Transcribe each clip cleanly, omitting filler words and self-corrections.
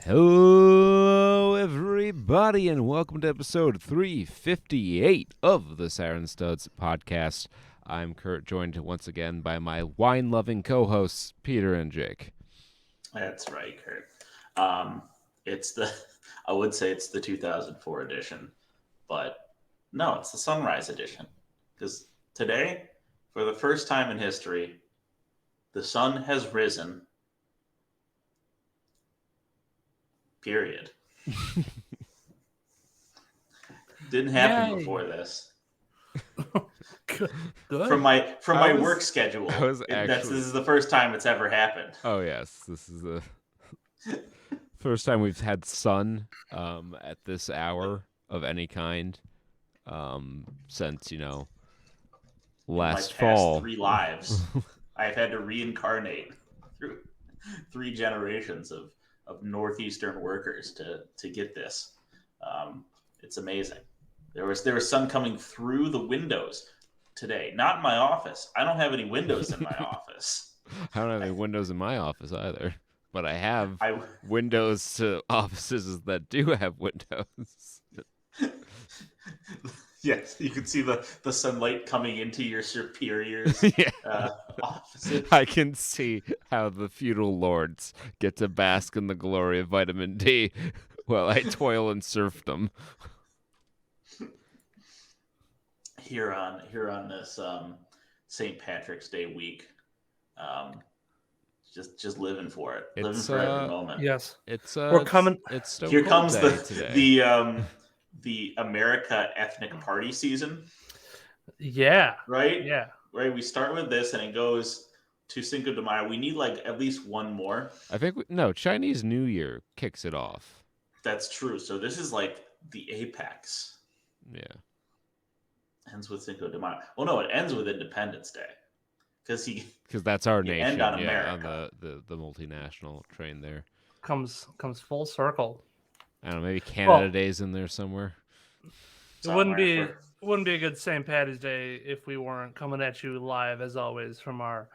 Hello, everybody, and welcome to episode 358 of the Saturn Studs Podcast. I'm Kurt, joined once again by my wine-loving co-hosts, Peter and Jake. That's right, Kurt. It's the, I would say it's the 2004 edition, but no, it's the Sunrise edition. Because today, for the first time in history, the sun has risen. Period. Didn't happen before this. Good. From my work schedule, this is the first time it's ever happened. Oh yes, this is the first time we've had sun at this hour of any kind since last fall. In my past 3 lives, I've had to reincarnate through 3 generations of northeastern workers to get this. It's amazing. There was sun coming through the windows today. Not in my office. I don't have any windows in my office. I don't have any windows in my office either, but I have windows to offices that do have windows. Yes, you can see the sunlight coming into your superiors' offices. I can see how the feudal lords get to bask in the glory of vitamin D while I toil in serfdom. Here on this St. Patrick's Day week, just living for it, living for every moment. Yes, we're coming. It's here comes today. the America ethnic party season. Yeah. Right? Yeah. Right. We start with this and it goes to Cinco de Mayo. We need at least one more. I think Chinese New Year kicks it off. That's true. So this is like the apex. Yeah. Ends with Cinco de Mayo. Well, no, it ends with Independence Day. Because that's our nation. End on America. On the multinational train there. Comes full circle. I don't know, maybe Canada Day's in there somewhere. It wouldn't be a good St. Patty's Day if we weren't coming at you live, as always, from our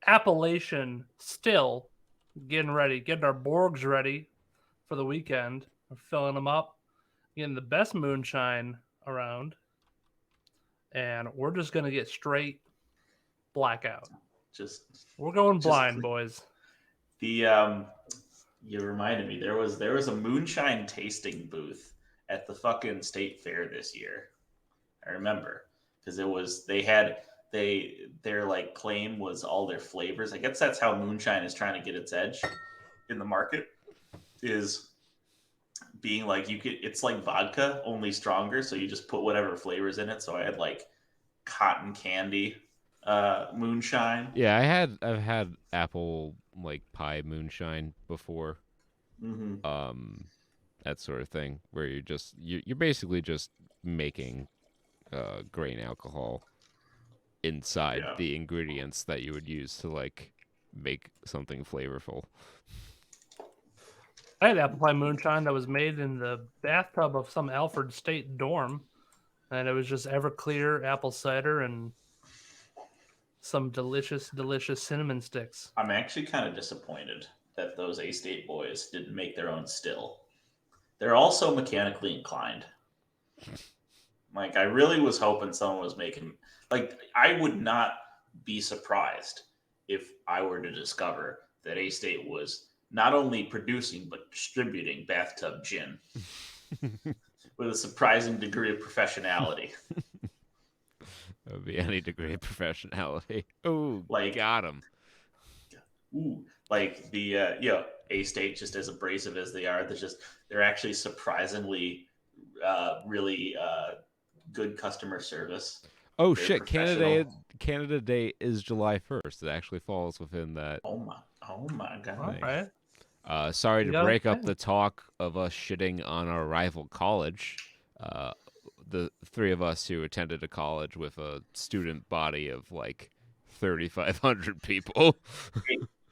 Appalachian still, getting our Borgs ready for the weekend. We're filling them up, getting the best moonshine around, and we're just going to get straight blackout. We're going blind, boys. You reminded me, there was a moonshine tasting booth at the fucking state fair this year. I remember because their like claim was all their flavors. I guess that's how moonshine is trying to get its edge in the market, is being like it's like vodka, only stronger, so you just put whatever flavors in it. So I had like cotton candy moonshine. Yeah, I've had apple like pie moonshine before. Mm-hmm. That sort of thing where you're basically just making grain alcohol inside the ingredients that you would use to like make something flavorful. I had apple pie moonshine that was made in the bathtub of some Alfred State dorm, and it was just Everclear apple cider and some delicious cinnamon sticks. I'm actually kind of disappointed that those A-State boys didn't make their own still. They're also mechanically inclined. Like, I really was hoping someone was making... Like, I would not be surprised if I were to discover that A-State was not only producing, but distributing bathtub gin with a surprising degree of professionality. That would be any degree of professionality. Oh, got him. Ooh, like the A-State, just as abrasive as they are, they're actually surprisingly really good customer service. Oh shit! Canada Day is July 1st. It actually falls within that. Oh my god! All right. Sorry to break up the talk of us shitting on our rival college. The 3 of us who attended a college with a student body of like 3,500 people.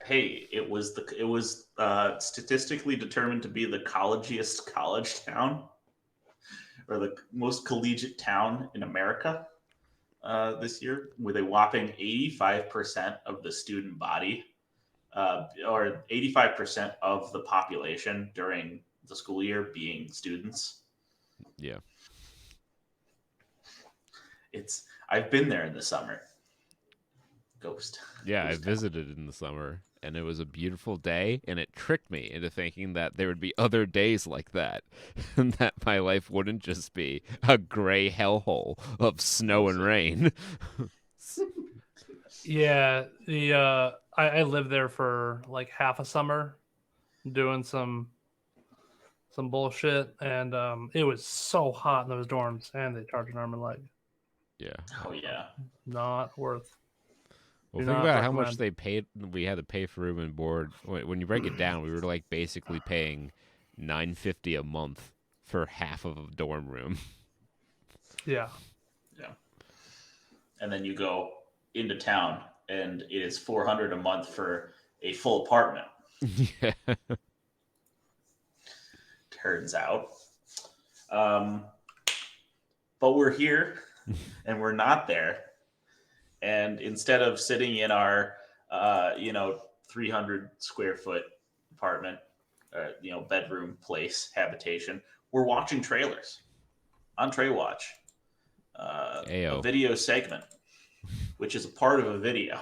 Hey, it was statistically determined to be the collegiest college town, or the most collegiate town in America this year, with a whopping 85% of the student body or 85% of the population during the school year being students. Yeah. I've been there in the summer. Ghost. Yeah, Ghost I town. visited in the summer, and it was a beautiful day, and it tricked me into thinking that there would be other days like that, and that my life wouldn't just be a gray hellhole of snow and rain. Yeah, I lived there for like half a summer, doing some bullshit, and it was so hot in those dorms, and they charged an arm and leg. Yeah. Oh yeah. Not worth. Well, think about how much they paid. We had to pay for room and board. When you break it down, we were like basically paying $9.50 a month for half of a dorm room. Yeah. Yeah. And then you go into town, and it is $400 a month for a full apartment. Yeah. Turns out. But we're here, and we're not there. And instead of sitting in our, 300 square foot apartment, bedroom habitation, we're watching trailers on Trae Watch, a video segment, which is a part of a video,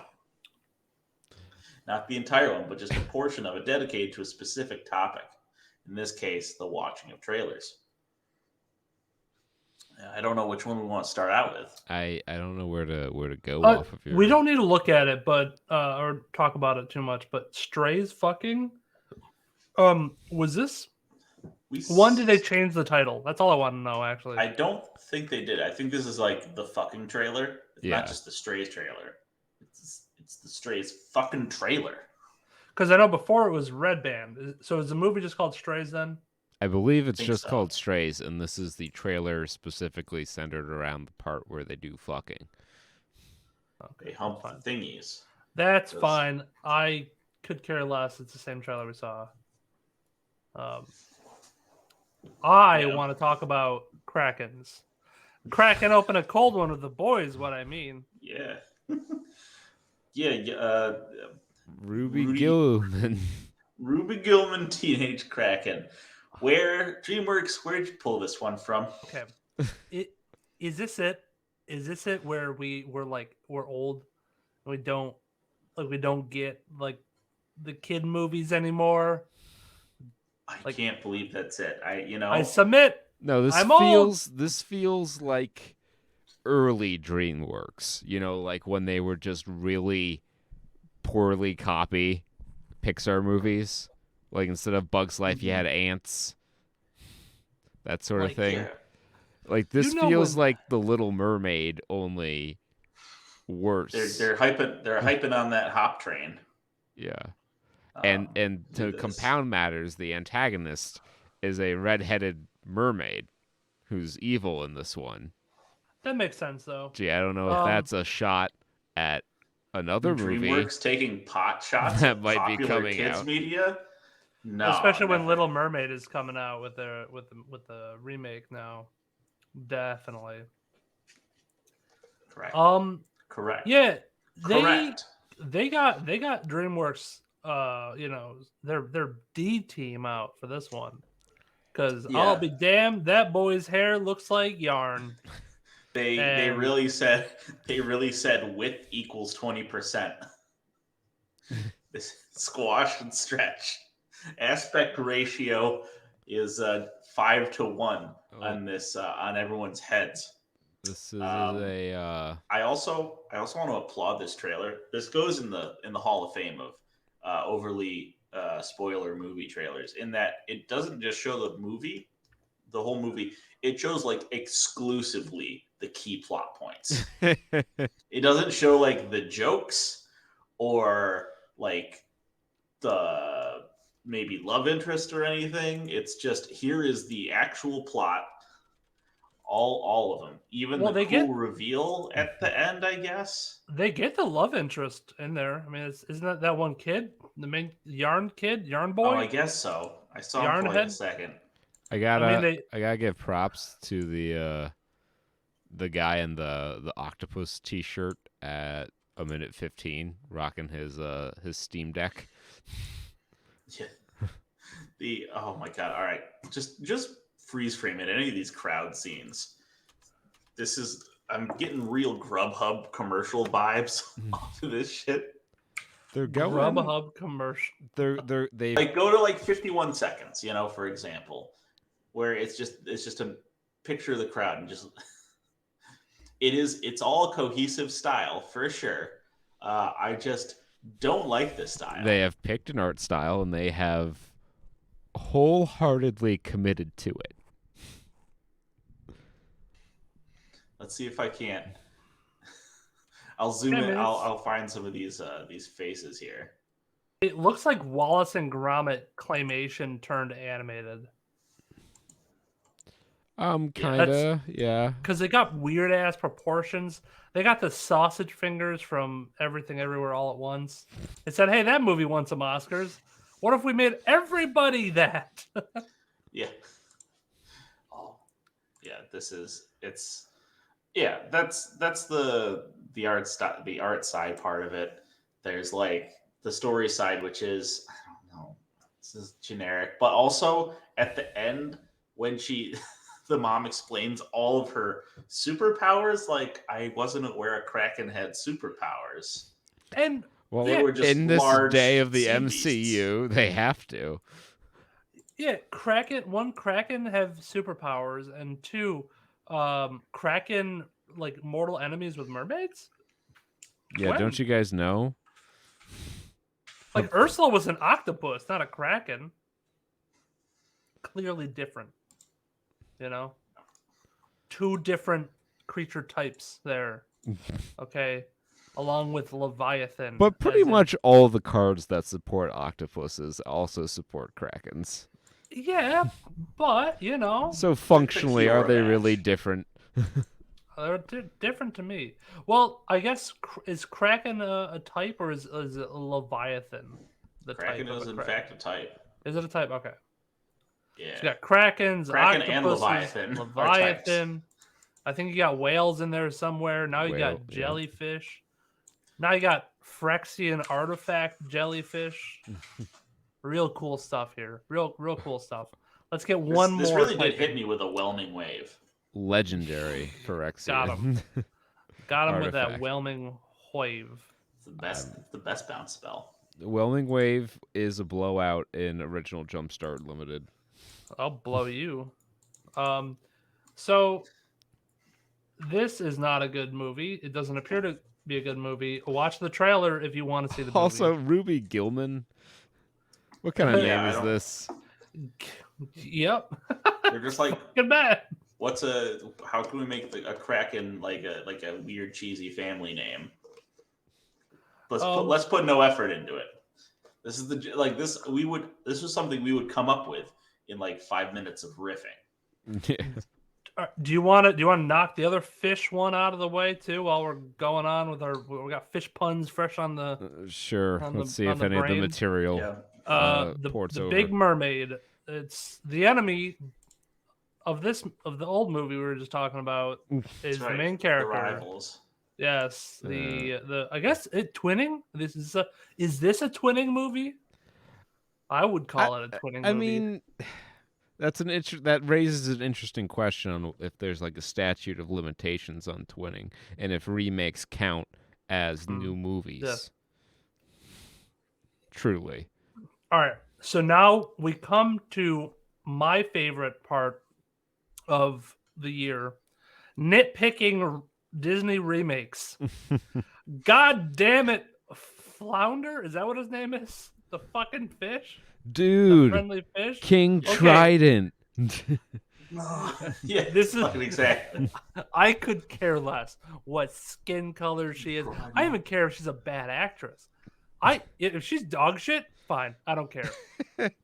not the entire one, but just a portion of it dedicated to a specific topic. In this case, the watching of trailers. I don't know which one we want to start out with. I don't know where to go off of your... We don't need to look at it, but or talk about it too much. But Strays fucking. Was this? When did they change the title? That's all I want to know. Actually, I don't think they did. I think this is like the fucking trailer. It's not just the Strays trailer. It's the Strays fucking trailer. Because I know before it was Red Band. So is the movie just called Strays then? I believe it's just called Strays, and this is the trailer specifically centered around the part where they do fucking. Okay, they hump thingies. That's fine. I could care less. It's the same trailer we saw. I want to talk about Krakens. Cracking open a cold one with the boys, what I mean. Yeah. Yeah. Ruby Gilman. Ruby Gilman Teenage Kraken. DreamWorks, where'd you pull this one from? Okay. Is this it? Is this it where we're old and we don't get like the kid movies anymore? I can't believe that's it. I submit. No, this feels like early DreamWorks. Like when they were just really poorly copy Pixar movies. Like instead of Bug's Life, you had ants. That sort of thing. Yeah. Like this feels like The Little Mermaid, only worse. They're hyping on that hop train. Yeah. And to compound matters, the antagonist is a red-headed mermaid who's evil in this one. That makes sense, though. Gee, I don't know if that's a shot at another movie. DreamWorks taking pot shots that at might be popular coming kids out. Media. No, especially when Little Mermaid is coming out with the remake now. Definitely. Correct. Correct. Yeah. Correct. They got DreamWorks. Their D team out for this one, because I'll be damned, that boy's hair looks like yarn. They really said width equals 20%. This squash and stretch aspect ratio is 5-to-1 on this on everyone's heads. This is a. I also want to applaud this trailer. This goes in the Hall of Fame of overly spoiler movie trailers, in that it doesn't just show the whole movie. It shows like exclusively the key plot points. It doesn't show like the jokes or like the maybe love interest or anything. It's just, here is the actual plot. All of them, even the cool reveal at the end. I guess they get the love interest in there. I mean, isn't that one kid, the main yarn boy? Oh, I guess so. I saw him for like a second. I gotta give props to the guy in the octopus T-shirt at 1:15, rocking his Steam Deck. Yeah. Oh my god! All right, just freeze frame it. Any of these crowd scenes. I'm getting real Grubhub commercial vibes off of this shit. They're going Grubhub commercial. They like go to like 51 seconds, for example, where it's just a picture of the crowd and just it's all a cohesive style for sure. I just don't like this style. They have picked an art style and they have wholeheartedly committed to it. Let's see if I can't. I'll zoom in. I'll find some of these faces here. It looks like Wallace and Gromit claymation turned animated. Kinda, yeah. Because they got weird ass proportions. They got the sausage fingers from Everything Everywhere All at Once. It said, "Hey, that movie won some Oscars. What if we made everybody that?" Yeah. Oh, yeah. Yeah. That's the art side part of it. There's like the story side, which is, I don't know, this is generic, but also at the end when the mom explains all of her superpowers, like I wasn't aware a Kraken had superpowers. And well, they were just in this day of the MCU, they have to. Yeah, one Kraken have superpowers, and two, Kraken like mortal enemies with mermaids. Yeah, when? Don't you guys know? Like Ursula was an octopus, not a Kraken. Clearly different. Two different creature types there. Okay. Along with Leviathan. But pretty much all the cards that support octopuses also support Krakens. Yeah, but, So functionally, are they really different? They're different to me. Well, I guess, is Kraken a type, or is it Leviathan the Kraken type? Kraken is, in fact, a type. Is it a type? Okay. Yeah. So you got Kraken and Leviathan. Leviathan. I think you got whales in there somewhere. Now you got jellyfish. Yeah. Now you got Phyrexian artifact jellyfish. Real cool stuff here. Real cool stuff. Let's get one more. This really did hit me with a whelming wave. Legendary Phyrexian. Got him. Got him with that whelming wave. It's the best bounce spell. The whelming wave is a blowout in original Jumpstart Limited. I'll blow you. So this is not a good movie. It doesn't appear to be a good movie. Watch the trailer if you want to see the movie. Also, Ruby Gillman. What kind of name is this? Yep. They're just like, bad. How can we make a Kraken like a weird cheesy family name? Let's put no effort into it. This is this was something we would come up with in like 5 minutes of riffing. Yeah. Do you want to knock the other fish one out of the way too while we're going on with we got fish puns fresh on the sure. Let's see if any of the material the Big Mermaid. It's the enemy of the old movie we were just talking about is the main character. The rivals. Yes, I guess twinning. Is this a twinning movie? I would call it a twinning movie. I mean, that raises an interesting question on if there's like a statute of limitations on twinning and if remakes count as new movies. Yes. Truly. All right. So now we come to my favorite part of the year, nitpicking Disney remakes. God damn it, Flounder? Is that what his name is? The fucking fish? Dude. The friendly fish? King Trident. Yeah, this is exactly. I could care less what skin color she is. I don't even care if she's a bad actress. If she's dog shit, fine. I don't care.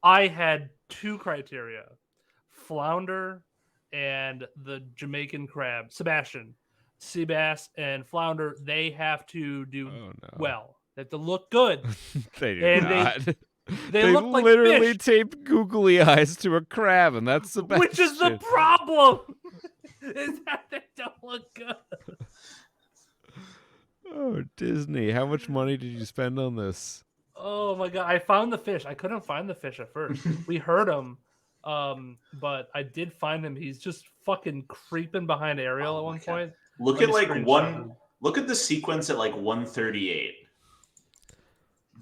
I had two criteria: Flounder and the Jamaican crab, Sebastian. Seabass and Flounder, they have to do well. They have to look good. They do not. They look like literally fish. Taped googly eyes to a crab, and that's Sebastian. Which is the problem. Is that they don't look good. Oh, Disney. How much money did you spend on this? Oh my god! I found the fish. I couldn't find the fish at first. We heard him, but I did find him. He's just fucking creeping behind Ariel at one point. Look at Look at the sequence at like 1:38.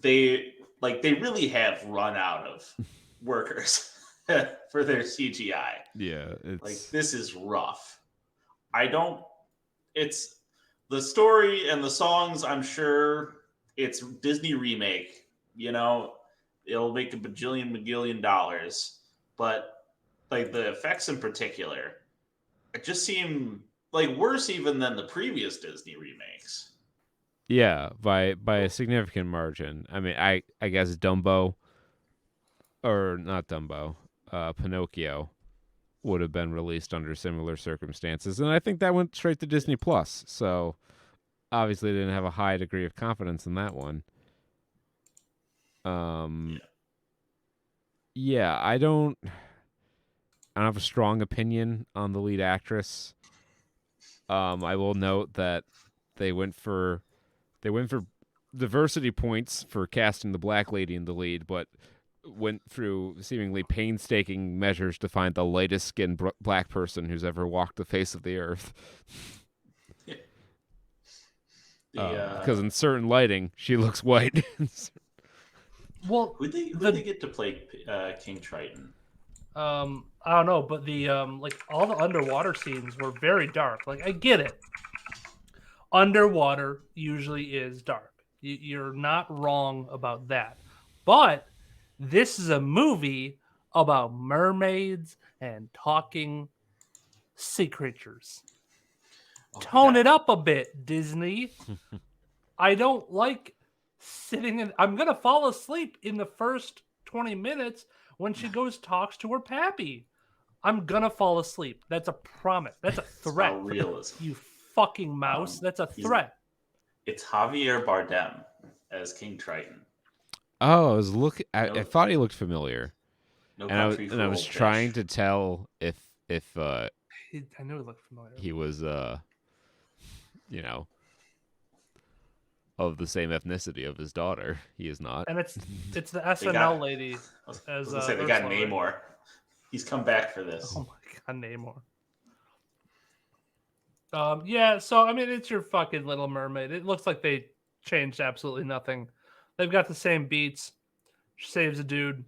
They really have run out of workers for their CGI. Yeah, it's like this is rough. It's the story and the songs. I'm sure it's Disney remake. You know, it'll make a bajillion dollars, but like the effects in particular, it just seem like worse even than the previous Disney remakes. Yeah, by a significant margin. I mean, I guess Dumbo, or not Dumbo, Pinocchio would have been released under similar circumstances, and I think that went straight to Disney Plus. So obviously, they didn't have a high degree of confidence in that one. Yeah, I don't have a strong opinion on the lead actress. I will note that they went for diversity points for casting the black lady in the lead, but went through seemingly painstaking measures to find the lightest skinned black person who's ever walked the face of the earth. Because in certain lighting, she looks white. Well, who they get to play King Triton? I don't know, but the like all the underwater scenes were very dark. Like I get it. Underwater usually is dark. You're not wrong about that. But this is a movie about mermaids and talking sea creatures. Tone it up a bit, Disney. I don't like sitting in. I'm going to fall asleep in the first 20 minutes when she talks to her pappy. I'm going to fall asleep. That's a promise. That's a threat. How real is you fucking mouse. That's a threat. It's Javier Bardem as King Triton. Oh, I thought he looked familiar. No and I was trying to tell if I knew he looked familiar. He was of the same ethnicity of his daughter. He is not. And it's the SNL lady. They got Namor. He's come back for this. Oh my god, Namor. Yeah, so I mean, it's your fucking Little Mermaid. It looks like they changed absolutely nothing. They've got the same beats. She saves a dude,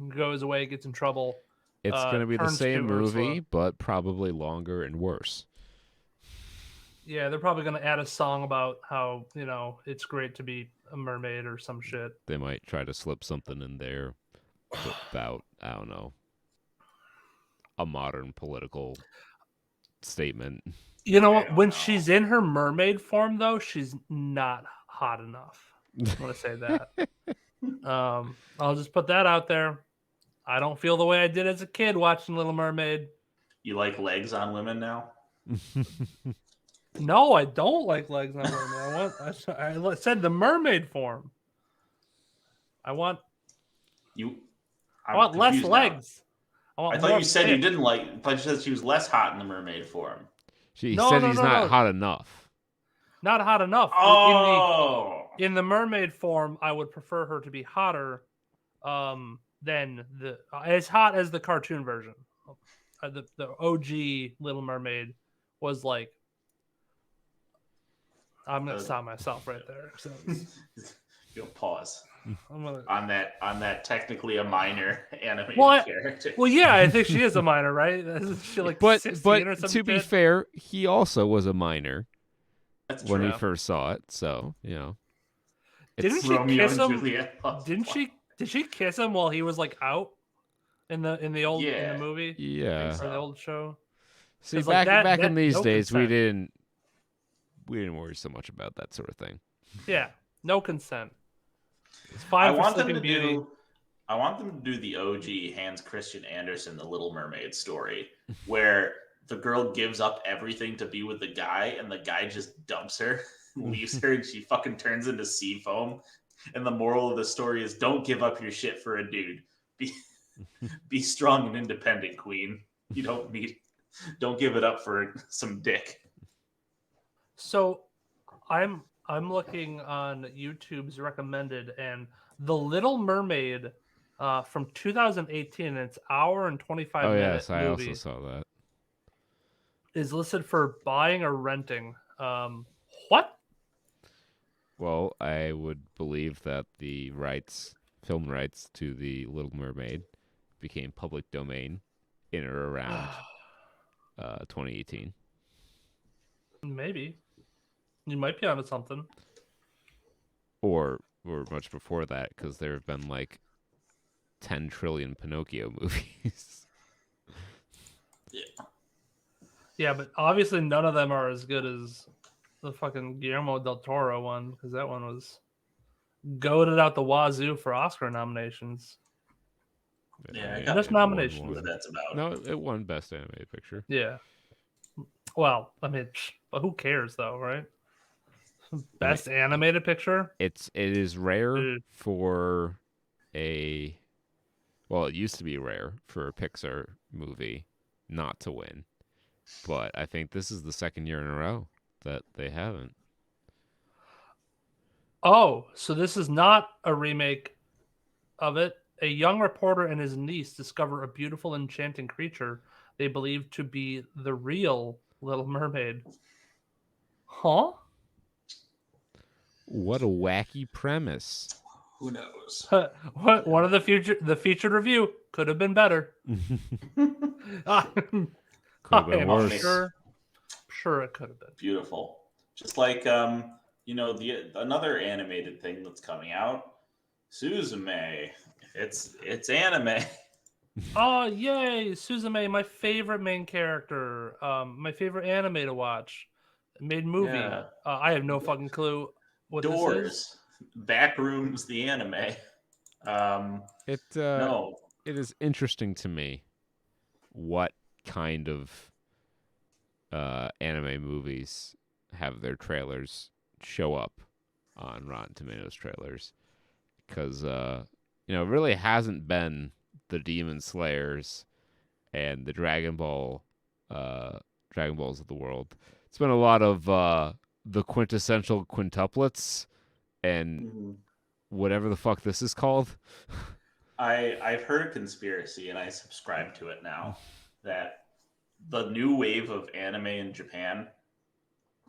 goes away, gets in trouble. It's going to be the same movie, but probably longer and worse. Yeah, they're probably going to add a song about how, it's great to be a mermaid or some shit. They might try to slip something in there about, I don't know, a modern political statement. You know what? When she's in her mermaid form, though, she's not hot enough. I want to say that. I'll just put that out there. I don't feel the way I did as a kid watching Little Mermaid. You like legs on women now? No, I don't like legs on women. I said the mermaid form. I want less legs. I thought you said you didn't like, but you said she was less hot in the mermaid form. She said he's not hot enough. Not hot enough. Oh. In the mermaid form, I would prefer her to be hotter than as hot as the cartoon version. The OG Little Mermaid was like. I'm gonna stop myself right there. So you'll pause on that technically a minor animated character. Well, yeah, I think she is a minor, right? Isn't she like 16 or something? To be fair, he also was a minor when he true. first saw it. So didn't she kiss him? Did she kiss him while he was like out in the movie? Yeah, or the old show. See, back in these days, we didn't worry so much about that sort of thing. Yeah, no consent. It's fine for Sleeping Beauty. I want them to do the OG Hans Christian Andersen, The Little Mermaid story, where the girl gives up everything to be with the guy, and the guy just dumps her, leaves her, and she fucking turns into sea foam. And the moral of the story is, don't give up your shit for a dude. Be strong and independent, queen. You don't give it up for some dick. So I'm looking on YouTube's recommended, and The Little Mermaid from 2018, and it's hour and 25 Oh, minute yes, I movie, also saw that. is listed for buying or renting. What? Well, I would believe that the film rights to The Little Mermaid became public domain in or around 2018. Maybe. You might be onto something. Or much before that, because there have been like 10 trillion Pinocchio movies. Yeah. Yeah, but obviously none of them are as good as the fucking Guillermo del Toro one, because that one was goated out the wazoo for Oscar nominations. Yeah, I mean, got Just nominations. what that's about. No, it won Best Animated Picture. Yeah. Well, I mean, but who cares though, right? Best animated picture. It is rare for it used to be rare for a Pixar movie not to win, but I think this is the second year in a row that they haven't. Oh, so this is not a remake of it. A young reporter and his niece discover a beautiful, enchanting creature they believe to be the real Little Mermaid. Huh? What a wacky premise. Who knows? What? One of the featured review could have been better. Could have been worse. Sure it could have been. Beautiful. Just like another animated thing that's coming out, Suzume. It's anime. Oh, yay! Suzume, my favorite main character. My favorite anime to watch. Made movie. Yeah. I have no fucking clue what Doors. this is. Backrooms, the anime. No. It is interesting to me what kind of anime movies have their trailers show up on Rotten Tomatoes trailers, because it really hasn't been the Demon Slayers and the Dragon Balls of the world. It's been a lot of the quintessential quintuplets and whatever the fuck this is called. I've heard a conspiracy, and I subscribe to it now, that the new wave of anime in Japan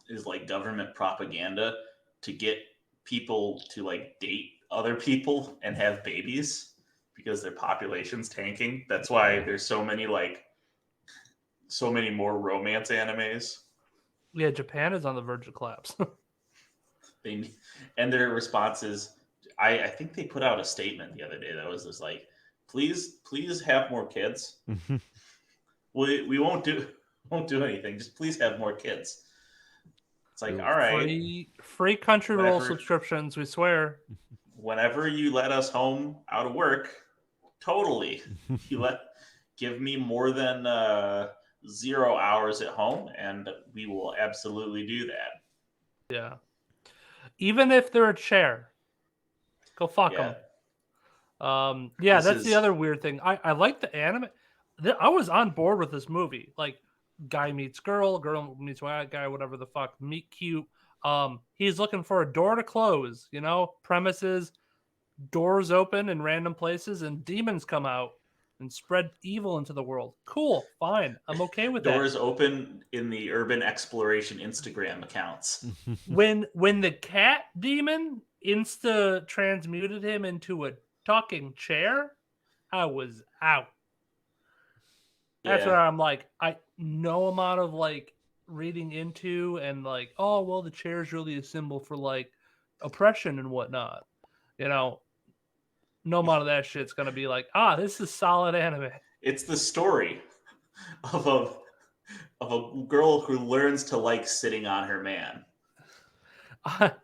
is like government propaganda to get people to like date other people and have babies because their population's tanking. That's why there's so many more romance animes. Yeah, Japan is on the verge of collapse. And their response is, I think they put out a statement the other day that was just like, please have more kids. we won't do anything. Just please have more kids. It's like, all right, free Crunchyroll subscriptions, we swear. Whenever you let us home out of work, totally. Give me more than 0 hours at home, and we will absolutely do that. Yeah. Even if they're a chair, go fuck them. That's the other weird thing. I like the anime. I was on board with this movie. Like, guy meets girl meets white guy, whatever the fuck. Meet cute. He's looking for a door to close. Premises, doors open in random places, and demons come out and spread evil into the world. Cool, fine. I'm okay with that. Doors open in the urban exploration Instagram accounts. When the cat demon insta transmuted him into a talking chair, I was out. That's where I'm like, no amount of like reading into and like, oh well, the chair is really a symbol for like oppression and whatnot. No amount of that shit's gonna be like, this is solid anime. It's the story of a girl who learns to like sitting on her man.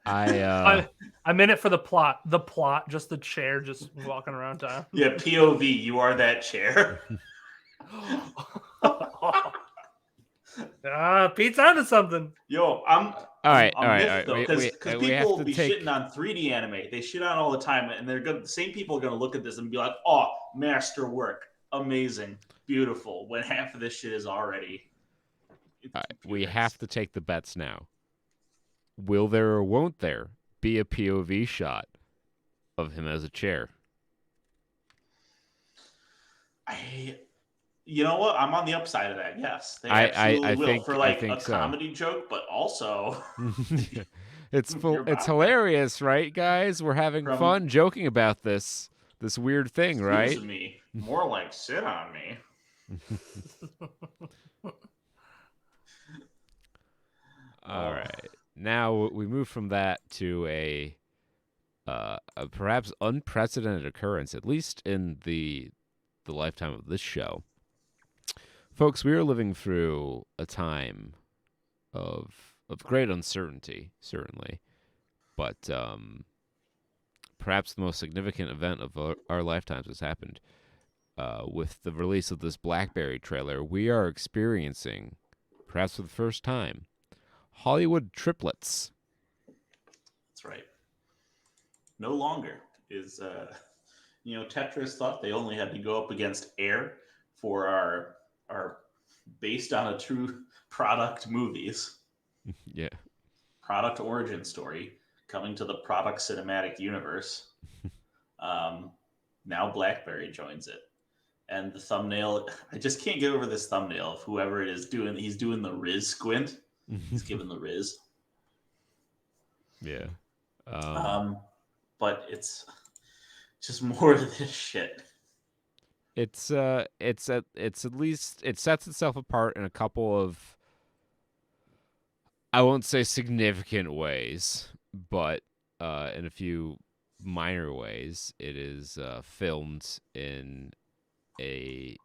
I'm in it for the plot. The plot, just the chair, just walking around town. Yeah, POV. You are that chair. Pete's onto something. Yo, I'm all right. Because people will be shitting on 3D anime. They shit on all the time, and the same people are going to look at this and be like, "Oh, masterwork, amazing, beautiful." When half of this shit is already. We have to take the bets now. Will there or won't there be a POV shot of him as a chair. You know what? I'm on the upside of that. Yes, they absolutely will for like a comedy joke, but also it's hilarious, right, guys? We're having fun joking about this weird thing, right? Excuse me, more like sit on me. All right, now we move from that to a perhaps unprecedented occurrence, at least in the lifetime of this show. Folks, we are living through a time of great uncertainty, certainly, but perhaps the most significant event of our lifetimes has happened. With the release of this BlackBerry trailer, we are experiencing, perhaps for the first time, Hollywood triplets. That's right. No longer is, Tetris thought they only had to go up against Air for our based on a true product movies. Yeah. Product origin story coming to the product cinematic universe. Now BlackBerry joins it. And the thumbnail, I just can't get over this thumbnail of whoever it is doing. He's doing the Riz squint. He's giving the Riz. Yeah. But it's just more of this shit. It's at least it sets itself apart in a couple of, I won't say significant ways, but in a few minor ways. It is filmed in a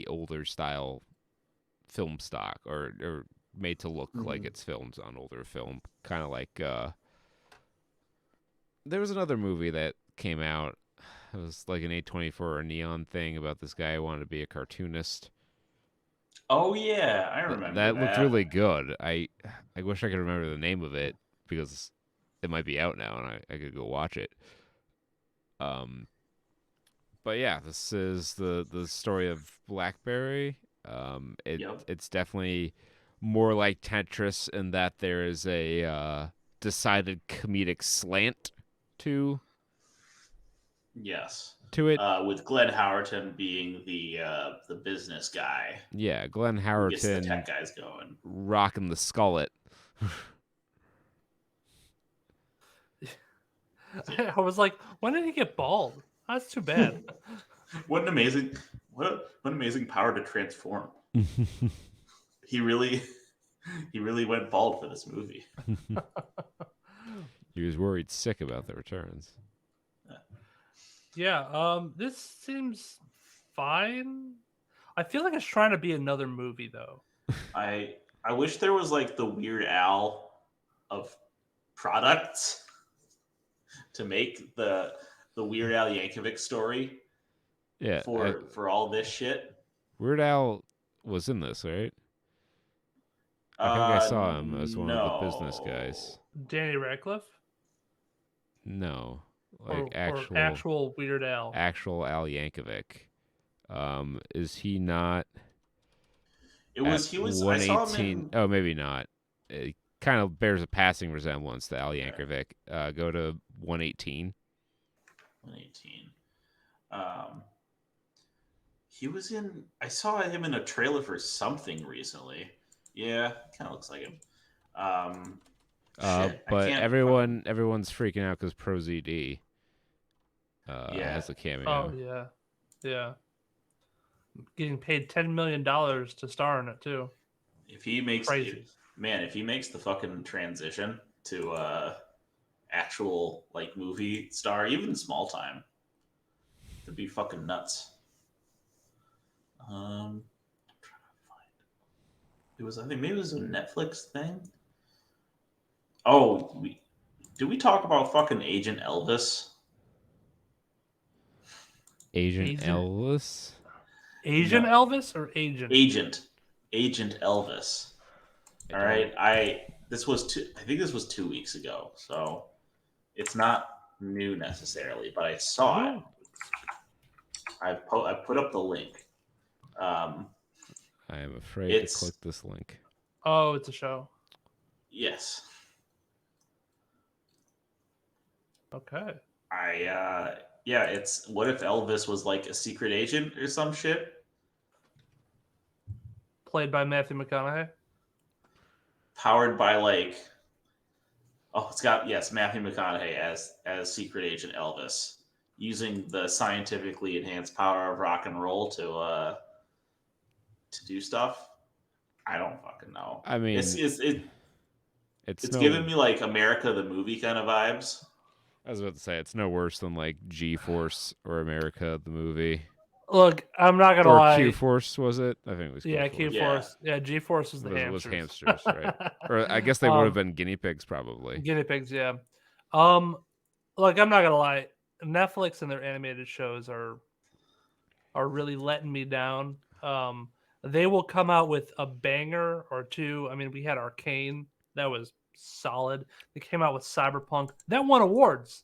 older style film stock, or made to look like it's filmed on older film, kind of like there was another movie that came out. It was like an A24 or Neon thing about this guy who wanted to be a cartoonist. Oh yeah, I remember that. That looked really good. I wish I could remember the name of it because it might be out now and I could go watch it. But yeah, this is the story of BlackBerry. It's definitely more like Tetris in that there is a decided comedic slant to it. With Glenn Howerton being the business guy. Yeah, Glenn Howerton gets the tech guys going, rocking the skullet. I was like, when did he get bald? That's too bad. What an amazing power to transform. He really went bald for this movie. He was worried sick about the returns. Yeah, this seems fine. I feel like it's trying to be another movie, though. I wish there was like the Weird Al of products to make the Weird Al Yankovic story. Yeah, for all this shit. Weird Al was in this, right? I think I saw him as one of the business guys. Danny Radcliffe? No. Like or actual Weird Al. Actual Al Yankovic. Is he not? He was 118. I saw him in... Oh, maybe not. It kind of bears a passing resemblance to Al Yankovic. Go to 118. 118. He was in. I saw him in a trailer for something recently. Yeah, kind of looks like him. But everyone's freaking out because ProZD has a cameo. Oh yeah. Getting paid $10 million to star in it too. If he makes the fucking transition to actual like movie star, even small time, it'd be fucking nuts. I'm trying to find it. I think maybe it was a Netflix thing. Oh, did we talk about fucking Agent Elvis? Agent Elvis? Asian Elvis or Agent? Agent Elvis. All right. I think this was 2 weeks ago, so it's not new necessarily, but I saw it. I put up the link. I am afraid to click this link. Oh, it's a show. Yes. Okay. It's what if Elvis was like a secret agent or some shit? Played by Matthew McConaughey. Powered by like, Matthew McConaughey as secret agent Elvis, using the scientifically enhanced power of rock and roll to do stuff. I don't fucking know. I mean, it's giving me like America the movie kind of vibes. I was about to say it's no worse than like G-Force or America the movie. Look, I'm not gonna lie. Q-Force, was it? I think it was. Q-Force. Yeah, G-Force was the hamsters. Was hamsters, right? Or I guess they would have been guinea pigs, probably. Guinea pigs, yeah. Look, I'm not gonna lie. Netflix and their animated shows are really letting me down. They will come out with a banger or two. I mean, we had Arcane. That was solid. They came out with Cyberpunk. That won awards.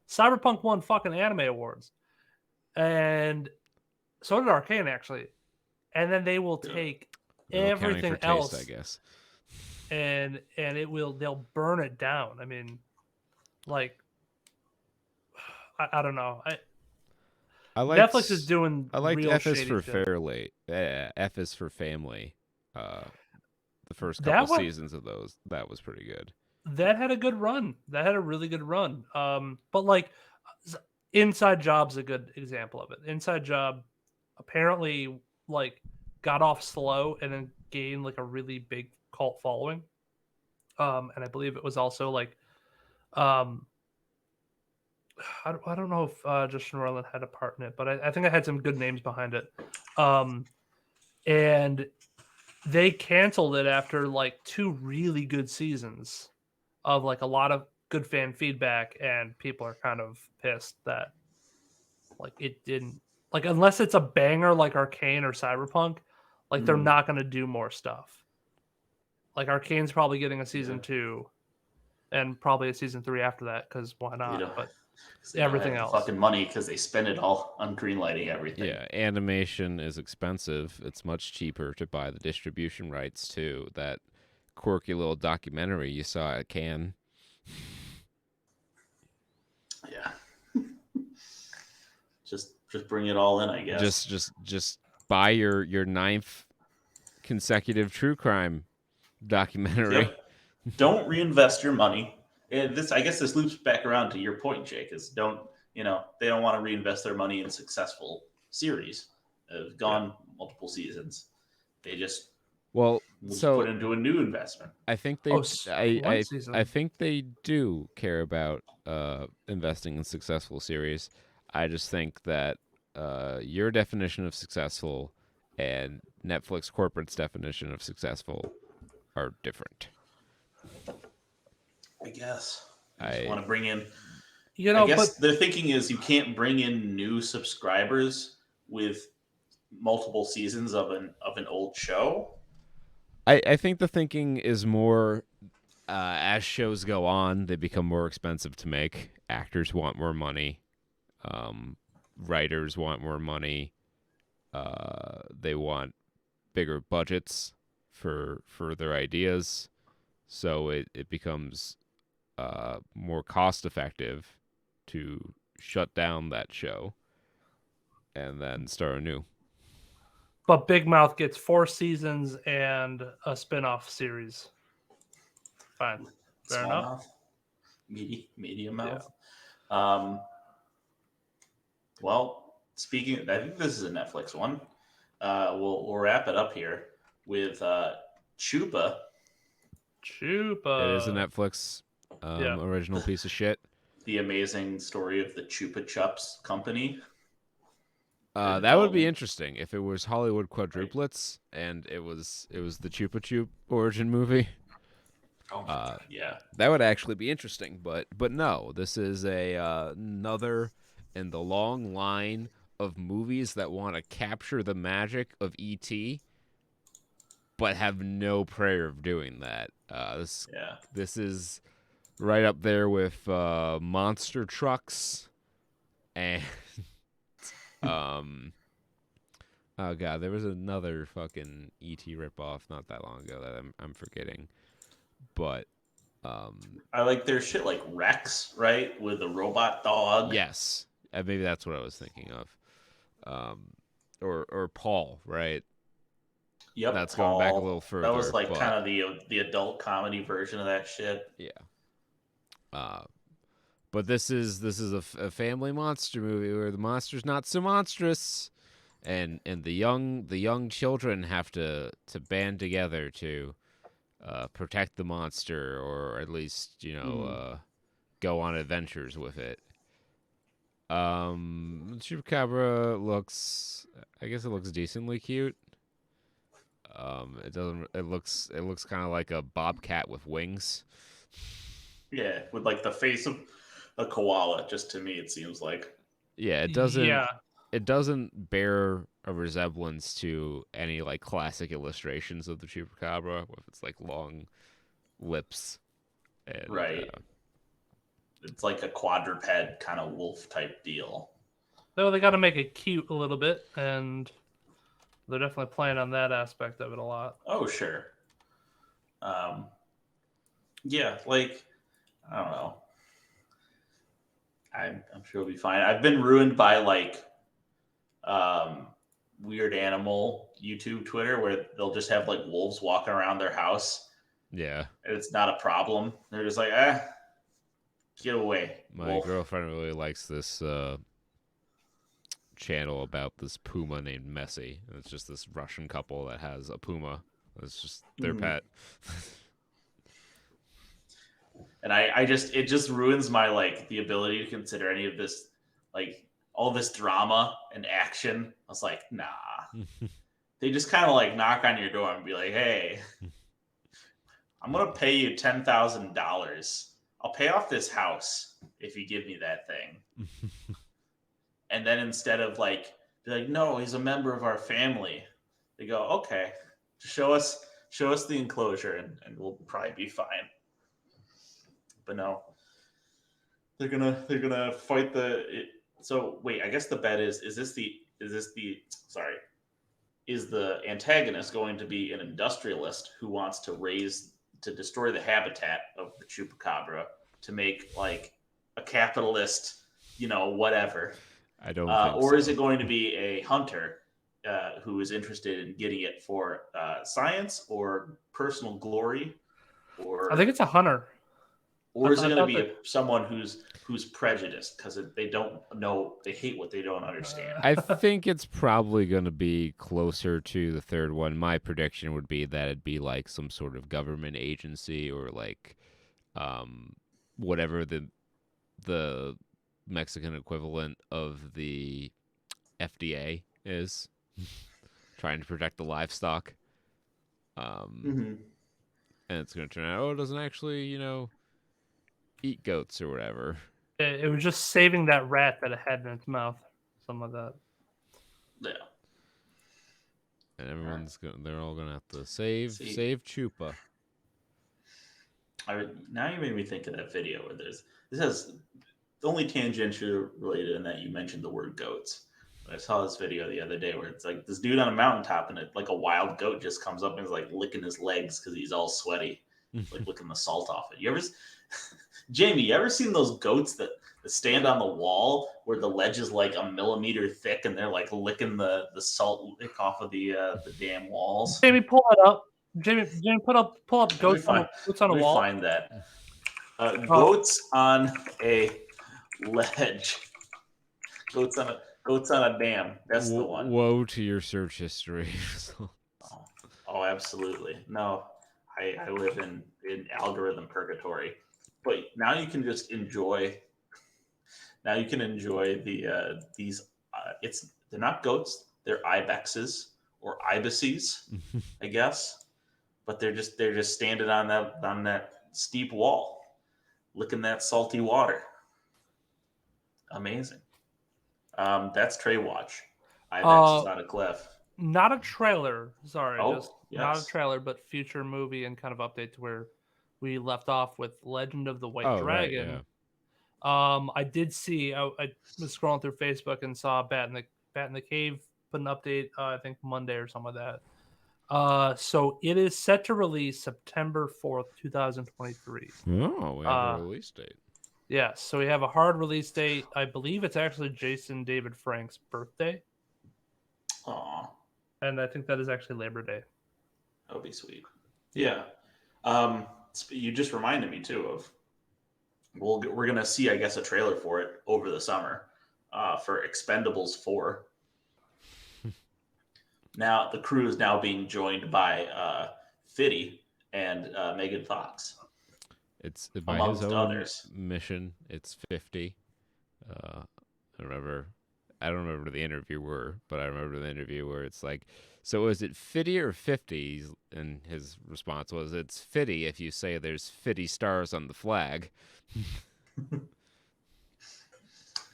Cyberpunk won fucking anime awards. And so did Arcane, actually. And then they will take everything else, taste, I guess. And they'll burn it down. I mean, like, I don't know. Netflix is doing. I like real F is for shit. fairly. F is for family. The first couple seasons of those, that was pretty good. That had a good run. That had a really good run. But like, Inside Job's a good example of it. Inside Job apparently like got off slow and then gained like a really big cult following. And I believe it was also like, I don't know if Justin Roiland had a part in it, but I think I had some good names behind it. And they canceled it after like 2 really good seasons of like a lot of good fan feedback, and people are kind of pissed that like it didn't, like, unless it's a banger like Arcane or Cyberpunk, like they're not going to do more stuff. Like Arcane's probably getting a season 2 and probably a season 3 after that, because why not? But everything else, fucking money, because they spend it all on greenlighting everything. Yeah, animation is expensive. It's much cheaper to buy the distribution rights to that quirky little documentary you saw at Cannes. Yeah. just bring it all in, I guess. Just buy your 9th consecutive true crime documentary. Yep. Don't reinvest your money. I guess this loops back around to your point, Jake, is they don't want to reinvest their money in successful series. Have gone multiple seasons. They just put into a new investment. I think they I think they do care about investing in successful series. I just think that your definition of successful and Netflix corporate's definition of successful are different. I guess. I want to bring in. I guess the thinking is you can't bring in new subscribers with multiple seasons of an old show. I think the thinking is more as shows go on, they become more expensive to make. Actors want more money. Writers want more money. They want bigger budgets for their ideas. So it becomes more cost effective to shut down that show and then start anew. But Big Mouth gets 4 seasons and a spin-off series. Fine. Fair Small enough. Mouth? Medium Mouth? Yeah. Well, speaking, I think this is a Netflix one. We'll wrap it up here with Chupa. It is a Netflix original piece of shit. The amazing story of the Chupa Chups company. That would be interesting if it was Hollywood quadruplets and it was the Chupa Chup origin movie. Oh my God, yeah. That would actually be interesting, but no, this is another in the long line of movies that want to capture the magic of E.T., but have no prayer of doing that. This is right up there with monster trucks and oh god, there was another fucking E.T. ripoff not that long ago that I'm forgetting, but I like their shit like Rex, right, with a robot dog. Yes, maybe that's what I was thinking of. Or Paul, right? Yep, That's Paul. going back a little further. That was like but, kind of the adult comedy version of that shit. Yeah. But this is a family monster movie where the monster's not so monstrous, and the young children have to band together to protect the monster, or at least go on adventures with it. Chupacabra looks, I guess it looks decently cute. It doesn't. It looks kind of like a bobcat with wings. Yeah, with like the face of a koala. Just to me, it seems like. Yeah, it doesn't. Yeah. It doesn't bear a resemblance to any like classic illustrations of the chupacabra with its like long lips. And, right. It's like a quadruped kind of wolf type deal. Though they got to make it cute a little bit, and they're definitely playing on that aspect of it a lot. Oh, sure. Yeah, like, I don't know. I'm sure it'll be fine. I've been ruined by like weird animal YouTube Twitter where they'll just have like wolves walking around their house. Yeah. And it's not a problem. They're just like, get away. My wolf. girlfriend really likes this channel about this puma named Messi. It's just this Russian couple that has a puma. It's just their pet. And it just ruins my like the ability to consider any of this, like all this drama and action. I was like, nah. They just kind of like knock on your door and be like, hey, I'm gonna pay you $10,000. I'll pay off this house if you give me that thing. And then instead of like be like, no, he's a member of our family, they go, okay, show us the enclosure and we'll probably be fine. But no, they're gonna fight so wait, I guess the bet is the antagonist going to be an industrialist who wants to destroy the habitat of the chupacabra to make like a capitalist, whatever. I don't think or so. is it going to be a hunter who is interested in getting it for science or personal glory? Or I think it's a hunter. Or is it going to be someone who's prejudiced because they don't know, they hate what they don't understand? I think it's probably going to be closer to the third one. My prediction would be that it'd be like some sort of government agency or like whatever the Mexican equivalent of the FDA is, trying to protect the livestock. And it's going to turn out, it doesn't actually, eat goats or whatever. It was just saving that rat that it had in its mouth, something like that. Yeah. And they're all gonna have to save Chupa. Now you made me think of that video where this has only tangentially related in that you mentioned the word goats. But I saw this video the other day where it's like this dude on a mountaintop and like a wild goat just comes up and is like licking his legs because he's all sweaty, like licking the salt off it. Jamie, you ever seen those goats that stand on the wall where the ledge is like a millimeter thick and they're like licking the salt lick off of the damn walls? Jamie, pull it up. Jamie, pull up goats on a wall. Find that. Goats on a ledge. Goats on a dam. That's the one. Woe to your search history. Oh, absolutely. No, I live in algorithm purgatory. But now you can just enjoy. Now you can enjoy these. They're not goats. They're ibexes or ibises, I guess. But they're just standing on that steep wall, licking that salty water. Amazing. That's Trae Watch. Ibex is on a cliff. Not a trailer. Sorry, yes. Not a trailer, but future movie and kind of update to where we left off with Legend of the White Dragon. Right, yeah. I did see. I was scrolling through Facebook and saw Bat in the Cave put an update. I think Monday or something like that. So it is set to release September 4th, 2023. Oh, we have a release date. Yes, so we have a hard release date. I believe it's actually Jason David Frank's birthday. Aw. And I think that is actually Labor Day. That would be sweet. Yeah. You just reminded me, too, of... We're going to see, I guess, a trailer for it over the summer for Expendables 4. Now, the crew is now being joined by Fitty and Megan Fox. It's by his own others. Mission. It's 50. I don't remember the interview word, but I remember the interview where it's like, so is it 50 or 50? And his response was, it's 50 if you say there's 50 stars on the flag.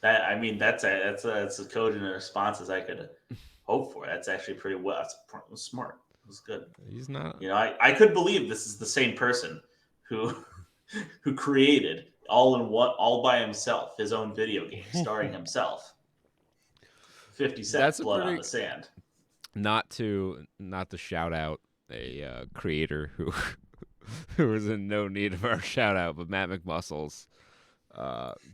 That's as cogent a response as I could hope for. That's actually pretty well. That's smart. It was good. He's not. I could believe this is the same person who created all by himself his own video game starring himself. 50 Cent Blood on the Sand. Not to shout out a creator who was in no need of our shout out, but Matt McMuscles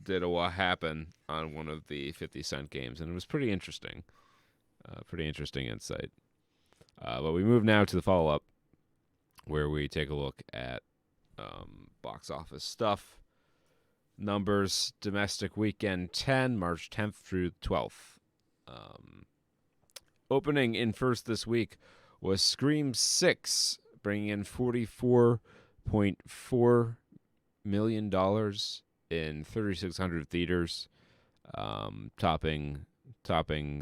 did a What Happened on one of the 50 Cent games, and it was pretty interesting. Pretty interesting insight. But we move now to the follow-up, where we take a look at box office stuff. Numbers, domestic weekend 10, March 10th through 12th. Opening in first this week was Scream 6, bringing in $44.4 million in 3,600 theaters, topping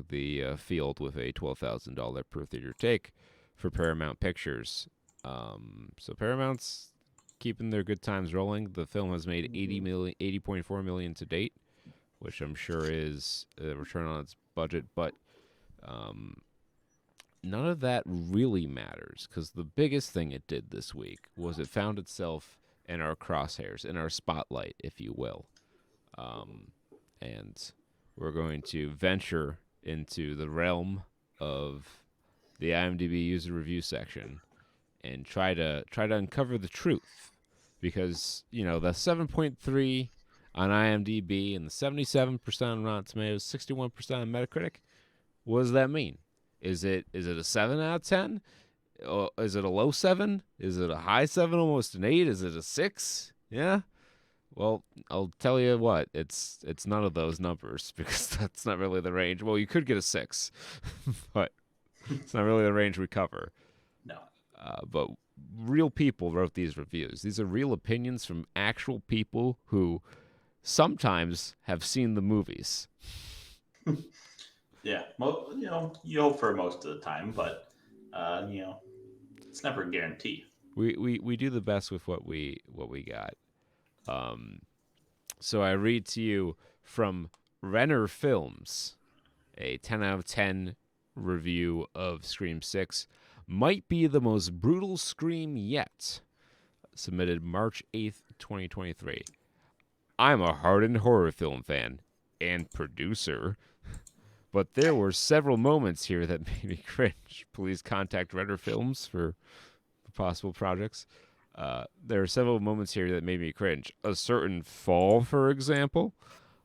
the field with a $12,000 per theater take for Paramount Pictures. So Paramount's keeping their good times rolling. The film has made $80.4 million to date, which I'm sure is a return on its budget, but none of that really matters, because the biggest thing it did this week was it found itself in our crosshairs, in our spotlight, if you will. And we're going to venture into the realm of the IMDb user review section and try to uncover the truth, because the 7.3 on IMDb and the 77% on Rotten Tomatoes, 61% on Metacritic. What does that mean? Is it a 7 out of 10? Or is it a low 7? Is it a high 7, almost an 8? Is it a 6? Yeah. Well, I'll tell you what, it's none of those numbers, because that's not really the range. Well, you could get a 6, but it's not really the range we cover. No. But real people wrote these reviews. These are real opinions from actual people who sometimes have seen the movies. Yeah, you hope for most of the time, but it's never a guarantee. We do the best with what we got. So I read to you from Renner Films, a 10 out of 10 review of Scream 6. Might be the most brutal Scream yet. Submitted March 8th, 2023. I'm a hardened horror film fan and producer, but there were several moments here that made me cringe. Please contact Renner Films for possible projects. There are several moments here that made me cringe. A certain fall, for example.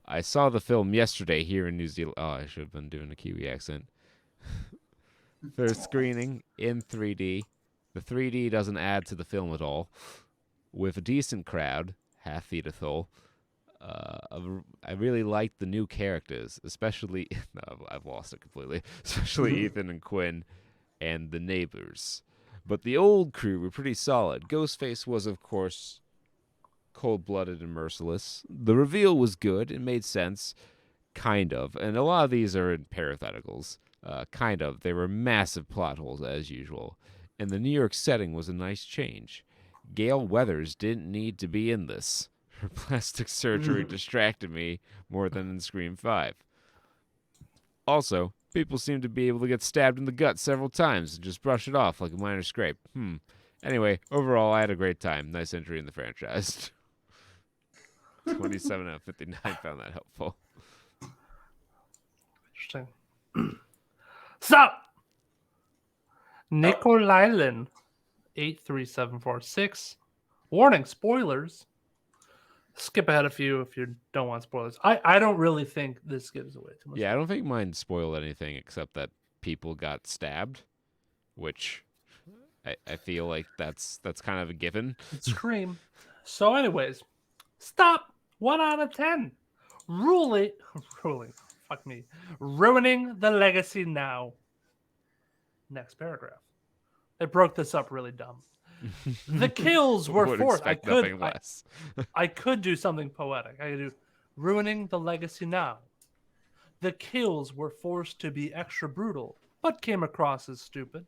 I saw the film yesterday here in New Zealand. Oh, I should have been doing a Kiwi accent. First screening in 3D. The 3D doesn't add to the film at all. With a decent crowd, half theater full. I really liked the new characters, especially... No, I've lost it completely. Especially Ethan and Quinn and the neighbors. But the old crew were pretty solid. Ghostface was, of course, cold-blooded and merciless. The reveal was good. It made sense. Kind of. And a lot of these are in parentheticals. Kind of. They were massive plot holes, as usual. And the New York setting was a nice change. Gail Weathers didn't need to be in this. Her plastic surgery distracted me more than in Scream 5. Also, people seem to be able to get stabbed in the gut several times and just brush it off like a minor scrape. Anyway, overall, I had a great time. Nice entry in the franchise. 27 out of 59 found that helpful. Interesting. Stop! Nikolailen 83746. Warning, spoilers. Skip ahead a few if you don't want spoilers. I don't really think this gives away too much. Yeah, I don't think mine spoiled anything except that people got stabbed, which I feel like that's kind of a given. Scream. So anyways, stop. 1 out of 10. Ruling. Fuck me. Ruining the legacy now. Next paragraph. They broke this up really dumb. The kills were forced. I could do something poetic. I could do ruining the legacy now. The kills were forced to be extra brutal, but came across as stupid.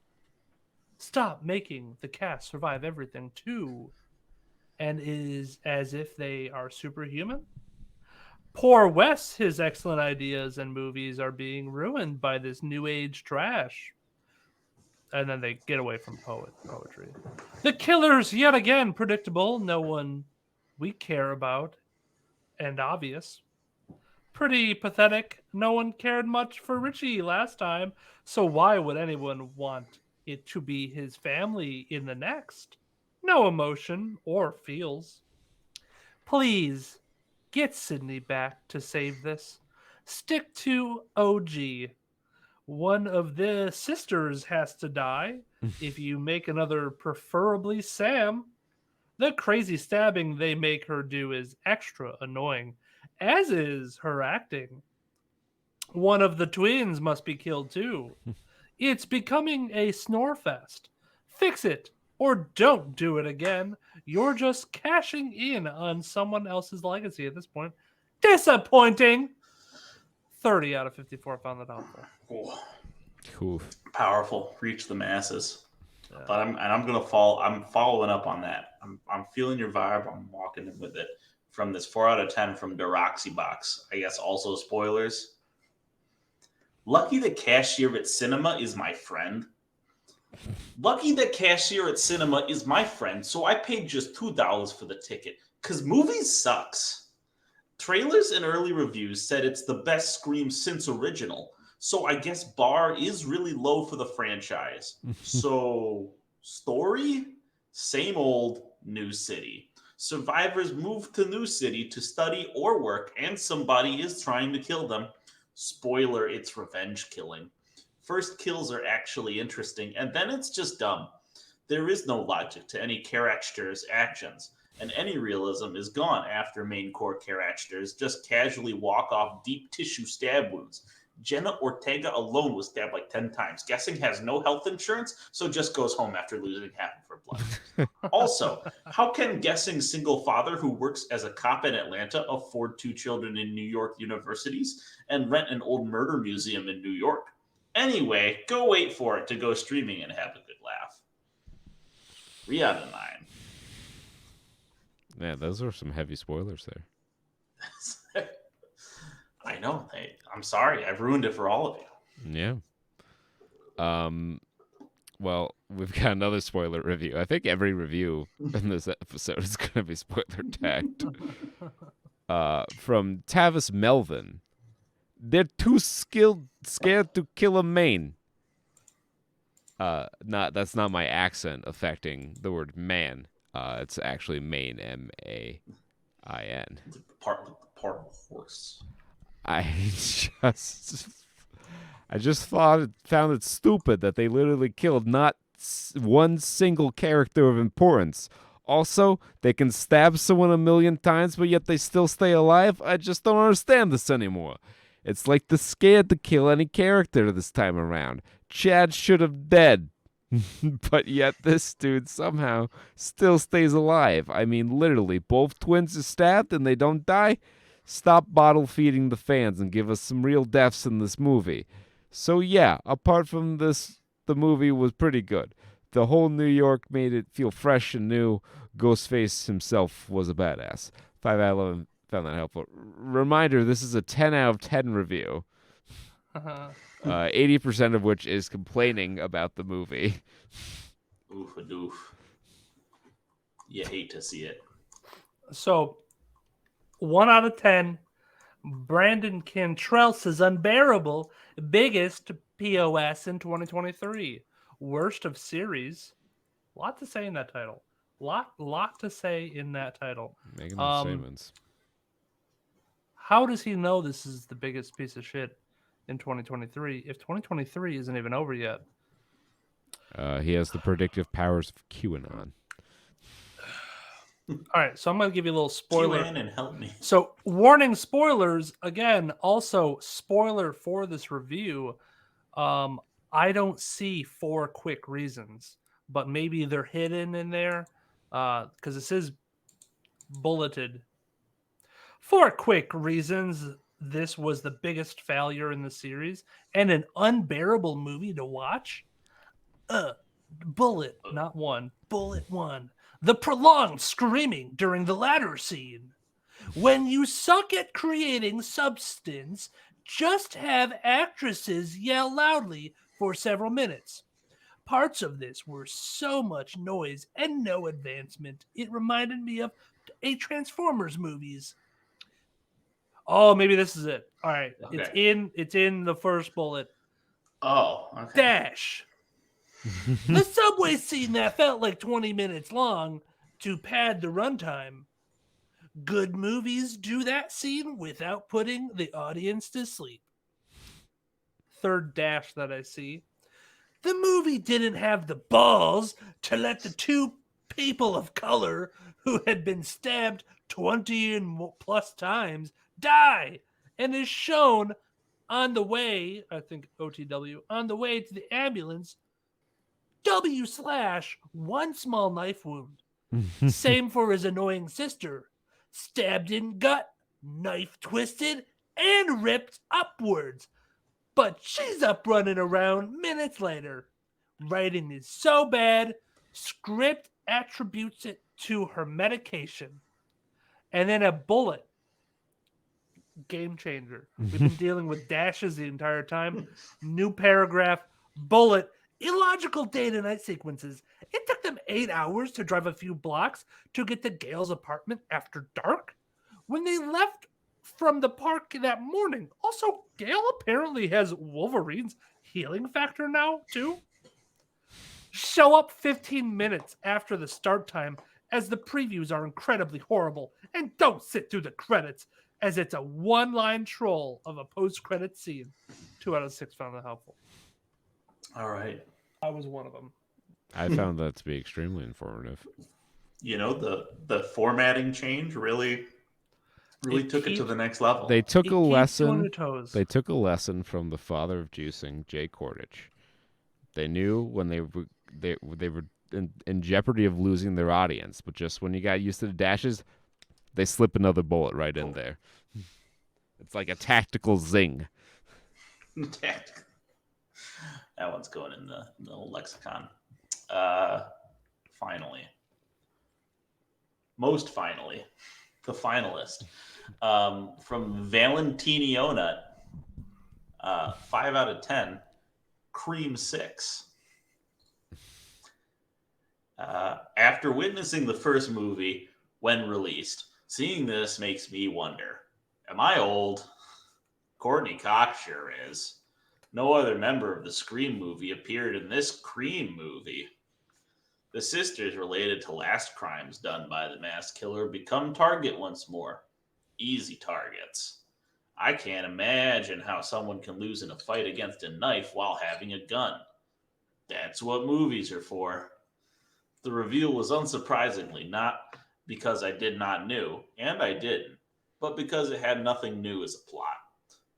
Stop making the cast survive everything too, and is as if they are superhuman. Poor Wes, his excellent ideas and movies are being ruined by this new age trash. And then they get away from poetry. The killers, yet again, predictable. No one we care about. And obvious. Pretty pathetic. No one cared much for Richie last time. So why would anyone want it to be his family in the next? No emotion or feels. Please, get Sydney back to save this. Stick to OG. One of the sisters has to die. If you make another, preferably Sam. The crazy stabbing they make her do is extra annoying, as is her acting. One of the twins must be killed too. It's becoming a snore fest. Fix it or don't do it again. You're just cashing in on someone else's legacy at this point. Disappointing. 30 out of 54 found that helpful. Cool. Powerful. Reach the masses. Yeah. But I'm following up on that. I'm feeling your vibe. I'm walking in with it. From this 4 out of 10 from Deroxy Box. I guess also spoilers. Lucky the cashier at cinema is my friend. Lucky the cashier at cinema is my friend, so I paid just $2 for the ticket. Because movies sucks. Trailers and early reviews said it's the best Scream since original. So I guess bar is really low for the franchise. So story, same old, new city. Survivors move to new city to study or work, and somebody is trying to kill them. Spoiler, it's revenge killing. First kills are actually interesting, and then it's just dumb. There is no logic to any character's actions, and any realism is gone after main core characters just casually walk off deep tissue stab wounds. Jenna Ortega alone was stabbed like 10 times. Guessing has no health insurance, so just goes home after losing half of her blood. Also, how can Guessing's single father who works as a cop in Atlanta afford 2 children in New York universities and rent an old murder museum in New York? Anyway, go wait for it to go streaming and have a good laugh. 3 out of 9. Yeah, those are some heavy spoilers there. I know. I'm sorry. I've ruined it for all of you. Yeah. Well, we've got another spoiler review. I think every review in this episode is going to be spoiler tagged. From Tavis Melvin. They're too scared to kill a Maine. That's not my accent affecting the word man. It's actually Maine, M-A-I-N. Part of the horse. I just found it stupid that they literally killed not one single character of importance. Also, they can stab someone 1,000,000 times, but yet they still stay alive. I just don't understand this anymore. It's like they're scared to kill any character this time around. Chad should have dead. But yet this dude somehow still stays alive. I mean, literally, both twins are stabbed and they don't die. Stop bottle feeding the fans and give us some real deaths in this movie. So yeah, apart from this, the movie was pretty good. The whole New York made it feel fresh and new. Ghostface himself was a badass. 5 out of 11 found that helpful. Reminder, this is a 10 out of 10 review. 80% of which is complaining about the movie. Oof a doof. You hate to see it. So, 1 out of 10. Brandon Cantrell says unbearable, biggest POS in 2023. worst of series. Lot to say in that title. Lot to say in that title. Making those statements. How does he know this is the biggest piece of shit in 2023 if 2023 isn't even over yet? He has the predictive powers of QAnon. All right, so I'm going to give you a little spoiler. QAnon and help me. So, warning spoilers. Again, also spoiler for this review. I don't see 4 quick reasons, but maybe they're hidden in there because this is bulleted. 4 quick reasons this was the biggest failure in the series and an unbearable movie to watch. Bullet, not 1. Bullet 1. The prolonged screaming during the ladder scene. When you suck at creating substance, just have actresses yell loudly for several minutes. Parts of this were so much noise and no advancement. It reminded me of a Transformers movies. Oh, maybe this is it. All right. Okay. It's in the first bullet. Oh, okay. Dash. The subway scene that felt like 20 minutes long to pad the runtime. Good movies do that scene without putting the audience to sleep. Third dash that I see. The movie didn't have the balls to let the 2 people of color who had been stabbed 20 and plus times die and is shown on the way, I think OTW, on the way to the ambulance, W/1 small knife wound. Same for his annoying sister. Stabbed in gut, knife twisted, and ripped upwards. But she's up running around minutes later. Writing is so bad, script attributes it to her medication. And then a bullet. Game changer. We've been dealing with dashes the entire time. New paragraph, bullet. Illogical day-to-night sequences. It took them 8 hours to drive a few blocks to get to Gail's apartment after dark. When they left from the park that morning. Also, Gail apparently has Wolverine's healing factor now, too. Show up 15 minutes after the start time, as the previews are incredibly horrible, and don't sit through the credits, as it's a one-line troll of a post-credit scene. 2 out of 6 found that helpful. All right. I was one of them. I found that to be extremely informative. You know, the formatting change really took it to the next level. They took a lesson. They took a lesson from the father of juicing, Jay Kordich. They knew when they were in jeopardy of losing their audience, but just when you got used to the dashes, they slip another bullet right in there. It's like a tactical zing. That one's going in the old lexicon. Finally. Most finally. The finalist. From Valentiniona. 5 out of 10. Cream 6. After witnessing the first movie when released, seeing this makes me wonder, am I old? Courtney Cox sure is. No other member of the Scream movie appeared in this Cream movie. The sisters related to last crimes done by the masked killer become target once more. Easy targets. I can't imagine how someone can lose in a fight against a knife while having a gun. That's what movies are for. The reveal was unsurprisingly not because I did not know, and I didn't, but because it had nothing new as a plot.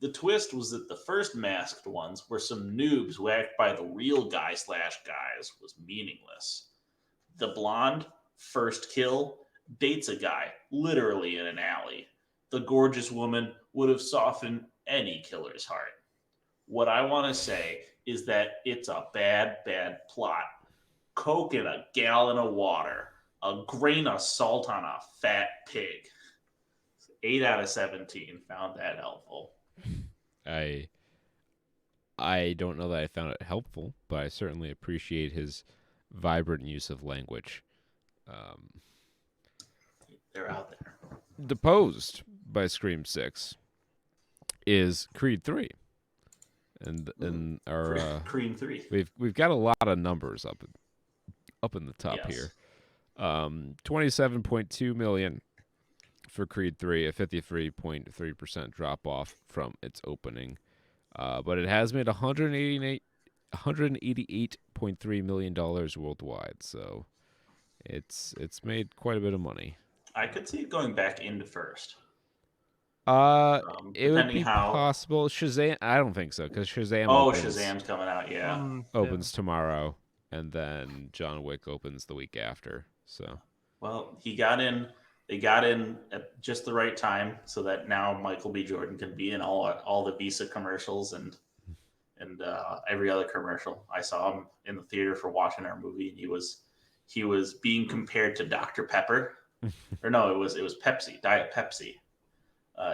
The twist was that the first masked ones were some noobs whacked by the real guys was meaningless. The blonde, first kill, dates a guy, literally in an alley. The gorgeous woman would have softened any killer's heart. What I want to say is that it's a bad, bad plot. Coke in a gallon of water. A grain of salt on a fat pig. 8 out of 17 found that helpful. I don't know that I found it helpful, but I certainly appreciate his vibrant use of language. They're out there. Deposed by Scream 6 is Creed 3. and our Creed 3. We've got a lot of numbers up in the top here. 27.2 million for Creed 3, a 53.3% drop off from its opening. But it has made $188.3 million worldwide, so it's made quite a bit of money. I could see it going back into first. It would be possible. Shazam, I don't think so, because Shazam. Shazam's coming out. Yeah, opens tomorrow, and then John Wick opens the week after. So, well, he got in. They got in at just the right time, so that now Michael B. Jordan can be in all the Visa commercials and every other commercial. I saw him in the theater for watching our movie, and he was being compared to Dr. Pepper, or no, it was Pepsi, Diet Pepsi.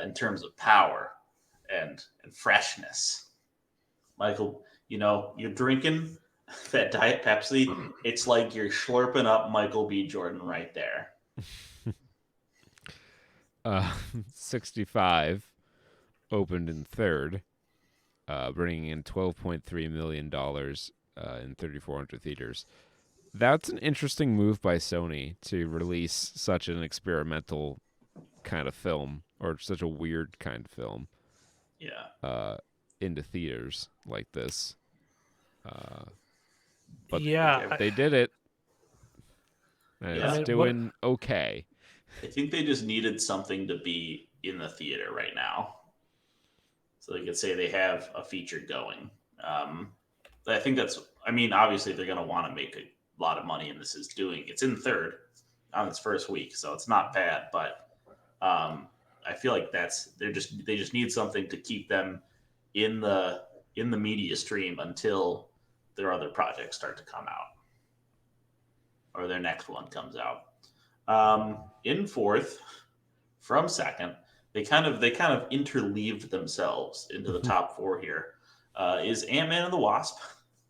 In terms of power and freshness. Michael, you're drinking that Diet Pepsi, it's like you're slurping up Michael B. Jordan right there. 65 opened in third, bringing in $12.3 million in 3,400 theaters. That's an interesting move by Sony to release such an experimental kind of film, or such a weird kind of film, into theaters like this. But they did it, and it's doing okay. I think they just needed something to be in the theater right now, so they could say they have a feature going. I think obviously they're going to want to make a lot of money, and it's in third on its first week, so it's not bad, but I feel like they just need something to keep them in the media stream until their other projects start to come out, or their next one comes out. In fourth, from second, they kind of interleaved themselves into the top four here. Is Ant-Man and the Wasp: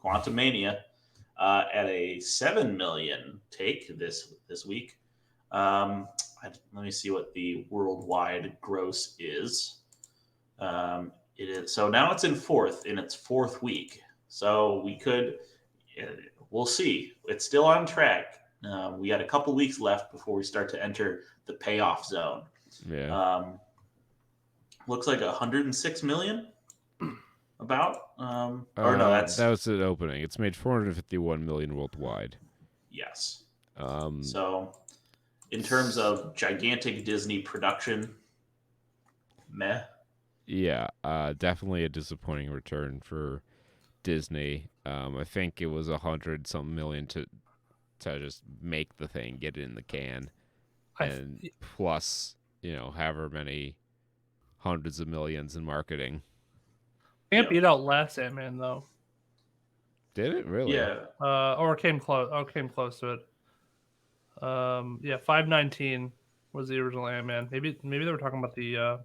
Quantumania at a 7 million take this week. Let me see what the worldwide gross is. It is so now it's in its fourth week. So we'll see. It's still on track. We got a couple weeks left before we start to enter the payoff zone. Yeah. Looks like 106 million. About. That was the opening. It's made 451 million worldwide. Yes. So, in terms of gigantic Disney production, meh. Yeah, definitely a disappointing return for Disney. I think it was 100-something million to just make the thing, get it in the can, and plus, however many hundreds of millions in marketing. Can't beat out last Ant-Man though. Did it really? Yeah. Or came close. Came close to it. 519 was the original Ant-Man. Maybe they were talking about the.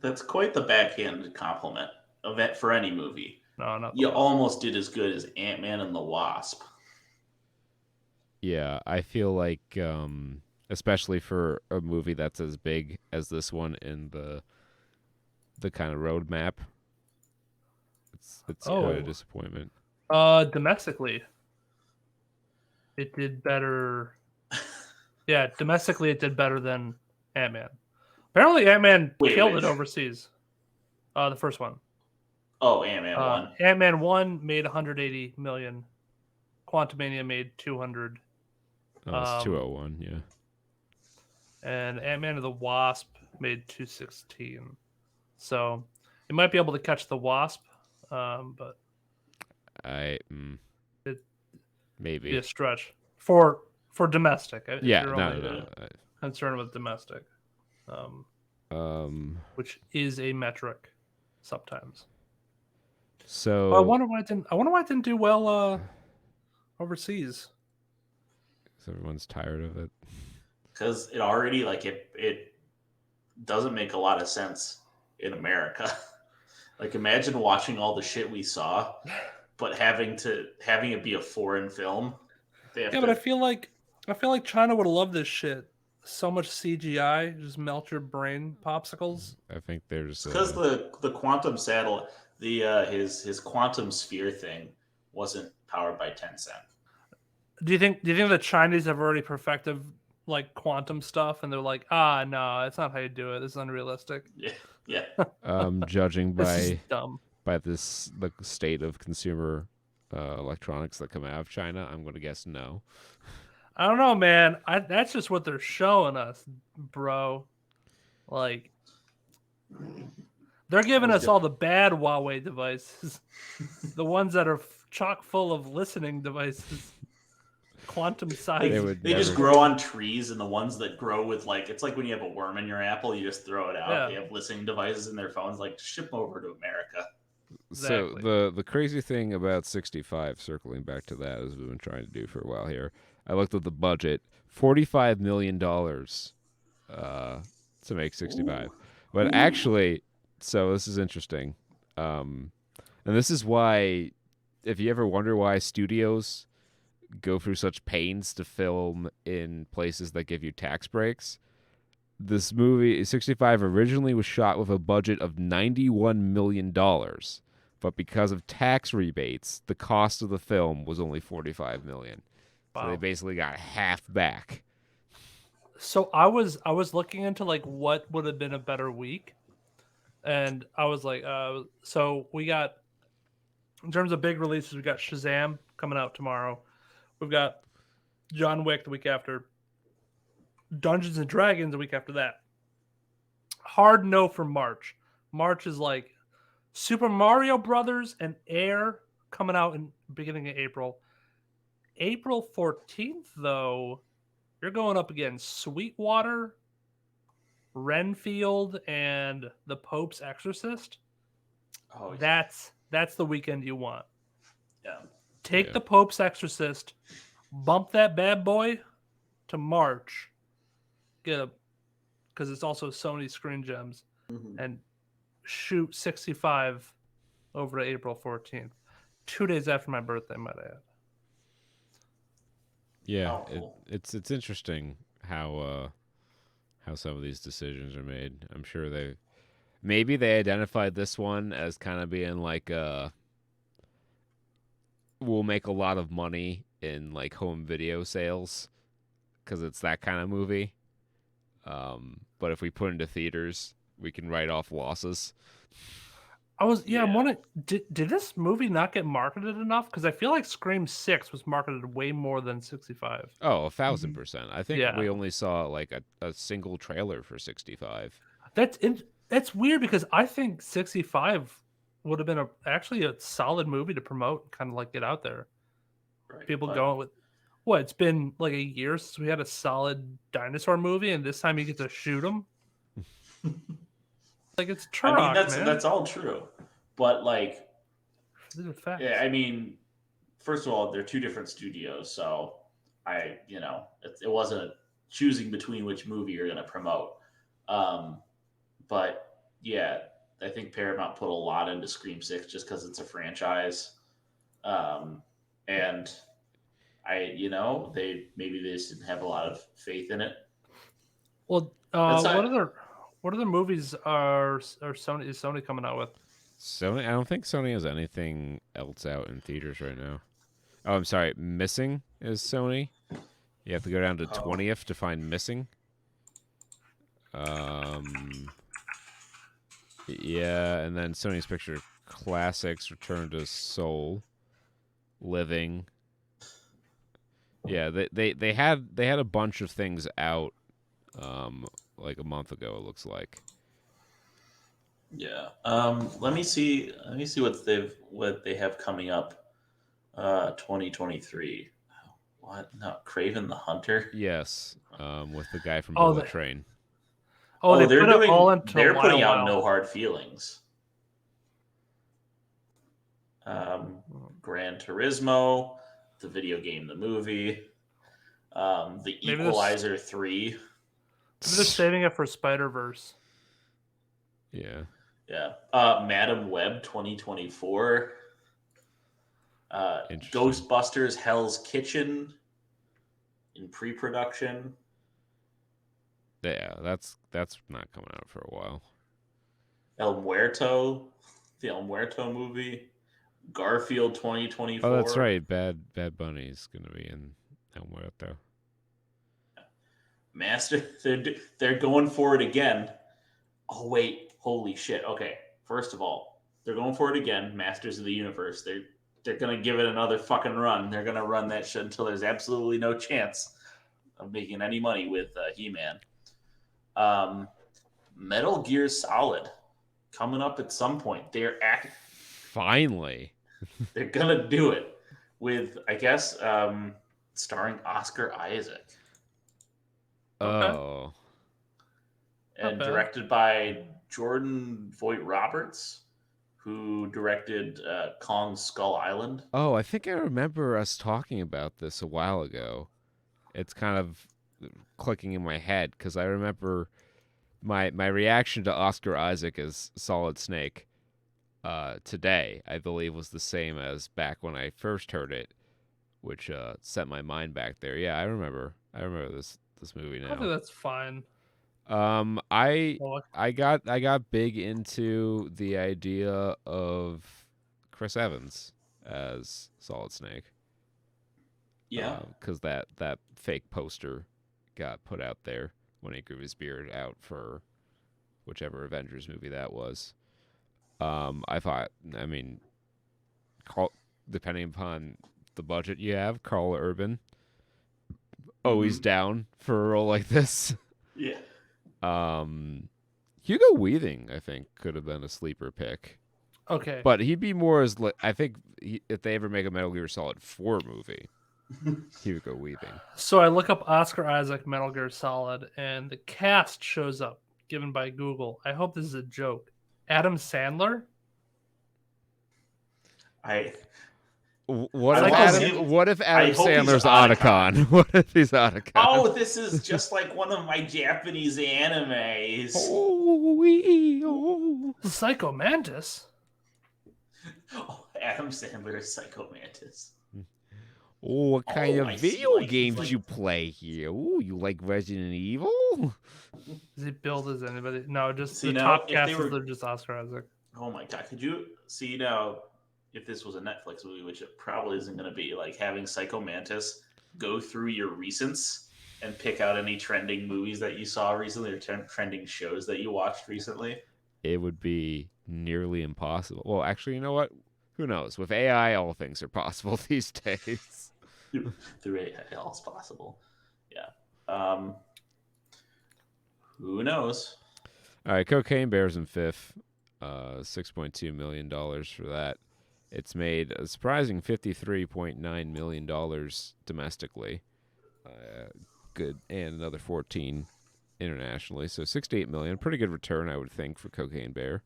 That's quite the backhanded compliment of it for any movie. No, not. You almost did as good as Ant-Man and the Wasp. Yeah, I feel like, especially for a movie that's as big as this one in the kind of roadmap, it's quite a disappointment. Domestically, it did better. Yeah, domestically it did better than Ant-Man. Apparently, Ant-Man killed it overseas. The first one. Oh, Ant-Man 1. Ant-Man 1 made 180 million. Quantumania made 200. Oh, it's 201, yeah. And Ant-Man and the Wasp made 216. So, it might be able to catch the Wasp, but maybe be a stretch for domestic. Yeah, no. Concerned with domestic, which is a metric sometimes. So I wonder why it didn't do well overseas. Because everyone's tired of it. Because it already it doesn't make a lot of sense in America. Imagine watching all the shit we saw, but having it be a foreign film. But I feel like China would love this shit. So much CGI, just melt your brain popsicles. I think there's because the quantum satellite. his quantum sphere thing wasn't powered by Tencent. Do you think the Chinese have already perfected like quantum stuff, and they're like, no, that's not how you do it. This is unrealistic. Yeah. Judging This is by dumb. the state of consumer electronics that come out of China, I'm going to guess no. I don't know, man. That's just what they're showing us, bro. Like, they're giving us all the bad Huawei devices, the ones that are chock full of listening devices, quantum size. They just grow on trees, and the ones that grow with like, it's like when you have a worm in your apple, you just throw it out. Yeah. They have listening devices in their phones, like ship over to America. Exactly. So the crazy thing about 65, circling back to that, as we've been trying to do for a while here, I looked at the budget, $45 million to make 65. Ooh. But actually, so this is interesting. And this is why, if you ever wonder why studios go through such pains to film in places that give you tax breaks, this movie, 65, originally was shot with a budget of $91 million. But because of tax rebates, the cost of the film was only $45 million. Wow. So they basically got half back. So I was looking into like what would have been a better week, and I was like, so we got, in terms of big releases, we got Shazam coming out tomorrow. We've got John Wick the week after. Dungeons and Dragons the week after that. Hard no for March. March is like Super Mario Brothers and Air coming out in beginning of April. April 14th, though, you're going up against Sweetwater, Renfield, and The Pope's Exorcist. Oh, yeah. That's the weekend you want. Yeah. Take The Pope's Exorcist, bump that bad boy to March, because it's also Sony Screen Gems, and shoot 65 over to April 14th. 2 days after my birthday, might I add. Yeah, it's interesting how some of these decisions are made. I'm sure maybe they identified this one as kind of being like we'll make a lot of money in like home video sales because it's that kind of movie. But if we put it into theaters, we can write off losses. I'm wondering, did this movie not get marketed enough? Because I feel like Scream 6 was marketed way more than 65. Oh, 1,000%. I think we only saw like a single trailer for 65. That's weird because I think 65 would have been actually a solid movie to promote, kind of like get out there. Right, people going with, it's been like a year since we had a solid dinosaur movie, and this time you get to shoot them. Like, it's Turok, that's all true, but like, yeah, I mean, first of all, they're two different studios, so it wasn't choosing between which movie you're going to promote. But yeah, I think Paramount put a lot into Scream 6 just because it's a franchise, and they just didn't have a lot of faith in it. Well, what other movies is Sony coming out with? Sony? I don't think Sony has anything else out in theaters right now. Oh, I'm sorry. Missing is Sony. You have to go down to 20th to find Missing. Yeah, and then Sony's Picture Classics, Return to Seoul, Living. Yeah, they had a bunch of things out like a month ago, it looks like. Yeah. Let me see what they have coming up 2023. What? No, Kraven the Hunter? Yes. With the guy from Bullet Train. They're putting out No Hard Feelings. Gran Turismo, the video game, the movie, the Equalizer 3. Maybe they're saving it for Spider-Verse. Yeah. Yeah. Madam Web 2024. Ghostbusters Hell's Kitchen in pre-production. Yeah, that's not coming out for a while. El Muerto. the El Muerto movie, Garfield 2024. Oh, that's right. Bad Bunny's gonna be in El Muerto. Master, they're going for it again. Oh wait, holy shit. Okay, first of all, they're going for it again. Masters of the Universe. They're gonna give it another fucking run. They're gonna run that shit until there's absolutely no chance of making any money with He-Man. Metal Gear Solid coming up at some point. Finally. They're gonna do it with, I guess, starring Oscar Isaac. Oh. And directed by Jordan Voight Roberts, who directed Kong Skull Island. Oh, I think I remember us talking about this a while ago. It's kind of clicking in my head because I remember my reaction to Oscar Isaac as Solid Snake today, I believe, was the same as back when I first heard it, which sent my mind back there. Yeah, I remember this movie now. I think that's fine. I got big into the idea of Chris Evans as Solid Snake. Yeah, because that fake poster got put out there when he grew his beard out for whichever Avengers movie that was. I thought, I mean, depending upon the budget you have, Carl Urban always down for a role like this. Yeah. Hugo Weaving, I think, could have been a sleeper pick. Okay. But he'd be more as, I think, if they ever make a Metal Gear Solid 4 movie, Hugo Weaving. So I look up Oscar Isaac Metal Gear Solid, and the cast shows up, given by Google. I hope this is a joke. Adam Sandler? What if Adam Sandler's Otacon? What if he's Otacon? Oh, this is just like one of my Japanese animes. Psycho Mantis? Oh, Adam Sandler is Psycho Mantis. Oh, what kind of video games did you play here? Oh, you like Resident Evil? Is he billed as anybody? No, just the top cast are just Oscar Isaac. Oh my god, could you see now if this was a Netflix movie, which it probably isn't going to be, like having Psycho Mantis go through your recents and pick out any trending movies that you saw recently or trending shows that you watched recently? It would be nearly impossible. Well, actually, you know what? Who knows? With AI, all things are possible these days. Through AI, all's possible. Yeah. Who knows? All right, Cocaine Bear's in fifth. $6.2 million for that. It's made a surprising $53.9 million domestically. Good, and another 14 internationally. So $68 million. Pretty good return, I would think, for Cocaine Bear.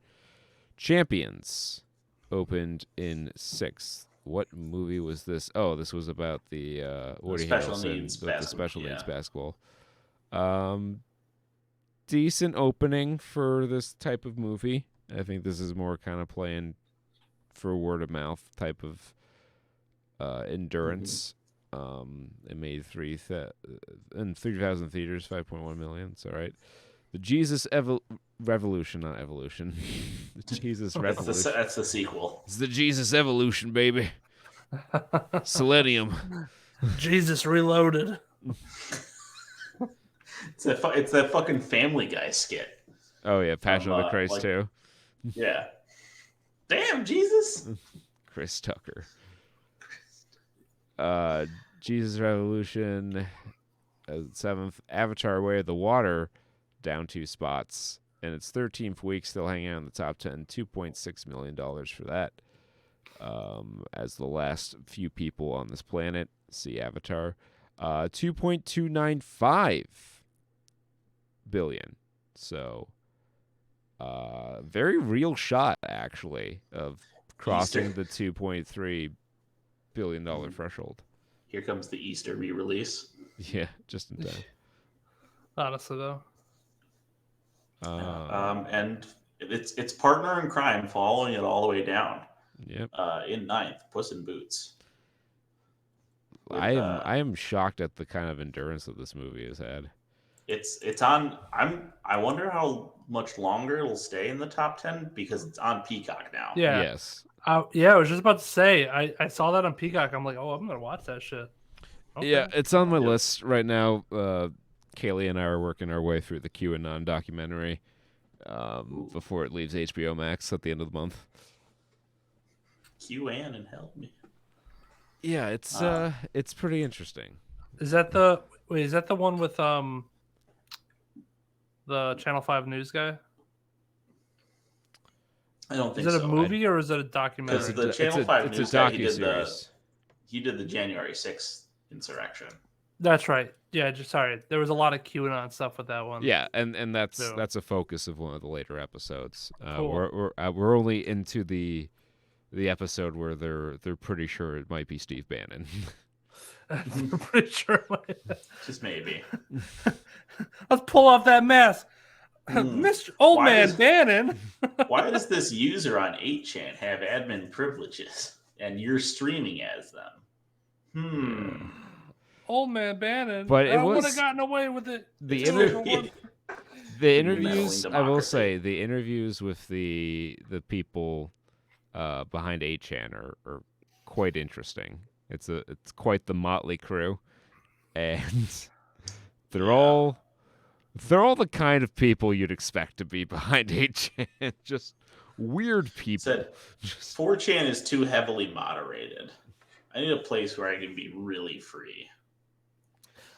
Champions opened in sixth. What movie was this? Oh, this was about the Woody Harrelson, the special needs basketball. Decent opening for this type of movie. I think this is more kind of playing for word of mouth type of endurance. It made 3,000 theaters, 5.1 million. It's all right. The Jesus Revolution, not Evolution. The Jesus Revolution. That's the sequel. It's the Jesus Evolution, baby. Selenium. Jesus Reloaded. It's that fucking Family Guy skit. Oh yeah, Passion of the Christ too. Yeah. Damn, Jesus. Chris Tucker. Jesus Revolution. Seventh. Avatar: Way of the Water, down 2 spots. And its 13th week, still hanging out in the top 10. $2.6 million for that. As the last few people on this planet see Avatar. 2.295 billion. So, very real shot, actually, of crossing the $2.3 billion threshold. Here comes the Easter re-release. Yeah, just in time. Honestly, though. And it's partner in crime following it all the way down. Yep. In ninth, Puss in Boots. I am shocked at the kind of endurance that this movie has had. It's on. I wonder how much longer it'll stay in the top 10 because it's on Peacock now. Yeah. Yes. Yeah, I was just about to say. I saw that on Peacock. I'm like, oh, I'm gonna watch that shit. Okay. Yeah, it's on my list right now. Kaylee and I are working our way through the QAnon documentary before it leaves HBO Max at the end of the month. QAnon and help me. Yeah, it's pretty interesting. Is that the one with the Channel 5 news guy? I don't think so. Is it a movie or is it a documentary? Because the Channel 5 news guy, he did the January 6th insurrection. That's right. Yeah, sorry. There was a lot of QAnon stuff with that one. Yeah, and that's a focus of one of the later episodes. Cool. We're only into the episode where they're pretty sure it might be Steve Bannon. I'm pretty sure. Just maybe. Let's pull off that mask. Mr. Old Man Bannon. Why does this user on 8chan have admin privileges and you're streaming as them? Old Man Bannon. But I would have gotten away with it. The interviews, I will say, the interviews with the people behind 8chan are quite interesting. It's quite the motley crew, and they're all the kind of people you'd expect to be behind 8chan. Just weird people. Said 4chan is too heavily moderated. I need a place where I can be really free.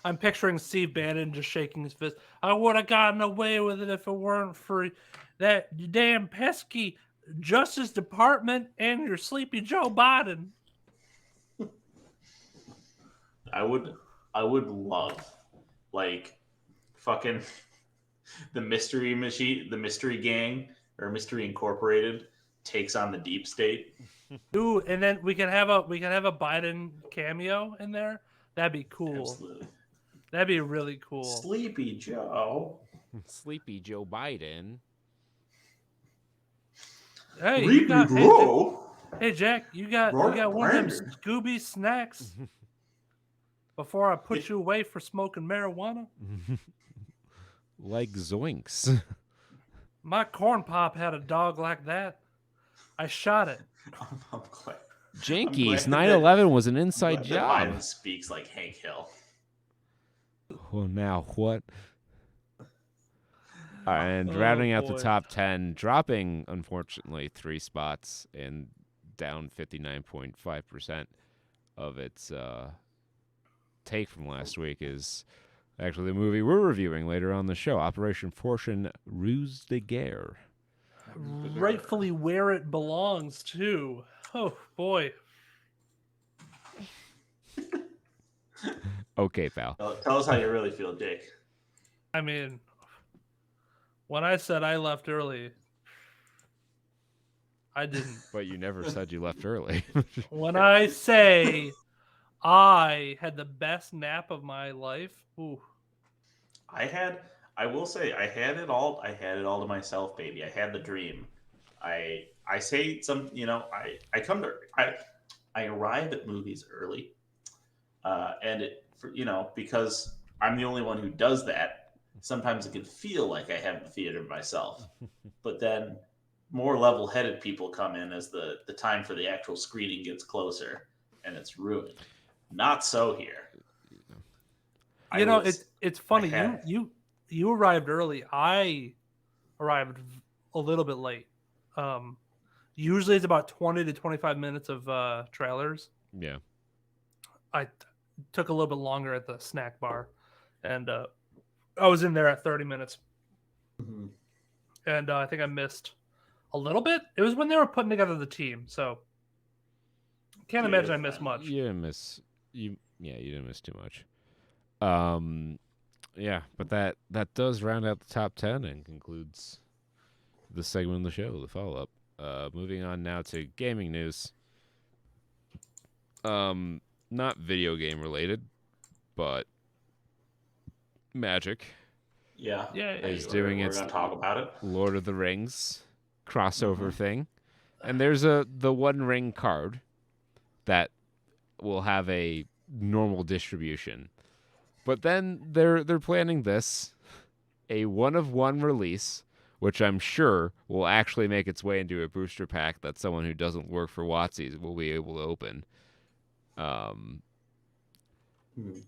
I'm picturing Steve Bannon just shaking his fist. I would have gotten away with it if it weren't for that damn pesky Justice Department and your sleepy Joe Biden. I would love, like, fucking the mystery machine, the mystery gang or Mystery Incorporated takes on the deep state. Ooh, and then we can have a Biden cameo in there. That'd be cool. Absolutely. That'd be really cool. Sleepy Joe. Sleepy Joe Biden. Hey, hey Jack, you got one of them Scooby snacks before I put you away for smoking marijuana? Like Zoinks. My corn pop had a dog like that. I shot it. I'm glad. Jinkies, 9/11 was an inside job. Biden speaks like Hank Hill. Well, now what? And rounding out the top 10, dropping, unfortunately, 3 spots and down 59.5% of its take from last week is actually the movie we're reviewing later on the show, Operation Fortune Ruse de Guerre. Rightfully where it belongs, too. Oh, boy. Okay, pal. Tell us how you really feel, Jake. I mean, when I said I left early, I didn't. But you never said you left early. When I say I had the best nap of my life, ooh. I will say I had it all to myself, baby. I had the dream. I say some, I arrive at movies early. And because I'm the only one who does that, sometimes it can feel like I have the theater myself. But then more level-headed people come in as the time for the actual screening gets closer, and it's ruined. Not so here. It's funny. You arrived early. I arrived a little bit late. Usually it's about 20 to 25 minutes of trailers. Yeah. I took a little bit longer at the snack bar, and I was in there at 30 minutes. Mm-hmm. And I think I missed a little bit. It was when they were putting together the team, so can't imagine I missed much. You didn't miss too much. Yeah, but that does round out the top 10 and concludes the segment of the show, the follow-up. Moving on now to gaming news. Not video game related, but Magic. Yeah. Is doing its we're gonna talk about it. Lord of the Rings crossover thing. And there's the One Ring card that will have a normal distribution. But then they're planning this a one-of-one release, which I'm sure will actually make its way into a booster pack that someone who doesn't work for WotC's will be able to open.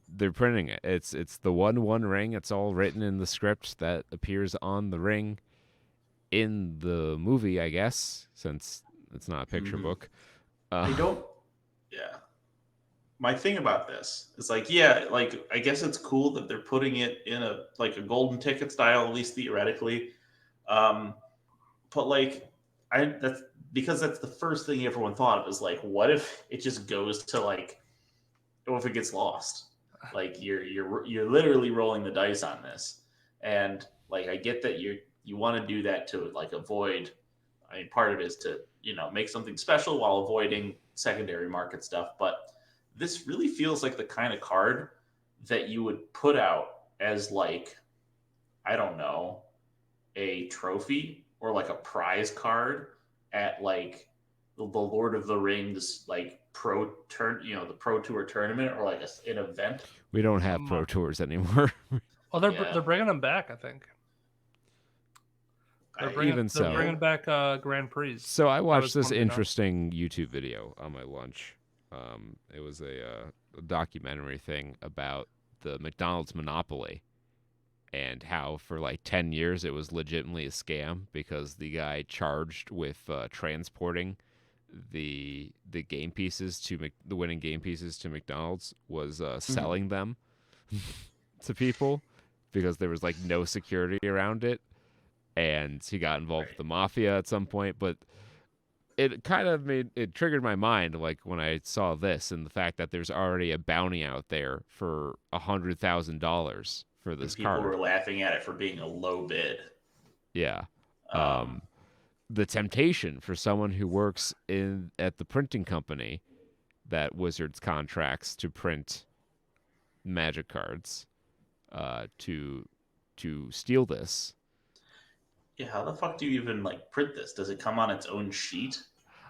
They're printing it. It's the 1/1 ring. It's all written in the script that appears on the ring in the movie, I guess, since it's not a picture book. I don't. Yeah. My thing about this is like, yeah, like I guess it's cool that they're putting it in a golden ticket style, at least theoretically. But like, that's because that's the first thing everyone thought of is like, what if it just goes to like, what if it gets lost? Like you're literally rolling the dice on this, and like I get that you want to do that to like avoid. I mean, part of it is to make something special while avoiding secondary market stuff, but this really feels like the kind of card that you would put out as like, I don't know, a trophy or like a prize card at like the Lord of the Rings like the Pro Tour tournament or like an event. We don't have Pro Tours anymore. Oh, they're bringing them back, I think. They're bringing back Grand Prix. So I watched this interesting YouTube video on my lunch. It was a documentary thing about the McDonald's monopoly and how for like 10 years it was legitimately a scam because the guy charged with transporting the game pieces to the winning game pieces to McDonald's was selling them to people because there was like no security around it, and he got involved with the mafia at some point. But it kind of triggered my mind, like when I saw this and the fact that there's already a bounty out there for $100,000 for this card. People were laughing at it for being a low bid. Yeah. The temptation for someone who works at the printing company that Wizards contracts to print Magic cards, to steal this. Yeah, how the fuck do you even like print this? Does it come on its own sheet?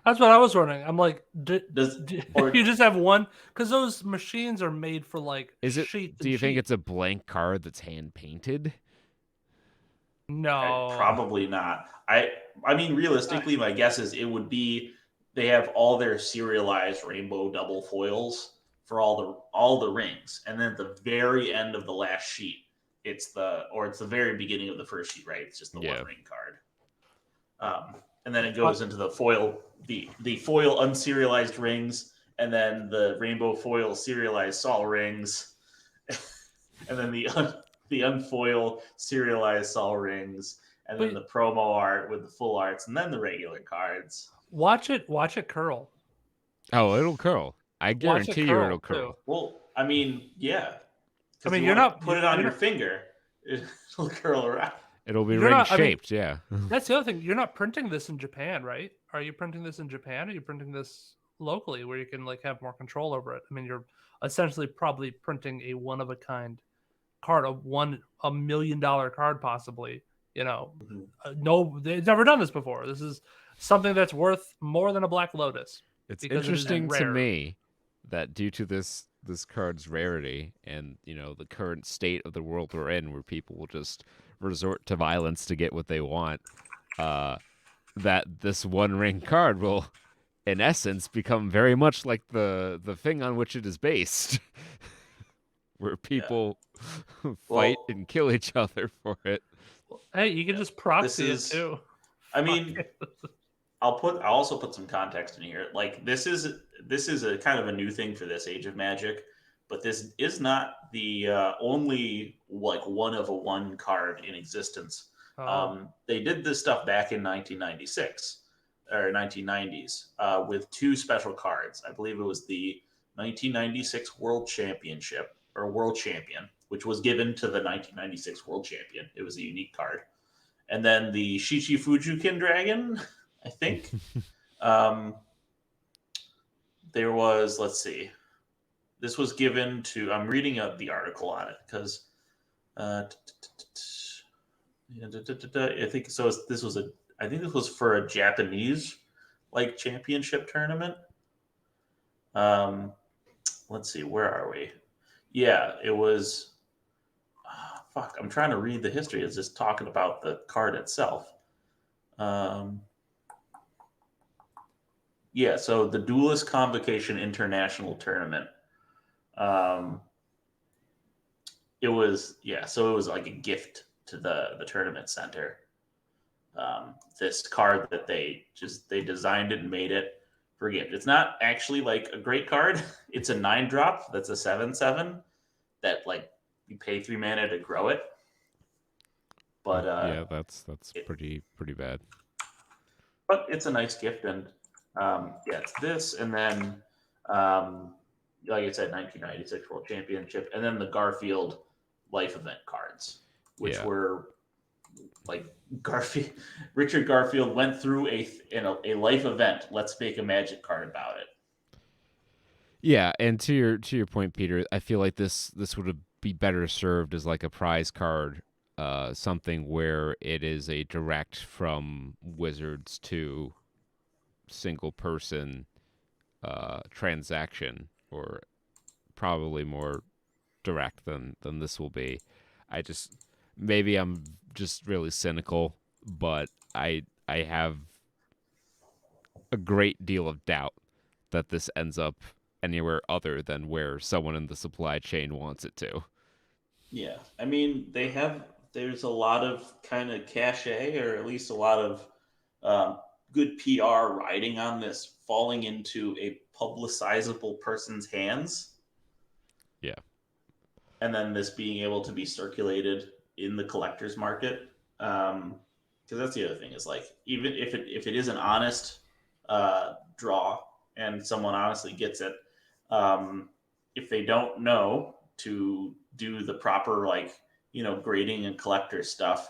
That's what I was wondering. I'm like, do you just have one? Because those machines are made for like sheets. Do you think it's a blank card that's hand painted? No, probably not. I mean, realistically, my guess is it would be they have all their serialized rainbow double foils for all the rings, and then at the very end of the last sheet, it's the very beginning of the first sheet, right? It's just the one ring card, and then it goes into the foil, the foil unserialized rings, and then the rainbow foil serialized sol rings, and then the unfoil serialized sol rings, and then the promo art with the full arts, and then the regular cards. Watch it curl. Oh, it'll curl. I guarantee you it'll curl. Too. Well, I mean, yeah. I mean, you're not put it on your finger. It'll curl around. It'll be ring shaped. Yeah. That's the other thing. You're not printing this in Japan, right? Are you printing this in Japan? Or are you printing this locally, where you can like have more control over it? I mean, you're essentially probably printing a one of a kind card, a $1 million card, possibly. No, they've never done this before. This is something that's worth more than a Black Lotus. It's interesting to me that due to this card's rarity and the current state of the world we're in, where people will just resort to violence to get what they want, that this one ring card will, in essence, become very much like the thing on which it is based, where people fight and kill each other for it. Hey, you can just proxy it too. I mean, I'll also put some context in here. Like this is a kind of a new thing for this Age of Magic, but this is not the only like one of a one card in existence. They did this stuff back in 1996 or 1990s with two special cards. I believe it was the 1996 World Championship or World Champion, which was given to the 1996 World Champion. It was a unique card. And then the Shichifujukin Dragon, I think. There was, let's see. This was given to, I'm reading the article on it because I think so. This was for a Japanese like championship tournament. Let's see, where are we? Yeah, it was. fuck, I'm trying to read the history. It's just talking about the card itself. Yeah, so the Duelist Convocation International Tournament. It was like a gift to the tournament center. This card that they designed it and made it for a gift. It's not actually like a great card. It's a 9-drop that's a 7/7 that like you pay 3 mana to grow it. But yeah, that's pretty bad. But it's a nice gift, and it's this, and then like I said, 1996 World Championship, and then the Garfield Life Event cards, which were like Richard Garfield went through a life event. Let's make a Magic card about it. Yeah, and to your point, Peter, I feel like this would be better served as like a prize card, something where it is a direct from Wizards to single person transaction, or probably more direct than this will be. Maybe I'm just really cynical, but I have a great deal of doubt that this ends up anywhere other than where someone in the supply chain wants it to. Yeah, I mean, there's a lot of kind of cachet, or at least a lot of good PR riding on this falling into a publicizable person's hands. Yeah. And then this being able to be circulated in the collector's market. Because that's the other thing, is like, even if it is an honest draw and someone honestly gets it, if they don't know to do the proper, like, grading and collector stuff,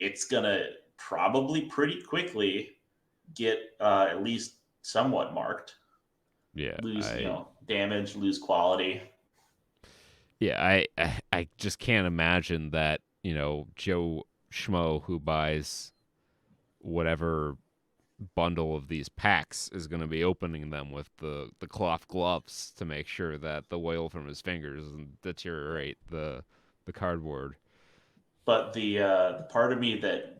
it's gonna probably pretty quickly get at least somewhat marked. Yeah. Lose damage, lose quality. Yeah, I just can't imagine that, Joe Schmo who buys whatever bundle of these packs is going to be opening them with the cloth gloves to make sure that the oil from his fingers doesn't deteriorate the cardboard. But the part of me that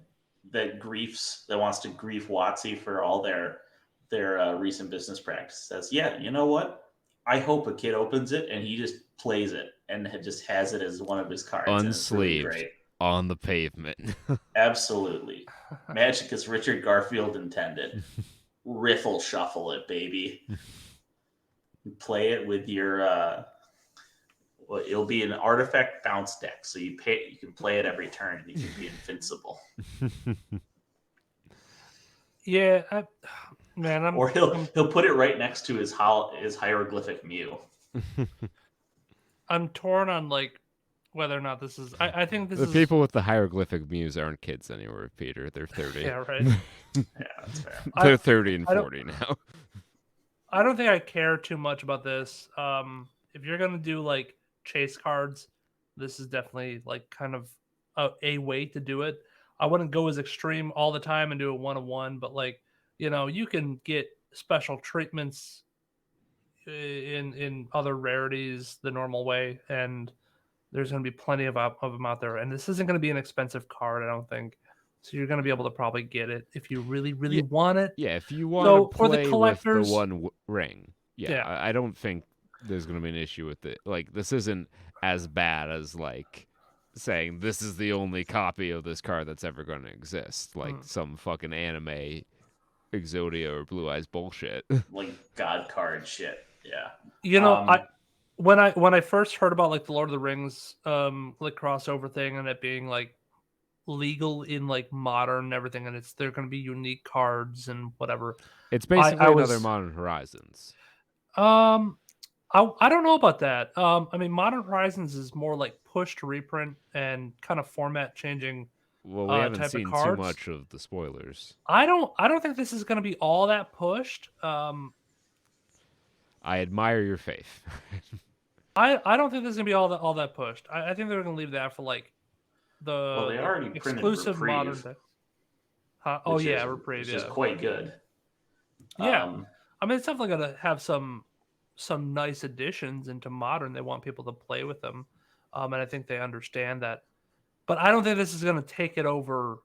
wants to grief WotC for all their recent business practices says, yeah, you know what? I hope a kid opens it and he just plays it and just has it as one of his cards. Unsleeved, really on the pavement. Absolutely. Magic as Richard Garfield intended. Riffle shuffle it, baby. Play it with your it'll be an artifact bounce deck, so you can play it every turn and you can be invincible. Yeah, or he'll put it right next to his hieroglyphic Mew. I'm torn on like whether or not this is. I think this is. The people with the hieroglyphic Mews aren't kids anymore, Peter. They're 30. Yeah, right. Yeah, that's fair. They're 30 and 40 now. I don't think I care too much about this. If you're gonna do like chase cards, this is definitely like kind of a way to do it. I wouldn't go as extreme all the time and do a 1-on-1, but like, you can get special treatments in other rarities the normal way, and there's going to be plenty of them out there. And this isn't going to be an expensive card, I don't think. So you're going to be able to probably get it if you really, really want it. Yeah, if you want to play with the One Ring. Yeah. I don't think there's going to be an issue with it. Like, this isn't as bad as, like, saying this is the only copy of this card that's ever going to exist. Like some fucking anime Exodia or Blue Eyes bullshit. Like God card shit. Yeah. When I first heard about like the Lord of the Rings like crossover thing and it being like legal in like modern and everything, and they're going to be unique cards and whatever. It's basically another Modern Horizons. I don't know about that. I mean, Modern Horizons is more like push to reprint and kind of format changing. Well, we haven't seen too much of the spoilers. I don't think this is going to be all that pushed. I admire your faith. I don't think this is going to be all that pushed. I think they're going to leave that for like they already exclusive modern. Reprieve, which is quite good. Yeah, I mean, it's definitely going to have some nice additions into modern. They want people to play with them, and I think they understand that But I don't think this is going to take it over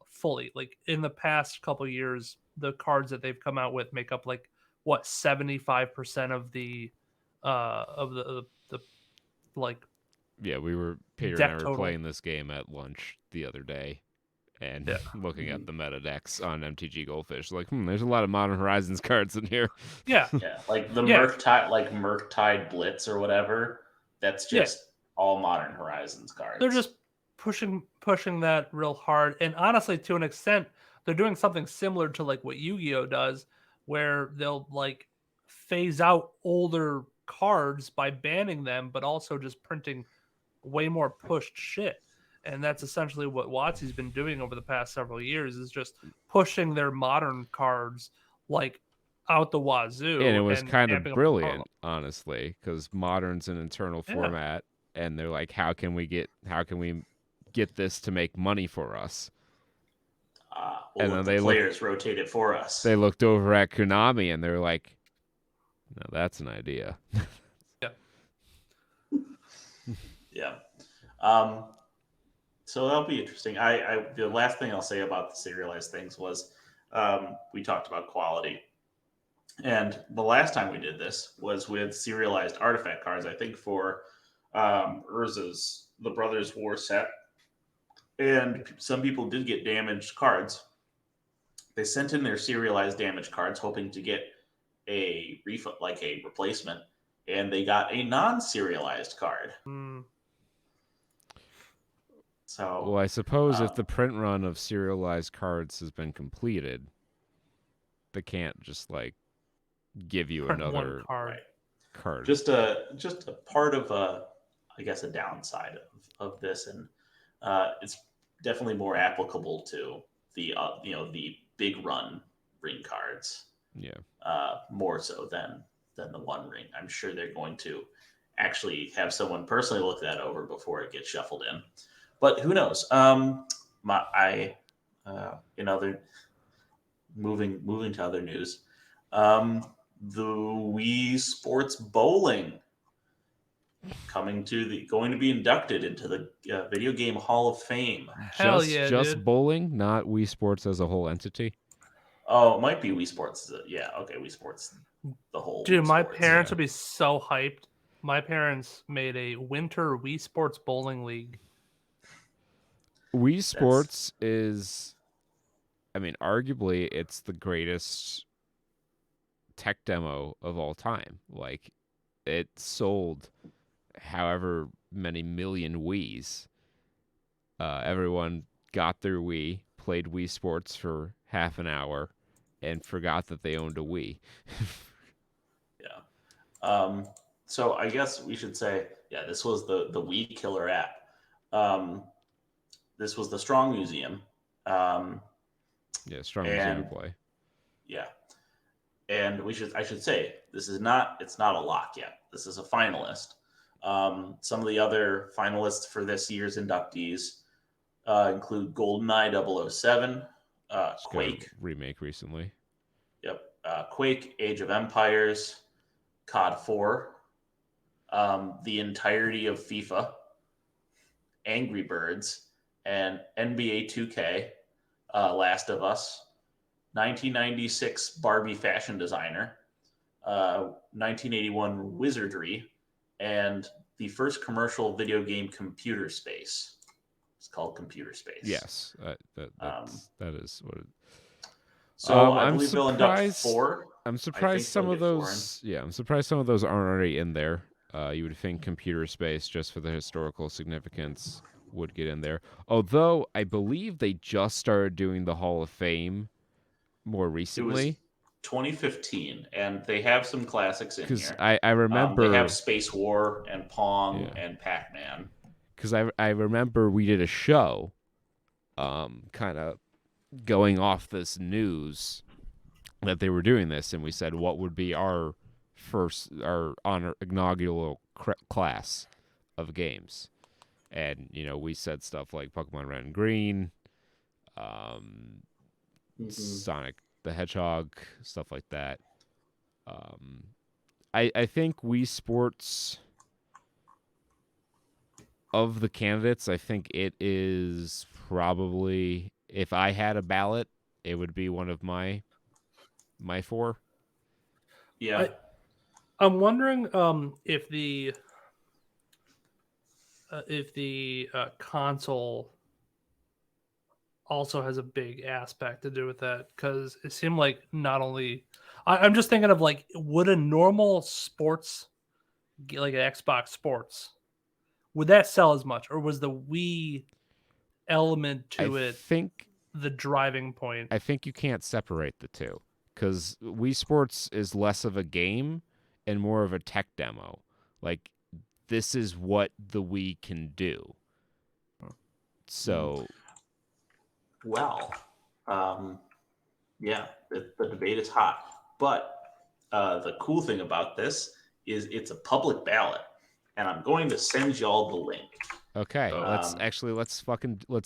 fully. Like in the past couple of years, the cards that they've come out with make up like what 75% of the like Yeah, Peter and I deck were total. playing this game at lunch the other day and looking at the meta decks on MTG Goldfish. Like, there's a lot of Modern Horizons cards in here. Yeah. Yeah, like the Murktide Blitz or whatever. That's just all Modern Horizons cards. They're just pushing that real hard. And honestly, to an extent, they're doing something similar to like what Yu-Gi-Oh does, where they'll like phase out older cards by banning them, but also just printing way more pushed shit. And that's essentially what WotC's been doing over the past several years, is just pushing their modern cards like out the wazoo. And it was kind of brilliant, honestly, because Modern's an internal format, and they're like, how can we get this to make money for us? And then the players rotated for us. They looked over at Konami and they're like, no, that's an idea. Yeah. So that'll be interesting. The last thing I'll say about the serialized things was we talked about quality. And the last time we did this was with serialized artifact cards, I think for Urza's The Brothers War set. And some people did get damaged cards. They sent in their serialized damaged cards hoping to get a refund, like a replacement, and they got a non-serialized card. So, well, I suppose if the print run of serialized cards has been completed, they can't just like give you another card. Just a part of I guess a downside of this, and it's definitely more applicable to the the big run ring cards. Yeah. More so than the One Ring. I'm sure they're going to actually have someone personally look that over before it gets shuffled in. But who knows? In other moving to other news, the Wii Sports Bowling going to be inducted into the Video Game Hall of Fame. Just bowling, not Wii Sports as a whole entity. Oh, it might be Wii Sports. Yeah, okay, Wii Sports, the whole. Dude, Wii my Sports, parents would be so hyped. My parents made a winter Wii Sports bowling league. Wii Sports is, I mean, arguably it's the greatest tech demo of all time. Like, it sold however many million Wiis. Everyone got their Wii, played Wii Sports for half an hour, and forgot that they owned a Wii. Yeah. So I guess we should say, this was the Wii killer app. This was the Strong Museum. Strong Museum play. Yeah. And I should say, it's not a lock yet. This is a finalist. Some of the other finalists for this year's inductees include GoldenEye 007, Quake remake recently. Yep. Quake, Age of Empires, COD 4, the entirety of FIFA, Angry Birds, and NBA 2K, Last of Us, 1996 Barbie fashion designer, 1981 Wizardry, and the first commercial video game Computer Space. It's called Computer Space. Yes, that is what it. So I believe they'll induct 4. I'm surprised some of those. I'm surprised some of those aren't already in there. You would think Computer Space, just for the historical significance, would get in there. Although I believe they just started doing the Hall of Fame more recently. It was 2015, and they have some classics in here. Because I remember they have Space War and Pong and Pac-Man. Because I remember we did a show, kind of going off this news that they were doing this, and we said what would be our inaugural class of games, and we said stuff like Pokemon Red and Green, Sonic the Hedgehog, stuff like that. I think Wii Sports of the candidates, I think it is probably, if I had a ballot, it would be one of my four. Yeah. I'm wondering if the console also has a big aspect to do with that, because it seemed like not only I'm just thinking of like, would a normal sports, like an Xbox Sports, would that sell as much, or was the Wii element to it the driving point? I think you can't separate the two, because Wii Sports is less of a game and more of a tech demo. Like, this is what the Wii can do. So, well, yeah, the debate is hot. But the cool thing about this is it's a public ballot, and I'm going to send y'all the link. Okay, let's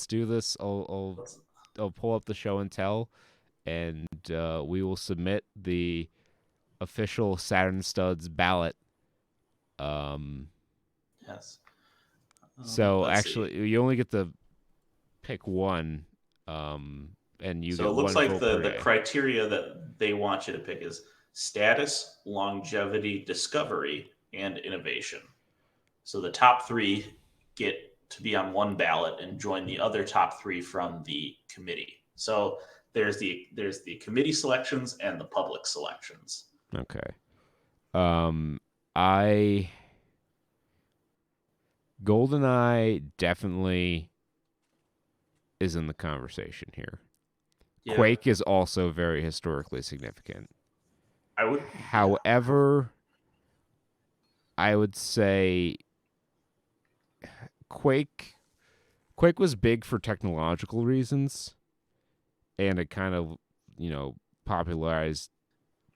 do this. I'll pull up the show and tell, and we will submit the official Saturn Studs ballot. Yes. So actually, you only get to pick one, and you. So get it looks one like vote the criteria that they want you to pick is status, longevity, discovery, and innovation. So the top three get to be on one ballot and join the other top three from the committee. So there's the committee selections and the public selections. Okay. GoldenEye definitely is in the conversation here. Yeah. Quake is also very historically significant. However, I would say Quake was big for technological reasons, and it kind of, popularized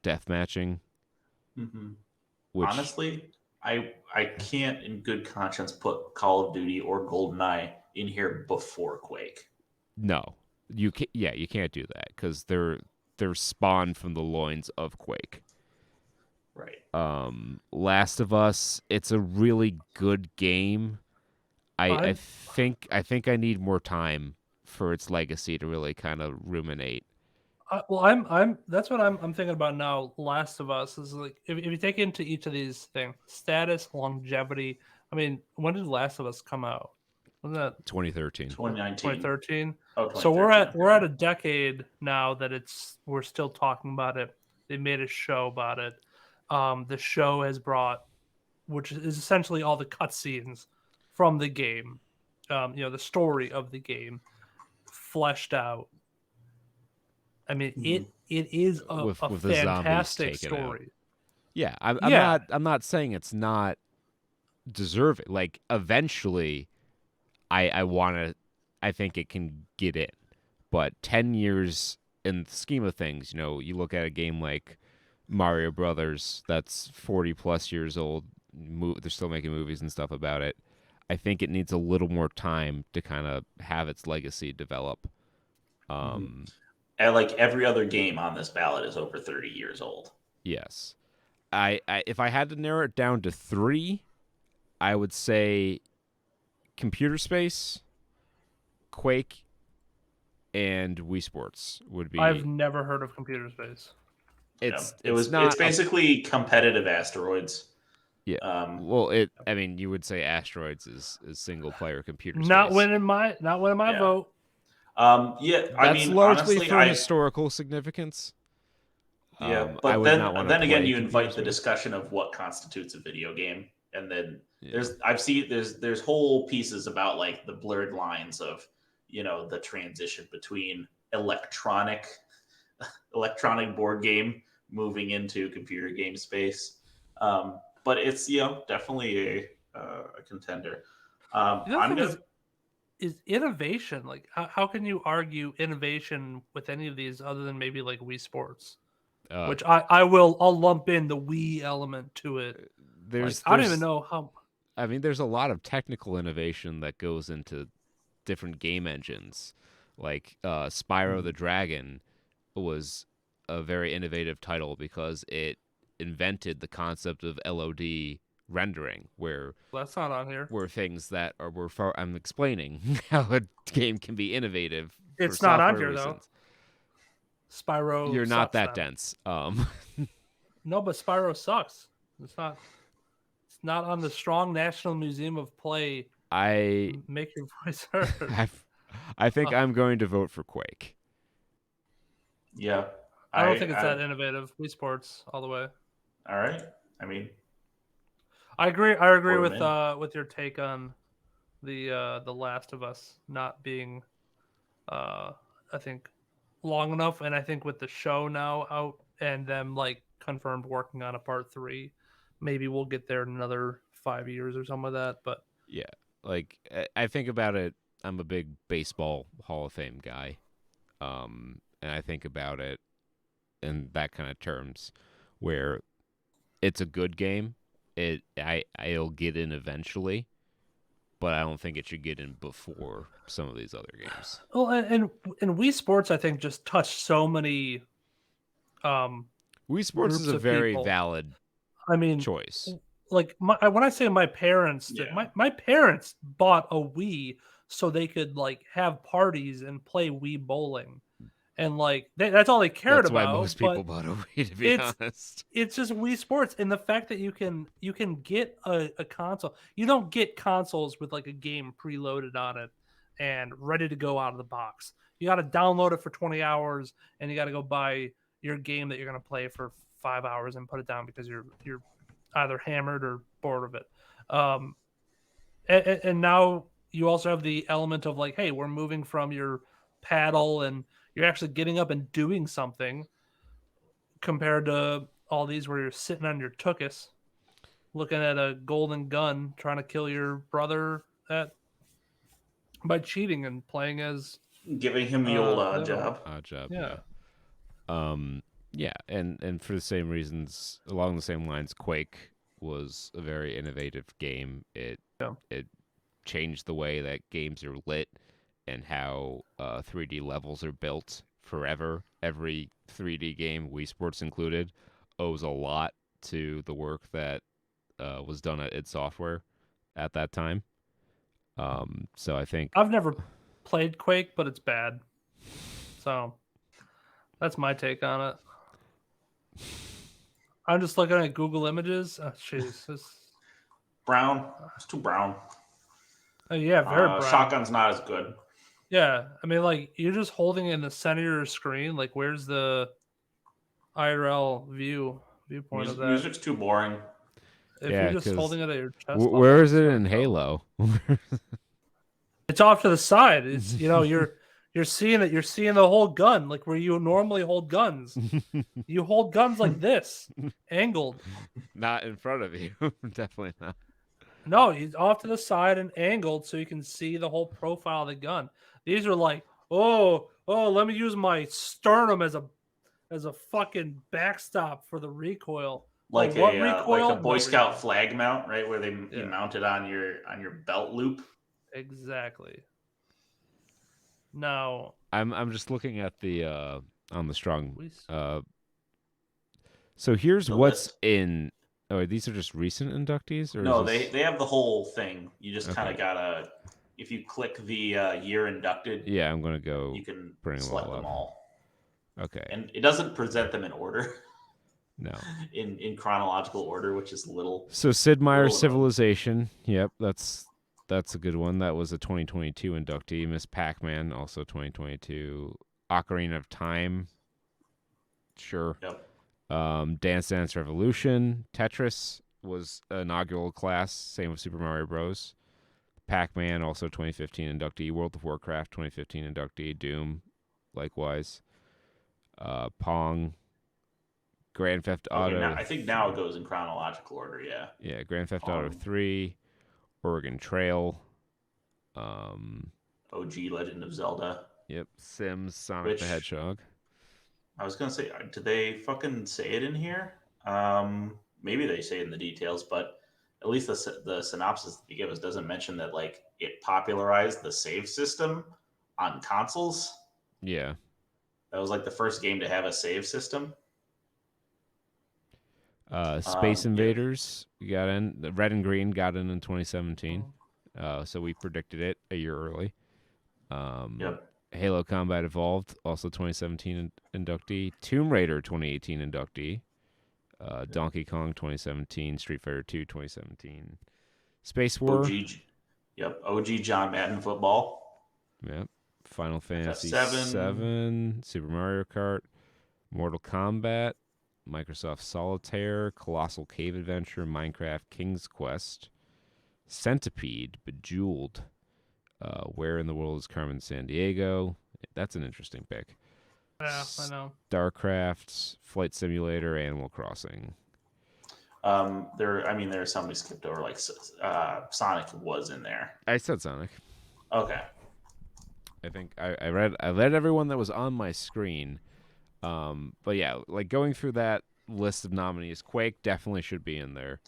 deathmatching. Mm-hmm. Honestly, I can't in good conscience put Call of Duty or GoldenEye in here before Quake. No, you can't. Yeah, you can't do that because they're spawned from the loins of Quake. Right. Last of Us, it's a really good game. I think I need more time for its legacy to really kind of ruminate. I'm that's what I'm thinking about now. Last of Us is like, if you take into each of these things, status, longevity. I mean, when did Last of Us come out? Wasn't that 2013? 2013. Oh, 2013. So we're at a decade now that we're still talking about it. They made a show about it. The show has brought, which is essentially all the cutscenes from the game, the story of the game fleshed out. I mean, it is a fantastic story. Yeah, I'm not saying it's not deserving. Like, eventually, I think it can get in, but 10 years in the scheme of things, you look at a game like Mario Brothers that's 40 plus years old. They're still making movies and stuff about it. I think it needs a little more time to kind of have its legacy develop. And like every other game on this ballot is over 30 years old. Yes. I if I had to narrow it down to three, I would say Computer Space, Quake, and Wii Sports would be. I've never heard of Computer Space. It's basically competitive asteroids. Yeah. You would say Asteroids is single player Computer Space. Not winning my vote. That's largely honestly, for historical significence. Yeah, but then again, you invite the discussion of what constitutes a video game, and then there's whole pieces about like the blurred lines of the transition between electronic board game moving into computer game space. But it's definitely a contender. Is innovation, like how can you argue innovation with any of these other than maybe like Wii Sports, which I'll lump in the Wii element to it. I don't even know how. I mean, there's a lot of technical innovation that goes into different game engines. Like Spyro the Dragon was a very innovative title because it invented the concept of LOD rendering, where that's not on here. Where things that are I'm explaining how a game can be innovative. It's for not on software here reasons. though. Spyro. You're not sucks, that then. dense. No, but Spyro sucks. It's not. It's not on the Strong National Museum of Play. Make your voice heard. I think I'm going to vote for Quake. Yeah. I don't think it's that innovative. Wii Sports all the way. All right. I mean, I agree with your take on the Last of Us not being I think long enough, and I think with the show now out and them like confirmed working on a part 3, maybe we'll get there in another 5 years or something like that. But yeah, like I think about it, I'm a big baseball Hall of Fame guy, and I think about it in that kind of terms, where it's a good game. I'll get in eventually, but I don't think it should get in before some of these other games. Well, and Wii Sports, I think, just touched so many. Wii Sports is a very valid. Choice. Like when I say my parents, my parents bought a Wii so they could like have parties and play Wii bowling, and like that's all they cared about. That's why most people bought a Wii, to be honest. It's just Wii Sports, and the fact that you can get a console. You don't get consoles with like a game preloaded on it and ready to go out of the box. You got to download it for 20 hours, and you got to go buy your game that you're going to play for 5 hours and put it down because you're either hammered or bored of it. And now you also have the element of like, hey, we're moving from your paddle and you're actually getting up and doing something compared to all these where you're sitting on your tuchus looking at a golden gun trying to kill your brother by cheating and playing as giving him the old odd job. Yeah. Yeah, and for the same reasons, along the same lines, Quake was a very innovative game. It changed the way that games are lit and how 3D levels are built forever. Every 3D game, Wii Sports included, owes a lot to the work that was done at id Software at that time. So I think I've never played Quake, but it's bad. So that's my take on it. I'm just looking at Google Images. Oh, jeez. Brown. It's too brown. Oh, yeah, very brown. Shotgun's not as good. Yeah, I mean, like, you're just holding it in the center of your screen. Like, where's the IRL viewpoint of that? Music's too boring. If you're just holding it at your chest. Where is it in Halo? It's off to the side. It's You're seeing it. You're seeing the whole gun, like where you normally hold guns. You hold guns like this, angled. Not in front of you. Definitely not. No, he's off to the side and angled so you can see the whole profile of the gun. These are like, oh, let me use my sternum as a fucking backstop for the recoil. Like a Boy Scout flag mount, right? Where you mount it on your belt loop. Exactly. Now I'm just looking at the on the Strong. So here's what's in. Oh, these are just recent inductees, or no? They have the whole thing. You just kind of gotta. If you click the year inducted, yeah, I'm gonna go. You can bring select them all. Okay. And it doesn't present them in order. No. In chronological order, which is a little. So Sid Meier's Civilization. Yep, that's a good one. That was a 2022 inductee. Miss Pac-Man, also 2022. Ocarina of Time. Sure. Yep. Dance Dance Revolution. Tetris was an inaugural class. Same with Super Mario Bros. Pac-Man, also 2015 inductee. World of Warcraft, 2015 inductee. Doom, likewise. Pong. Grand Theft Auto. I think now it goes in chronological order, yeah. Yeah, Grand Theft Auto 3. Oregon Trail. OG Legend of Zelda. Yep. Sims, Sonic the Hedgehog. I was going to say, did they fucking say it in here? Maybe they say it in the details, but at least the synopsis they give us doesn't mention that like it popularized the save system on consoles. Yeah. That was like the first game to have a save system. Space Invaders, we got in. The Red and Green got in 2017. So we predicted it a year early. Yep. Halo Combat Evolved, also 2017 inductee. Tomb Raider 2018 inductee. Donkey Kong 2017. Street Fighter 2 2017. Space War. OG John Madden football. Yep. Final Fantasy FF7. 7. Super Mario Kart. Mortal Kombat. Microsoft Solitaire. Colossal Cave Adventure. Minecraft King's Quest. Centipede. Bejeweled. Where in the World is Carmen Sandiego? That's an interesting pick. Yeah, I know. StarCraft, Flight Simulator, Animal Crossing. There are some we skipped over, like Sonic was in there. I said Sonic. Okay. I think I read everyone that was on my screen. But yeah, like going through that list of nominees, Quake definitely should be in there.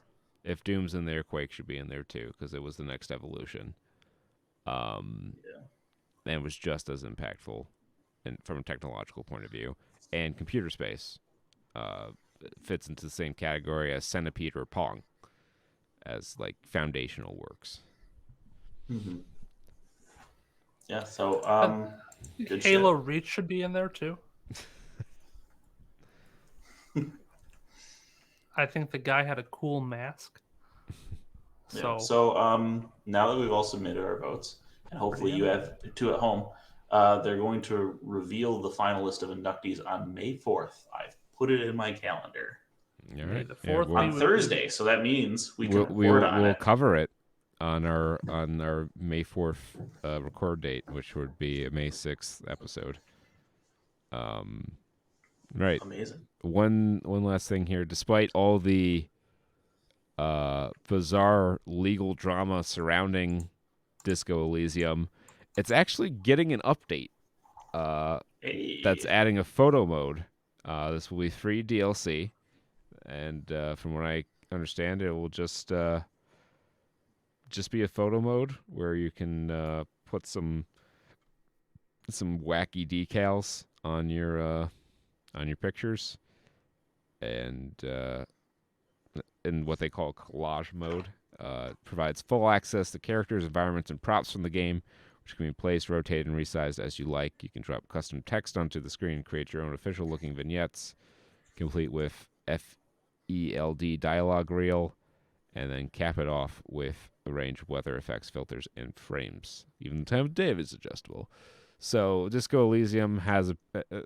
If Doom's in there, Quake should be in there too, because it was the next evolution. And it was just as impactful from a technological point of view. And Computer Space fits into the same category as Centipede or Pong as like foundational works. Mm-hmm. Yeah, so Halo Reach should be in there too. I think the guy had a cool mask. So now that we've all submitted our votes, and hopefully you have two at home, they're going to reveal the final list of inductees on May 4th. I've put it in my calendar. All right. The 4th on Thursday, so that means we'll cover it on our May 4th record date, which would be a May 6th episode. Right. Amazing. One last thing here. Despite all the bizarre legal drama surrounding Disco Elysium, it's actually getting an update that's adding a photo mode. This will be free DLC, and from what I understand, it will just be a photo mode where you can put some wacky decals on your pictures, and in what they call collage mode. Provides full access to characters, environments, and props from the game, which can be placed, rotated, and resized as you like. You can drop custom text onto the screen and create your own official-looking vignettes, complete with FELD dialogue reel, and then cap it off with a range of weather effects, filters, and frames. Even the time of day is adjustable. So Disco Elysium has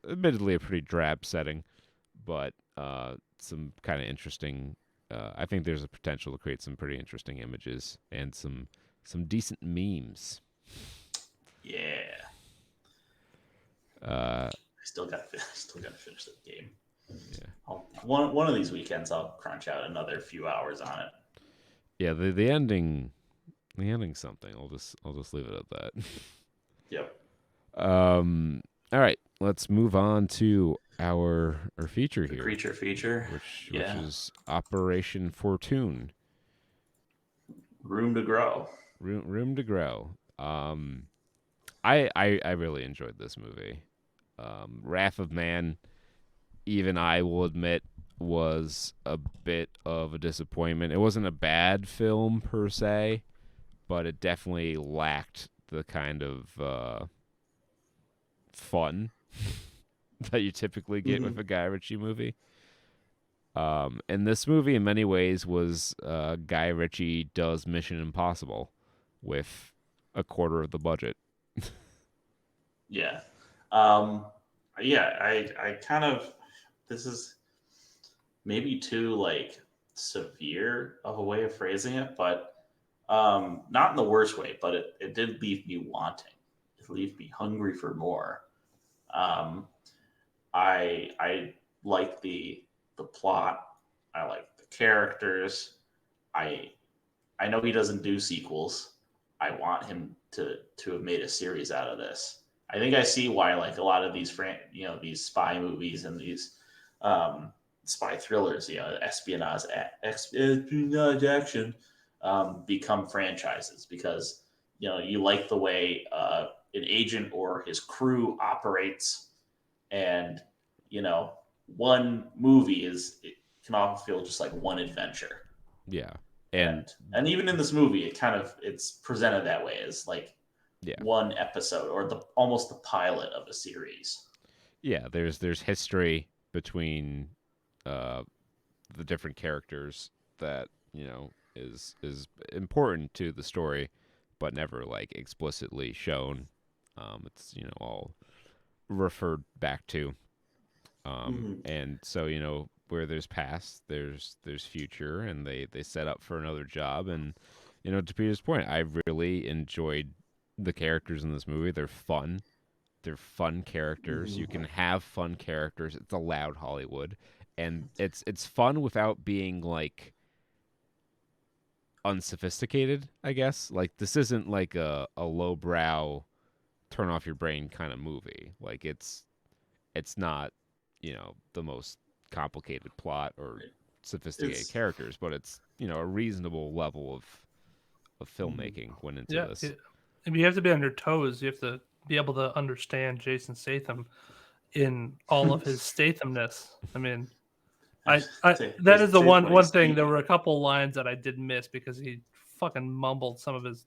admittedly a pretty drab setting, but some kind of interesting. I think there's a potential to create some pretty interesting images and some decent memes. Yeah. I still gotta finish the game. Yeah. One of these weekends I'll crunch out another few hours on it. Yeah, the ending something. I'll just leave it at that. Yep. All right, let's move on to our feature here. Creature feature, which is Operation Fortune. Room to Grow. Room to Grow. I really enjoyed this movie. Wrath of Man, even I will admit, was a bit of a disappointment. It wasn't a bad film per se, but it definitely lacked the kind of fun that you typically get with a Guy Ritchie movie. And this movie, in many ways, was Guy Ritchie does Mission Impossible with a quarter of the budget. Yeah. I kind of, this is maybe too like severe of a way of phrasing it, but not in the worst way, but it did leave me wanting. It left me hungry for more. I like the plot. I like the characters. I know he doesn't do sequels. I want him to have made a series out of this. I think I see why like a lot of these these spy movies and these spy thrillers, espionage action become franchises because you like the way an agent or his crew operates, and one movie can all feel just like one adventure. Yeah. And even in this movie, it's presented that way as like one episode or almost the pilot of a series. Yeah, there's history between the different characters that, is important to the story, but never like explicitly shown. It's all referred back to. And so, where there's past, there's future, and they set up for another job. And to Peter's point, I really enjoyed the characters in this movie. They're fun. They're fun characters. You can have fun characters. It's allowed Hollywood, and it's fun without being like unsophisticated, I guess. Like, this isn't like a lowbrow turn off your brain kind of movie. Like, it's not, the most complicated plot or sophisticated characters, but it's, a reasonable level of filmmaking went into this. I mean, you have to be on your toes. You have to be able to understand Jason Statham in all of his Stathamness. I mean, that is the one thing. There were a couple lines that I did miss because he fucking mumbled some of his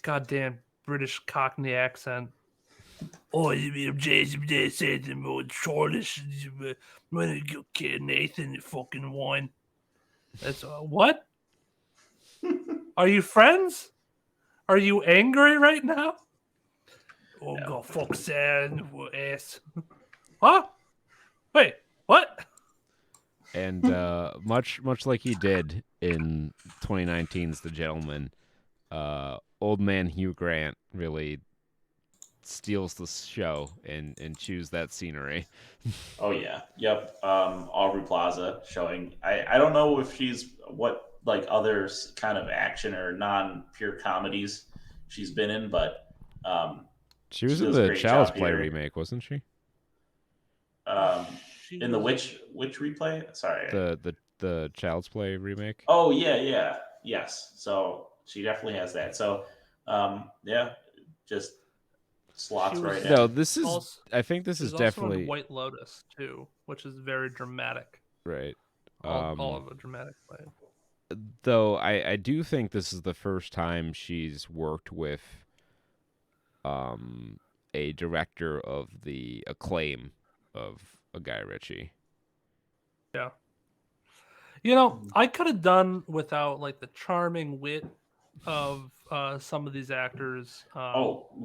goddamn British Cockney accent. Oh, you mean Jason Statham or Charles? Okay, Nathan, fucking wine. That's what? Are you friends? Are you angry right now? Oh, no. God, fuck sand, ass. Huh? Wait, what? And much like he did in 2019's The Gentleman, old man Hugh Grant really steals the show and chews that scenery. Oh yeah, yep. Aubrey Plaza showing. I don't know if she's what like other kind of action or non-pure comedies she's been in, but she was in the Child's Play remake, wasn't she? In the which replay? Sorry, the Child's Play remake. Oh yeah, yes. So she definitely has that. So just slots right in. No, this is. Also, I think this is definitely also in White Lotus too, which is very dramatic. Right. All of a dramatic play. Though I do think this is the first time she's worked with a director of the acclaim of a Guy Ritchie. Yeah. I could have done without like the charming wit of some of these actors. We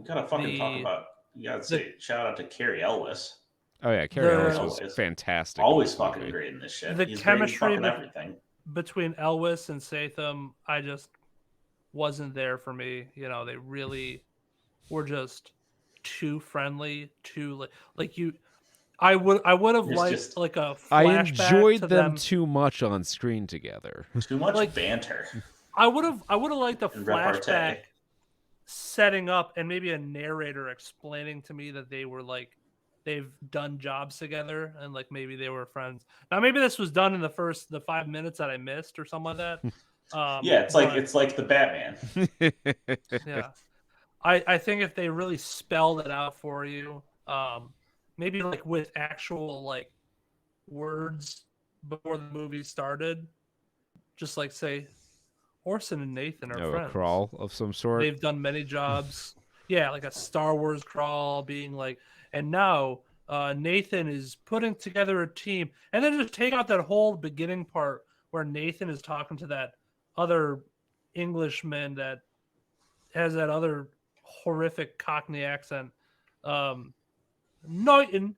gotta fucking talk about. You gotta say shout out to Carrie Elwes. Oh yeah, Carrie Elwes was fantastic. Always fucking great in this shit. The He's chemistry everything between Elwes and Statham, I just wasn't there for me. They really were just too friendly, too like you. I would have liked like a flashback. I enjoyed to them too much on screen together. Too much banter. I would have liked a flashback setting up and maybe a narrator explaining to me that they were like they've done jobs together and like maybe they were friends. Now maybe this was done in the 5 minutes that I missed or something like that. It's like the Batman. Yeah. I think if they really spelled it out for you, maybe like with actual like words before the movie started, just like say Orson and Nathan are friends. A crawl of some sort. They've done many jobs. Yeah, like a Star Wars crawl being like, and now Nathan is putting together a team. And then just take out that whole beginning part where Nathan is talking to that other Englishman that has that other horrific Cockney accent. Norton.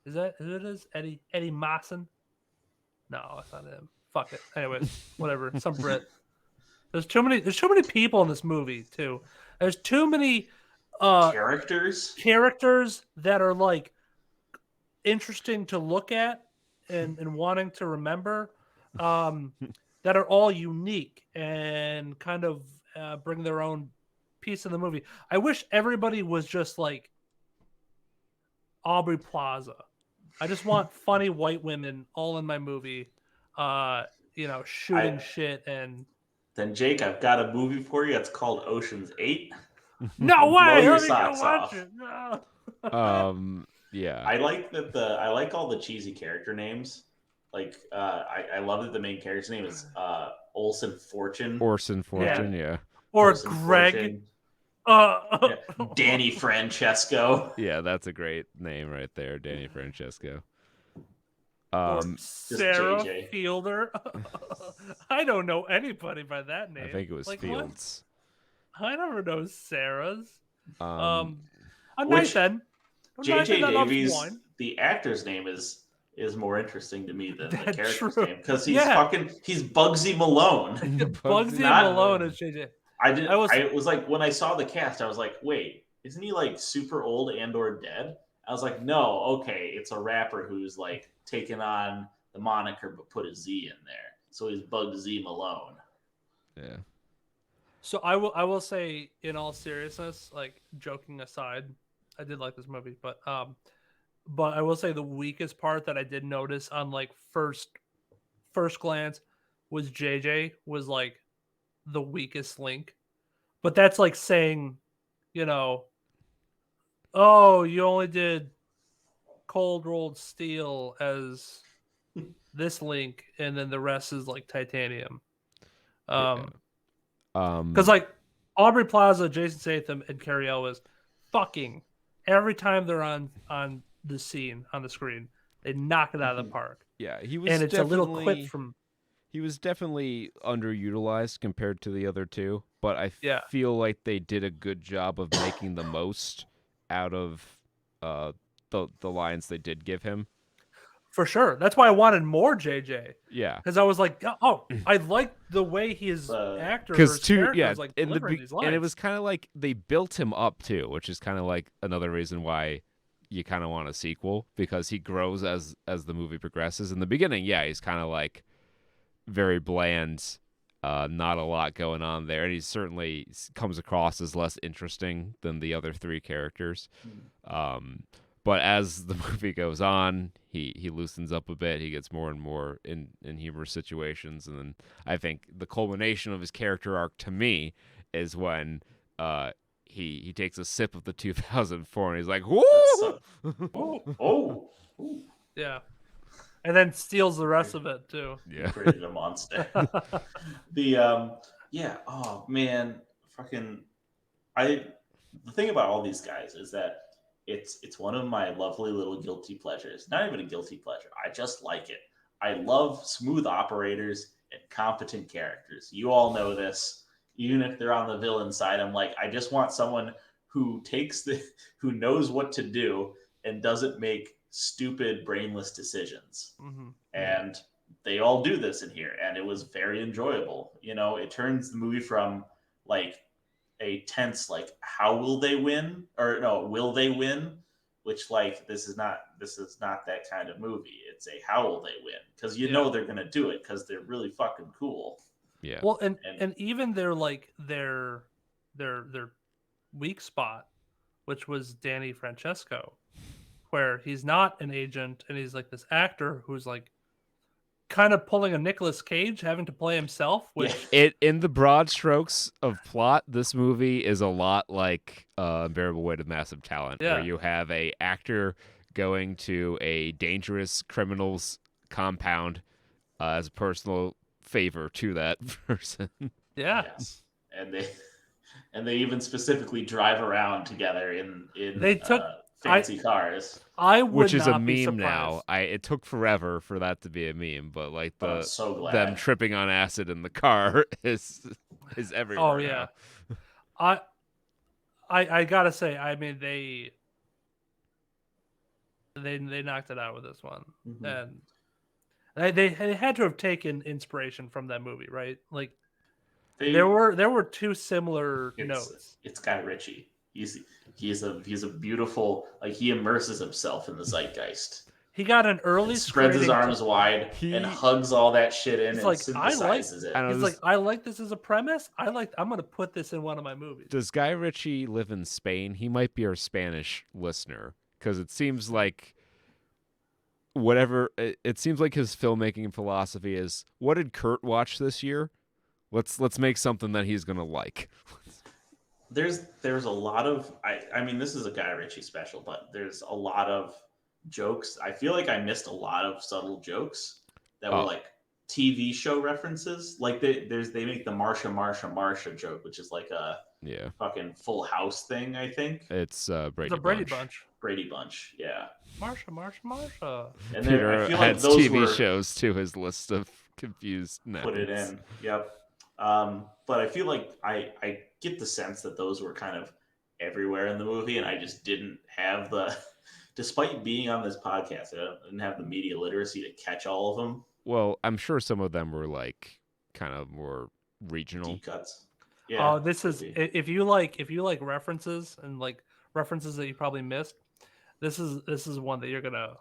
Is that who it is? Eddie Masson? No, that's not him. Fuck it. Anyways, whatever. Some Brit. There's too many people in this movie too. There's too many characters that are like interesting to look at and wanting to remember, that are all unique and kind of bring their own piece of the movie. I wish everybody was just like Aubrey Plaza. I just want funny white women all in my movie, shooting shit. And then Jake, I've got a movie for you. It's called Ocean's 8. No way! Blow your socks off. No. Yeah. I like that I like all the cheesy character names. Like, I love that the main character's name is Orson Fortune. Orson Fortune, yeah. Or Orson Greg. Fortune. Yeah. Danny Francesco. Yeah, that's a great name right there, Danny Francesco. Or Sarah Fielder. I don't know anybody by that name. I think it was Fields. What? I never know Sarah's. Which Nathan. J.J. Davies, the actor's name is more interesting to me than the character's name, because he's he's Bugsy Malone. Bugsy Malone is J.J. I was like, when I saw the cast, I was like, wait, isn't he like super old and or dead? I was like, no, okay, it's a rapper who's like taken on the moniker but put a Z in there, so he's Bugsy Malone. Yeah. So I will say, in all seriousness, like joking aside, I did like this movie, but I will say the weakest part that I did notice on like first glance was JJ was like the weakest link. But that's like saying, oh, you only did cold rolled steel as this link, and then the rest is like titanium. Because like Aubrey Plaza, Jason Statham, and Cary Elwes, fucking every time they're on the scene on the screen, they knock it out of the park. Yeah, he was, and it's a little quip from. He was definitely underutilized compared to the other two, but I feel like they did a good job of making the most out of the lines they did give him. For sure. That's why I wanted more JJ. Yeah. Because I was like, oh, I like the way his actor was like delivering these lines. And it was kind of like they built him up too, which is kind of like another reason why you kind of want a sequel, because he grows as the movie progresses. In the beginning, he's kind of like very bland, not a lot going on there, and he certainly comes across as less interesting than the other three characters. But as the movie goes on, he loosens up a bit. He gets more and more in humorous situations, and then I think the culmination of his character arc to me is when he takes a sip of the 2004 and he's like, "Whoa!" Yeah. And then steals the rest of it too. Yeah, he created a monster. Oh man, the thing about all these guys is that it's one of my lovely little guilty pleasures. Not even a guilty pleasure. I just like it. I love smooth operators and competent characters. You all know this. Even if they're on the villain side, I'm like, I just want someone who who knows what to do and doesn't make stupid, brainless decisions. Mm-hmm. And they all do this in here, and it was very enjoyable. It turns the movie from like a tense, like, how will they win, or no, will they win, which like this is not that kind of movie. It's a how will they win, because know they're gonna do it because they're really fucking cool. Yeah. Well, and even their weak spot, which was Danny Francesco, where he's not an agent and he's like this actor who's like kind of pulling a Nicolas Cage, having to play himself. Which in the broad strokes of plot, this movie is a lot like Unbearable Weight of Massive Talent, where you have a actor going to a dangerous criminal's compound as a personal favor to that person. Yeah. Yes. And they even specifically drive around together in they took fancy cars. Which is a meme now. It took forever for that to be a meme, but like them tripping on acid in the car is everywhere. Oh yeah. Now. I gotta say, I mean they knocked it out with this one. Mm-hmm. And they had to have taken inspiration from that movie, right? Like there were two similar notes. It's Guy Ritchie. He's a beautiful, like, he immerses himself in the zeitgeist. He got an early spreads his arms wide and hugs all that shit in and synthesizes it. He's like, I like this as a premise. I'm gonna put this in one of my movies. Does Guy Ritchie live in Spain? He might be our Spanish listener, because it seems like it seems like his filmmaking philosophy is, what did Kurt watch this year? Let's make something that he's gonna like. There's a lot of I mean, this is a Guy Ritchie special, but there's a lot of jokes. I feel like I missed a lot of subtle jokes. that were like TV show references. Like they make the Marsha joke, which is like a fucking Full House thing. I think it's Brady Bunch. Brady Bunch, yeah. Marsha. And Peter I feel adds like those TV shows to his list of confused names. Put it in, yep. But I feel like I get the sense that those were kind of everywhere in the movie, and I just didn't have the, despite being on this podcast, I didn't have the media literacy to catch all of them. Well, I'm sure some of them were like kind of more regional deep cuts. Yeah. Oh, this is if you like references and like references that you probably missed. This is one that you're gonna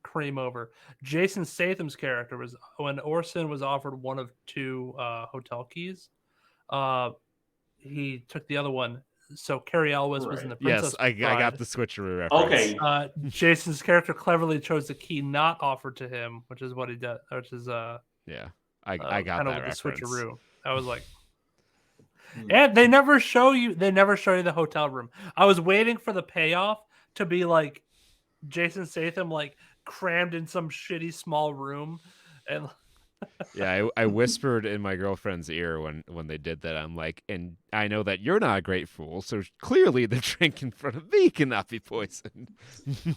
cream over. Jason Statham's character was when Orson was offered one of two hotel keys. He took the other one. So Carrie Elwes was in the Princess Bride. I got the switcheroo reference. Okay. Jason's character cleverly chose the key not offered to him, which is what he did. Which is I got that reference. The switcheroo. I was like, and they never show you the hotel room. I was waiting for the payoff to be like Jason Statham like crammed in some shitty small room, and I whispered in my girlfriend's ear when they did that. I'm like, and I know that you're not a great fool, so clearly the drink in front of me cannot be poisoned.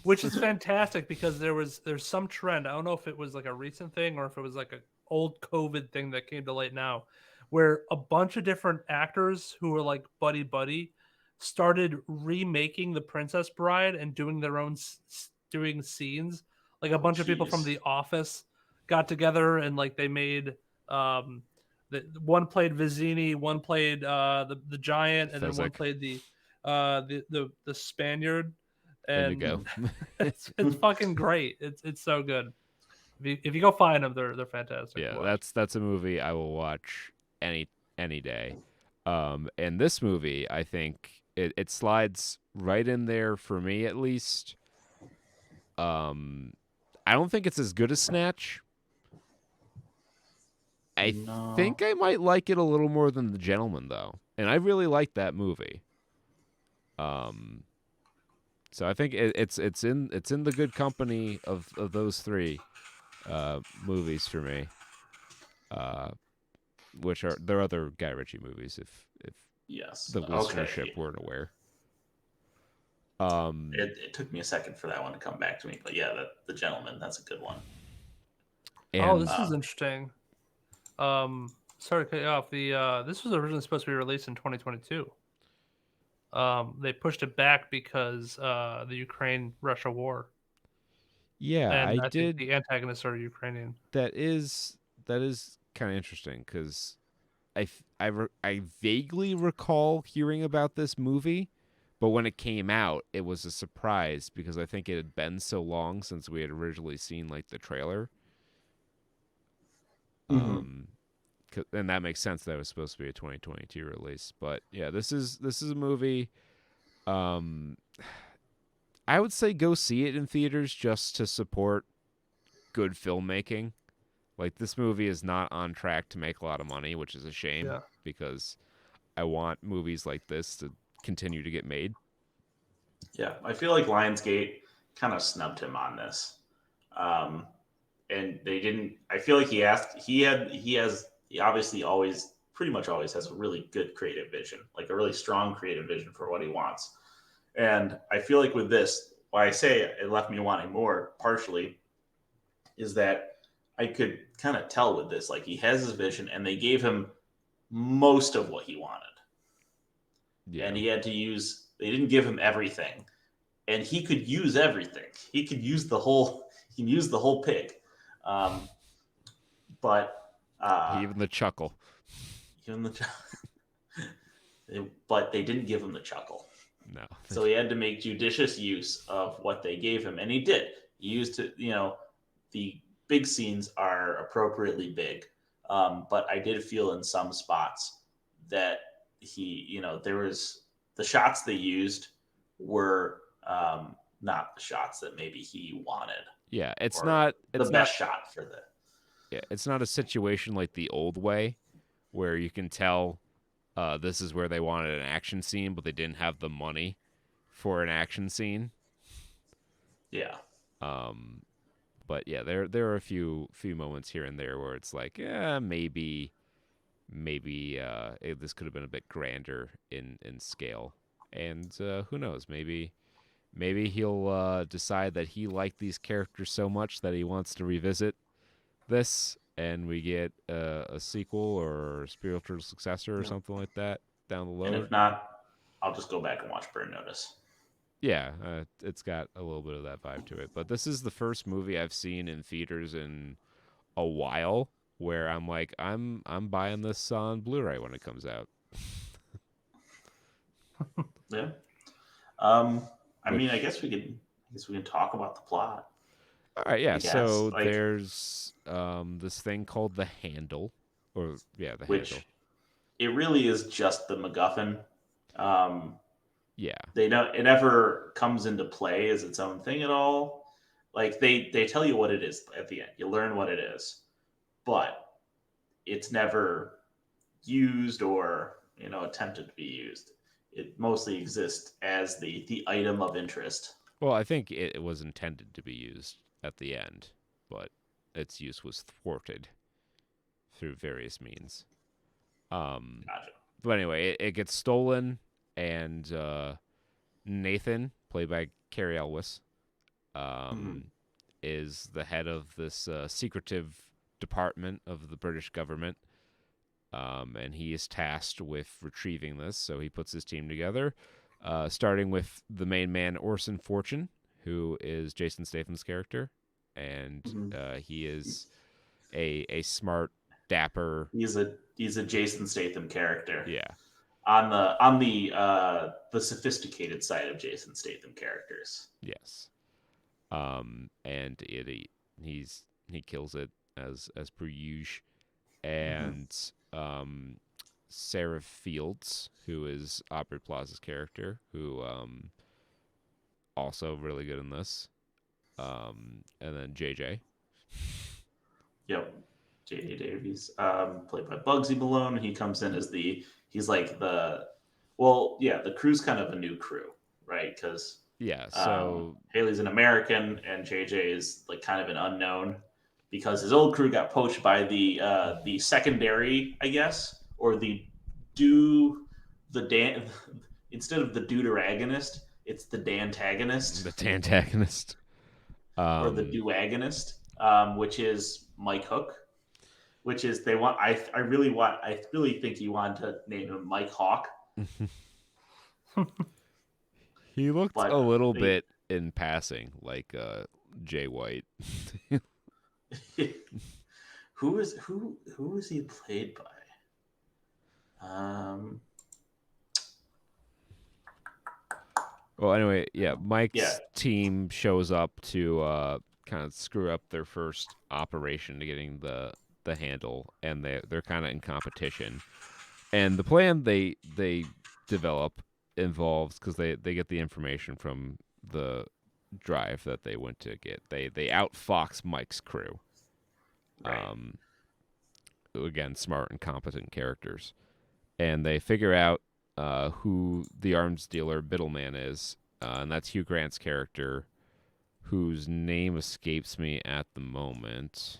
Which is fantastic because there's some trend. I don't know if it was like a recent thing or if it was like an old COVID thing that came to light now, where a bunch of different actors who were like buddy started remaking The Princess Bride and doing their own doing scenes. Like a bunch of people from The Office got together and like they made one played Vizzini, one played the giant, and then one played the Spaniard. And go. it's fucking great. It's so good. If you go find them, they're fantastic. Yeah, that's a movie I will watch any day. And this movie, I think it slides right in there for me at least. I don't think it's as good as Snatch. I think I might like it a little more than The Gentleman, though, and I really like that movie. So I think it's in the good company of those three movies for me. Which are there are other Guy Ritchie movies if the listenership weren't aware. It took me a second for that one to come back to me, but yeah, The Gentleman, that's a good one. And, this is interesting. Sorry to cut you off. This was originally supposed to be released in 2022. They pushed it back because the Ukraine-Russia war. Yeah, and I think the antagonists are Ukrainian. That is kind of interesting because I vaguely recall hearing about this movie, but when it came out, it was a surprise because I think it had been so long since we had originally seen like the trailer. And that makes sense that it was supposed to be a 2022 release. But yeah, this is a movie. I would say go see it in theaters just to support good filmmaking. Like, this movie is not on track to make a lot of money, which is a shame because I want movies like this to continue to get made. Yeah, I feel like Lionsgate kind of snubbed him on this. And they didn't. I feel like he obviously pretty much always has a really good creative vision, like a really strong creative vision for what he wants. And I feel like with this, why I say it left me wanting more, partially, is that I could kind of tell with this, like he has his vision, and they gave him most of what he wanted. Yeah. And he had to use. They didn't give him everything, and he could use everything. He could use the whole. He can use the whole pig. But even the chuckle. But they didn't give him the chuckle. No. So he had to make judicious use of what they gave him, and he did. He used it. The big scenes are appropriately big, but I did feel in some spots that there was the shots they used were not the shots that maybe he wanted. Yeah, it's not the best shot for the. Yeah, it's not a situation like The Old Way, where you can tell this is where they wanted an action scene, but they didn't have the money for an action scene. Yeah. But yeah, there are a few moments here and there where it's like, yeah, maybe this could have been a bit grander in scale. And who knows? Maybe he'll decide that he liked these characters so much that he wants to revisit this, and we get a sequel or a spiritual successor or something like that down the And road. if not, I'll just go back and watch Burn Notice. Yeah, it's got a little bit of that vibe to it. But this is the first movie I've seen in theaters in a while where I'm like, I'm buying this on Blu-ray when it comes out. Yeah. I mean, I guess we can talk about the plot. All right, yeah. So like, there's this thing called the handle, or yeah, the which handle. It really is just the MacGuffin. Yeah, They don't. It never comes into play as its own thing at all. Like they tell you what it is at the end. You learn what it is, but it's never used or attempted to be used. It mostly exists as the item of interest. well, I think it was intended to be used at the end, but its use was thwarted through various means. Gotcha. But anyway, it gets stolen, and Nathan, played by Cary Elwes, is the head of this secretive department of the British government. And he is tasked with retrieving this, so he puts his team together, starting with the main man, Orson Fortune, who is Jason Statham's character, and he is a smart, dapper. He's a Jason Statham character. Yeah. On the sophisticated side of Jason Statham characters. Yes. And he kills it as per usual. And Sarah Fields, who is Aubrey Plaza's character, who also really good in this. And then JJ. Yep. J.A. Davies, played by Bugsy Malone. He comes in as the crew's kind of a new crew, right? Because so Haley's an American and JJ is like kind of an unknown because his old crew got poached by the secondary, I guess, or instead of the deuteragonist, it's the dantagonist. The dantagonist. Or the duagonist, which is Mike Hook. Which is I really think he wanted to name him Mike Hawk. He looked a little bit in passing like Jay White. Who is he played by? Well, anyway, yeah, Mike's team shows up to kind of screw up their first operation to getting the handle, and they're kind of in competition. And the plan they develop involves, because they get the information from the drive that they went to get. They outfox Mike's crew. Right. Again, smart and competent characters, and they figure out who the arms dealer Biddleman is, and that's Hugh Grant's character, whose name escapes me at the moment.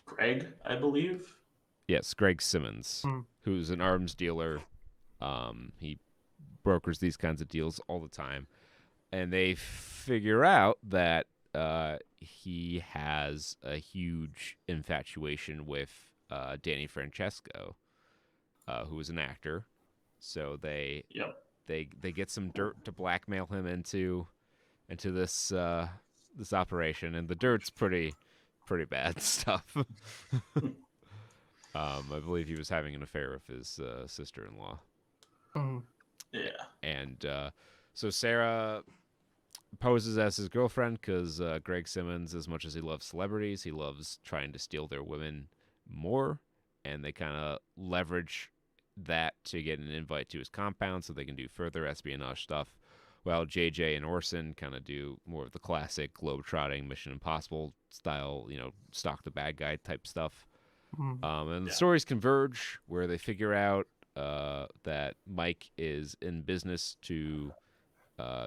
Greg, I believe. Yes, Greg Simmons, who's an arms dealer. He brokers these kinds of deals all the time. And they figure out that he has a huge infatuation with Danny Francesco, who is an actor. So they get some dirt to blackmail him into this this operation, and the dirt's pretty bad stuff. I believe he was having an affair with his sister-in-law. Yeah. And so Sarah poses as his girlfriend because Greg Simmons, as much as he loves celebrities, he loves trying to steal their women more. And they kind of leverage that to get an invite to his compound so they can do further espionage stuff. While JJ and Orson kind of do more of the classic globe-trotting Mission Impossible style, stalk the bad guy type stuff. And the stories converge where they figure out that Mike is in business to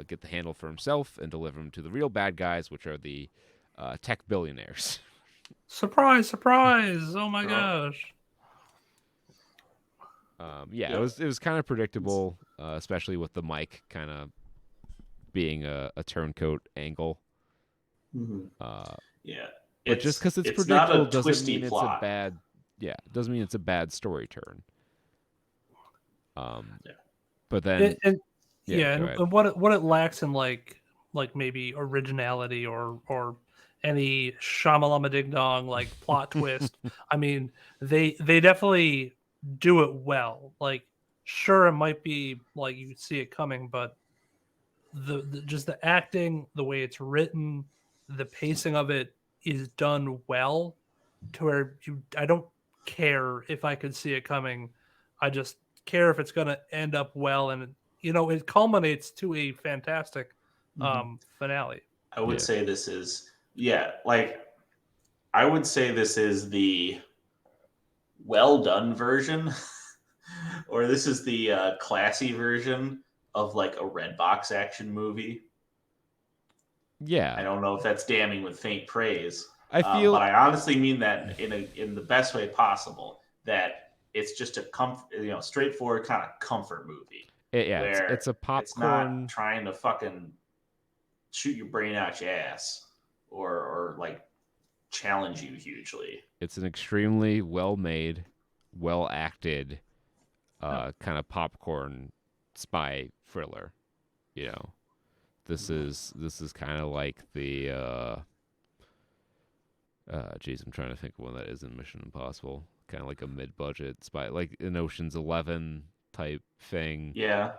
get the handle for himself and deliver him to the real bad guys, which are the tech billionaires. Surprise! Oh my gosh. It was kind of predictable, especially with the mic kind of being a turncoat angle. Mm-hmm. But just because it's predictable doesn't mean it's a bad. Yeah, doesn't mean it's a bad story turn. But then, and what it lacks in like maybe originality or any shamalama ding dong like plot twist. I mean, they definitely do it well. Like, sure, it might be like you see it coming, but the just the acting, the way it's written, the pacing of it is done well to where I don't care if I could see it coming. I just care if it's going to end up well, and it culminates to a fantastic finale. I would say this is I would say this is the well done version, or this is the classy version of like a Redbox action movie. Yeah, I don't know if that's damning with faint praise. I feel, but I honestly mean that in the best way possible. That it's just a straightforward kind of comfort movie. It's a popcorn. It's not trying to fucking shoot your brain out your ass or like challenge you hugely. It's an extremely well made, well acted, kind of popcorn spy thriller. This is kind of like the I'm trying to think of one that isn't Mission Impossible. Kind of like a mid-budget spy, like an Ocean's 11 type thing. Yeah.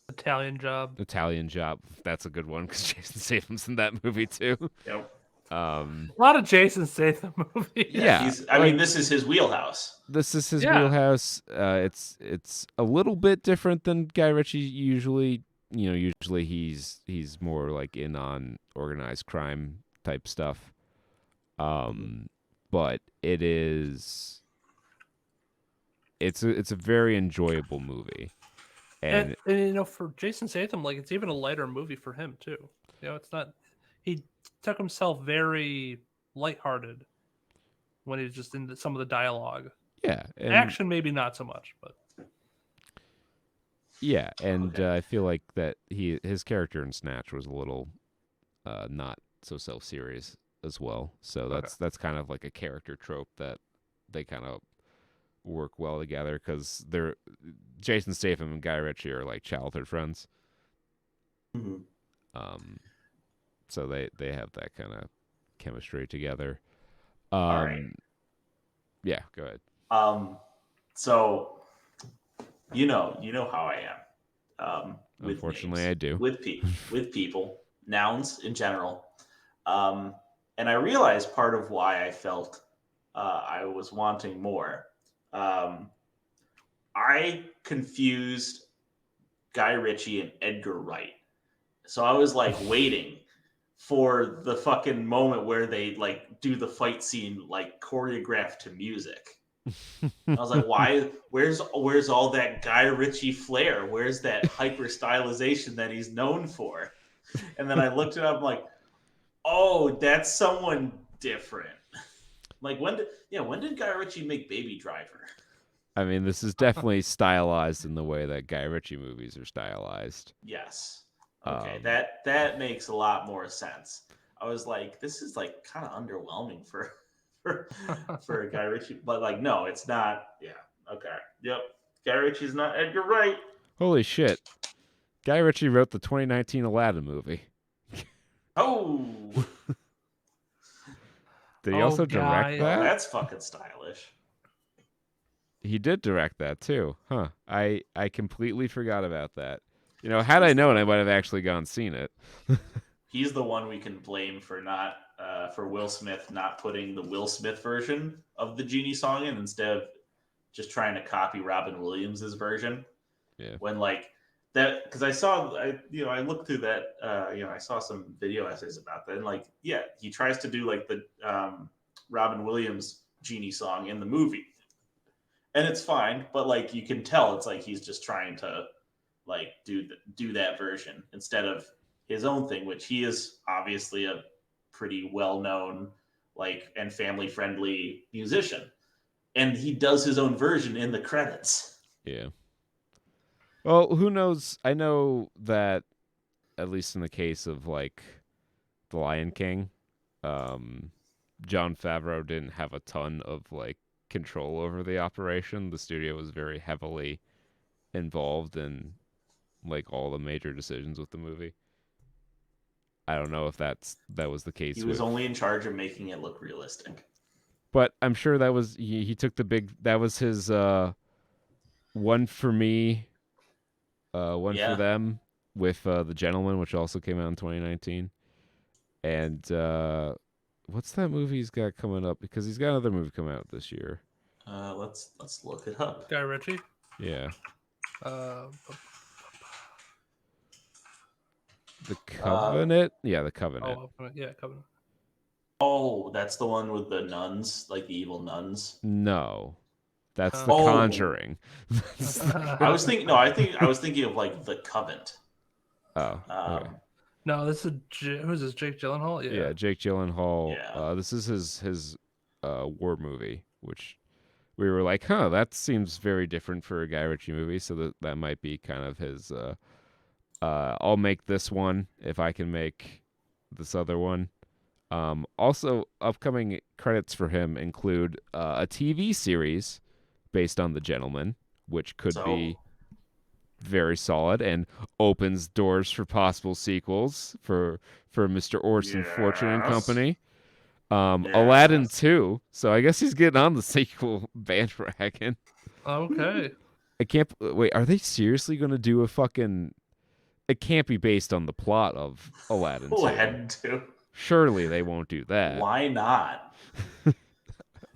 Italian Job. That's a good one because Jason Statham's in that movie too. Yep. A lot of Jason Statham movies. Yeah. This is his wheelhouse. Wheelhouse. It's a little bit different than Guy Ritchie usually. Usually he's more like in on organized crime type stuff. But it's a very enjoyable movie. And for Jason Statham, like, it's even a lighter movie for him too. It's not, he took himself very lighthearted when he was just in some of the dialogue. Yeah. Action maybe not so much, but yeah, and I feel like that his character in Snatch was a little not so self-serious as well. So that's kind of like a character trope that they kind of work well together because they're Jason Statham and Guy Ritchie are like childhood friends. Mm-hmm. So they have that kind of chemistry together. All right. Yeah, go ahead. So you know how I am. Unfortunately, names, I do. With people, nouns in general. And I realized part of why I felt I was wanting more. I confused Guy Ritchie and Edgar Wright. So I was like waiting for the fucking moment where they like do the fight scene like choreographed to music. I was like, why? Where's all that Guy Ritchie flair? Where's that hyper stylization that he's known for? And then I looked it up, I'm like, oh, that's someone different. Like when did Guy Ritchie make Baby Driver? I mean, this is definitely stylized in the way that Guy Ritchie movies are stylized. Yes. Okay, that makes a lot more sense. I was like, this is like kind of underwhelming for a Guy Ritchie, but like, no, it's not. Yeah. Okay. Yep. Guy Ritchie's not Edgar Wright. Holy shit! Guy Ritchie wrote the 2019 Aladdin movie. Oh. Did he also direct that? Oh, that's fucking stylish. He did direct that too, huh? I completely forgot about that. Had I known, I might have actually gone and seen it. He's the one we can blame for not for Will Smith not putting the Will Smith version of the Genie song in instead of just trying to copy Robin Williams' version. Yeah. When like that, because I looked through that. I saw some video essays about that, and like, yeah, he tries to do like the Robin Williams Genie song in the movie, and it's fine, but like you can tell it's like he's just trying to like do that version instead of his own thing, which he is obviously a pretty well-known, like, and family-friendly musician. And he does his own version in the credits. Yeah. Well, who knows? I know that, at least in the case of, like, The Lion King, Jon Favreau didn't have a ton of, like, control over the operation. The studio was very heavily involved in, like, all the major decisions with the movie. I don't know if that was the case. He was only in charge of making it look realistic. But I'm sure that was he took that was his one for me, one for them with The Gentleman, which also came out in 2019. And what's that movie he's got coming up? Because he's got another movie coming out this year. Let's look it up. Guy Ritchie? Yeah. The Covenant? The Covenant. Covenant. Oh, that's the one with the nuns, like the evil nuns. No, that's The Conjuring. I was thinking of like The Covenant. Oh, okay. No, this is who's this? Jake Gyllenhaal. Yeah, Jake Gyllenhaal. Yeah. This is his war movie, which we were like, that seems very different for a Guy Ritchie movie. So that might be kind of his. I'll make this one if I can make this other one. Also, upcoming credits for him include a TV series based on The Gentleman, which could be very solid and opens doors for possible sequels for Mr. Orson Fortune and Company. Aladdin 2, so I guess he's getting on the sequel bandwagon. Okay. I can't wait. Are they seriously going to do a fucking? It can't be based on the plot of Aladdin 2. Aladdin 2. Surely they won't do that. Why not?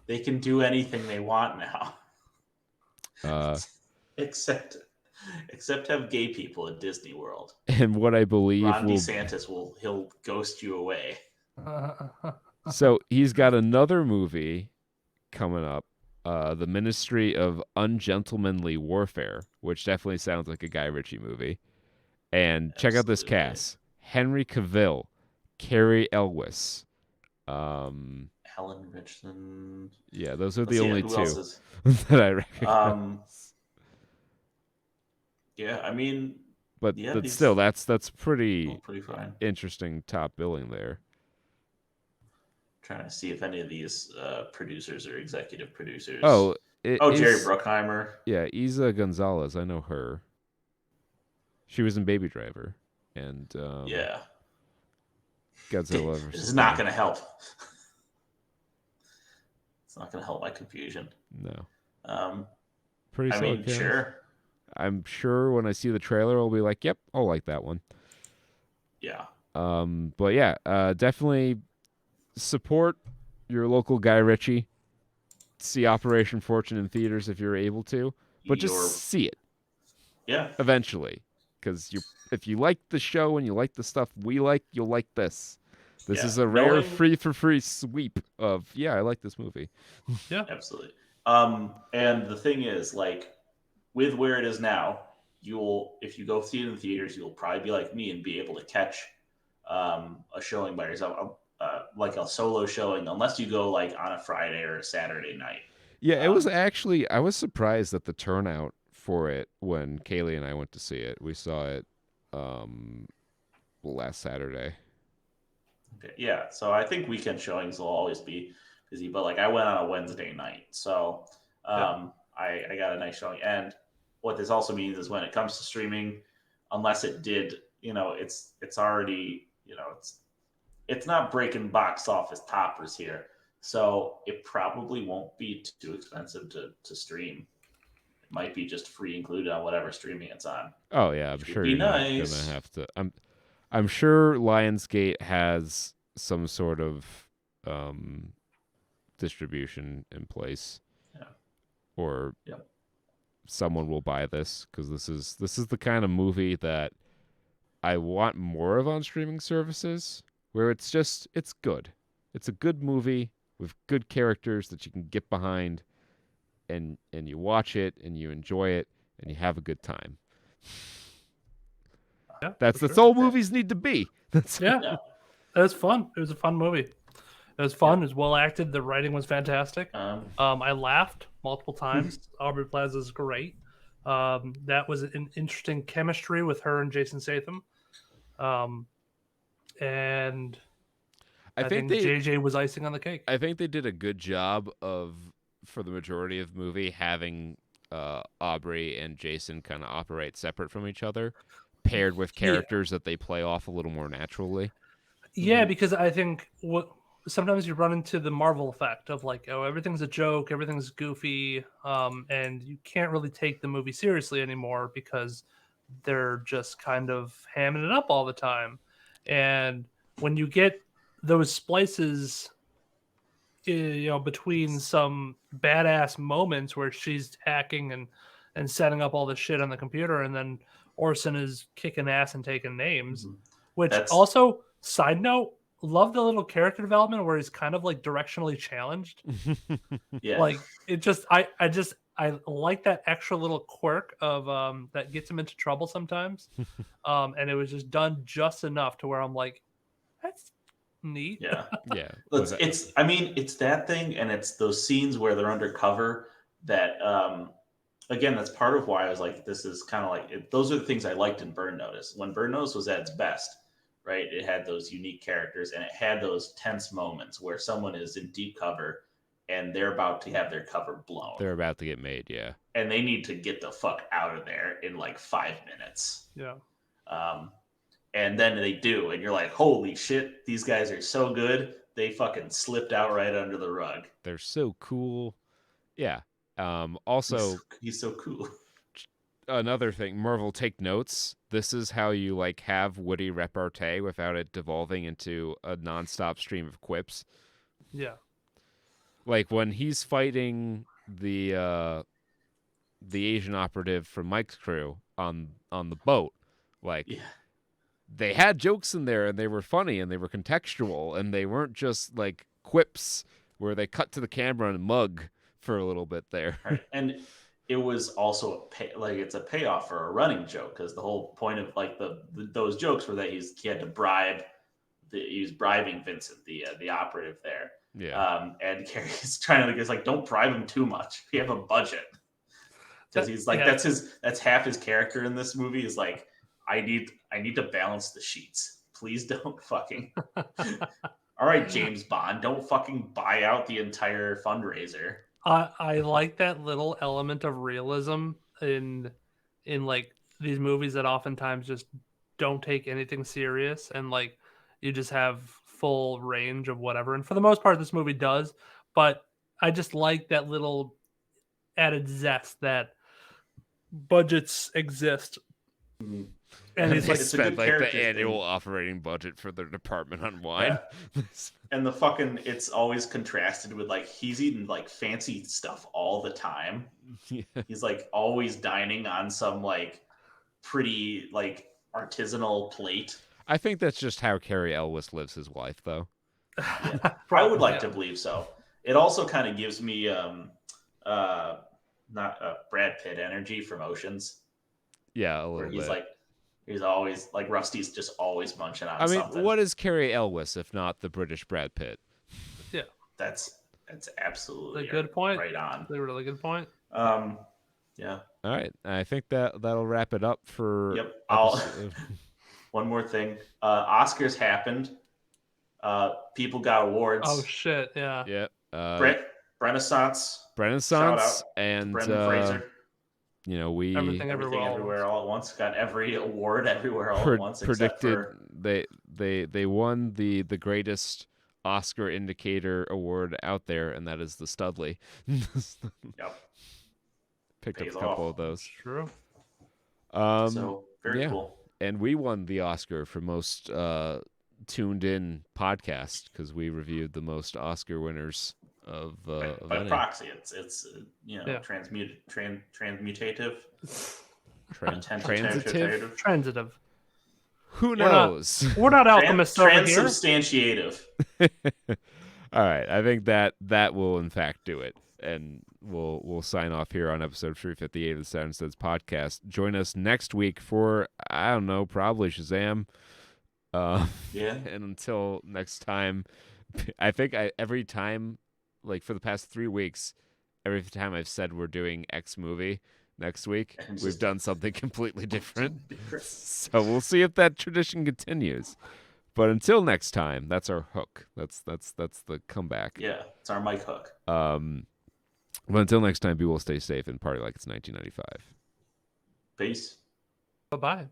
They can do anything they want now. Except have gay people at Disney World. And what I believe Ron DeSantis he'll ghost you away. So he's got another movie coming up, The Ministry of Ungentlemanly Warfare, which definitely sounds like a Guy Ritchie movie. And check out this cast: Henry Cavill, Carrie Elwes, Helen Richardson. Yeah, those are the only two is... that I recognize. Yeah, I mean, but still, that's pretty fine. Interesting top billing there. Trying to see if any of these producers are executive producers. Jerry Bruckheimer. Yeah, Isa Gonzalez. I know her. She was in Baby Driver, and Godzilla. This is not going to help. It's not going to help my confusion. No. Pretty solid. I mean, sure. I'm sure when I see the trailer, I'll be like, "Yep, I'll like that one." Yeah. But yeah, definitely support your local Guy Ritchie. See Operation Fortune in theaters if you're able to, but just see it. Yeah. Eventually, because if you like the show and you like the stuff we like, you'll like this. This is a rare free sweep of I like this movie. Yeah, absolutely. And the thing is, like, with where it is now, if you go see it in the theaters, you'll probably be like me and be able to catch a showing by yourself, like a solo showing, unless you go like on a Friday or a Saturday night. Yeah, it was actually, I was surprised at the turnout for it when Kaylee and I went to see it. We saw it last Saturday. Okay, yeah, so I think weekend showings will always be busy, but like I went on a Wednesday night, so I got a nice showing. And what this also means is when it comes to streaming, unless it did, it's already, it's not breaking box office toppers here, so it probably won't be too expensive to stream. It might be just free included on whatever streaming it's on. Oh yeah, I'm sure you're not gonna have to. I'm sure Lionsgate has some sort of distribution in place, or someone will buy this, because this is the kind of movie that I want more of on streaming services, where it's good. It's a good movie with good characters that you can get behind, and you watch it and you enjoy it and you have a good time. Yeah, that's all movies need to be. That's It was fun. It was a fun movie. It was fun. It was well acted. The writing was fantastic. I laughed multiple times. Aubrey Plaza is great. That was an interesting chemistry with her and Jason Statham. And I think JJ was icing on the cake. I think they did a good job of, for the majority of the movie, having Aubrey and Jason kind of operate separate from each other, paired with characters that they play off a little more naturally. Yeah, because I think sometimes you run into the Marvel effect of like, oh, everything's a joke, everything's goofy, and you can't really take the movie seriously anymore because they're just kind of hamming it up all the time. And when you get those splices, between some badass moments where she's hacking and setting up all the shit on the computer, and then Orson is kicking ass and taking names, which also, side note, love the little character development where he's kind of like directionally challenged. Yeah. Like it just, I like that extra little quirk of that gets him into trouble sometimes. And it was just done just enough to where I'm like, that's neat. Yeah. Yeah. It's that thing, and it's those scenes where they're undercover that again, that's part of why I was like, this is kind of like those are the things I liked in Burn Notice. When Burn Notice was at its best, right? It had those unique characters, and it had those tense moments where someone is in deep cover and they're about to have their cover blown. They're about to get made, yeah. And they need to get the fuck out of there in like 5 minutes. Yeah. And then they do, and you're like, holy shit, these guys are so good. They fucking slipped out right under the rug. They're so cool. Yeah. Also, he's so cool. Another thing, Marvel, take notes. This is how you like have witty repartee without it devolving into a nonstop stream of quips. Yeah. Like when he's fighting the Asian operative from Mike's crew on the boat, like they had jokes in there and they were funny and they were contextual and they weren't just like quips where they cut to the camera and mug for a little bit there. Right. And it was also it's a payoff for a running joke, because the whole point of like those jokes were that he had to bribe he was bribing Vincent, the operative there. Yeah. And Carrie's trying to like, don't bribe him too much. We have a budget. Because he's like, that's half his character in this movie is like, I need to balance the sheets. Please don't fucking. All right, James Bond, don't fucking buy out the entire fundraiser. I like that little element of realism in like these movies that oftentimes just don't take anything serious, and like you just have full range of whatever. And for the most part, this movie does, but I just like that little added zest that budgets exist. Mm-hmm. And he's like spent like the annual operating budget for their department on wine. Yeah. And the fucking, it's always contrasted with like, he's eating like fancy stuff all the time. Yeah. He's like always dining on some like pretty like artisanal plate. I think that's just how Cary Elwes lives his life, though. Yeah. I would like to believe so. It also kind of gives me Brad Pitt energy from Oceans. Yeah, a little bit. He's always like Rusty's just always munching on something. What is Cary Elwes if not the British Brad Pitt? Yeah, that's absolutely a good point. Right on. That's a really good point. Yeah. All right, I think that'll wrap it up for. Yep. One more thing. Oscars happened. People got awards. Oh shit! Yeah. Yeah. Renaissance, and Brendan Fraser. We everything everywhere all at once. Got every award everywhere all at once. Predicted they won the greatest Oscar indicator award out there, and that is the Studley. Yep. Picked up a couple of those. True. So very cool. And we won the Oscar for most tuned in podcast because we reviewed the most Oscar winners of by proxy. It's transmutative. Transitive. Who knows? We're not alchemists over here. Transubstantiative. All right, I think that will in fact do it, and we'll sign off here on episode 358 of the Saturn Studs Podcast. Join us next week for, I don't know, probably Shazam. And until next time, I think every time, like for the past 3 weeks, every time I've said we're doing X movie next week, we've done something completely different. So we'll see if that tradition continues. But until next time, that's our hook. That's the comeback. Yeah, it's our mic hook. But until next time, be well, stay safe, and party like it's 1995. Peace. Bye-bye.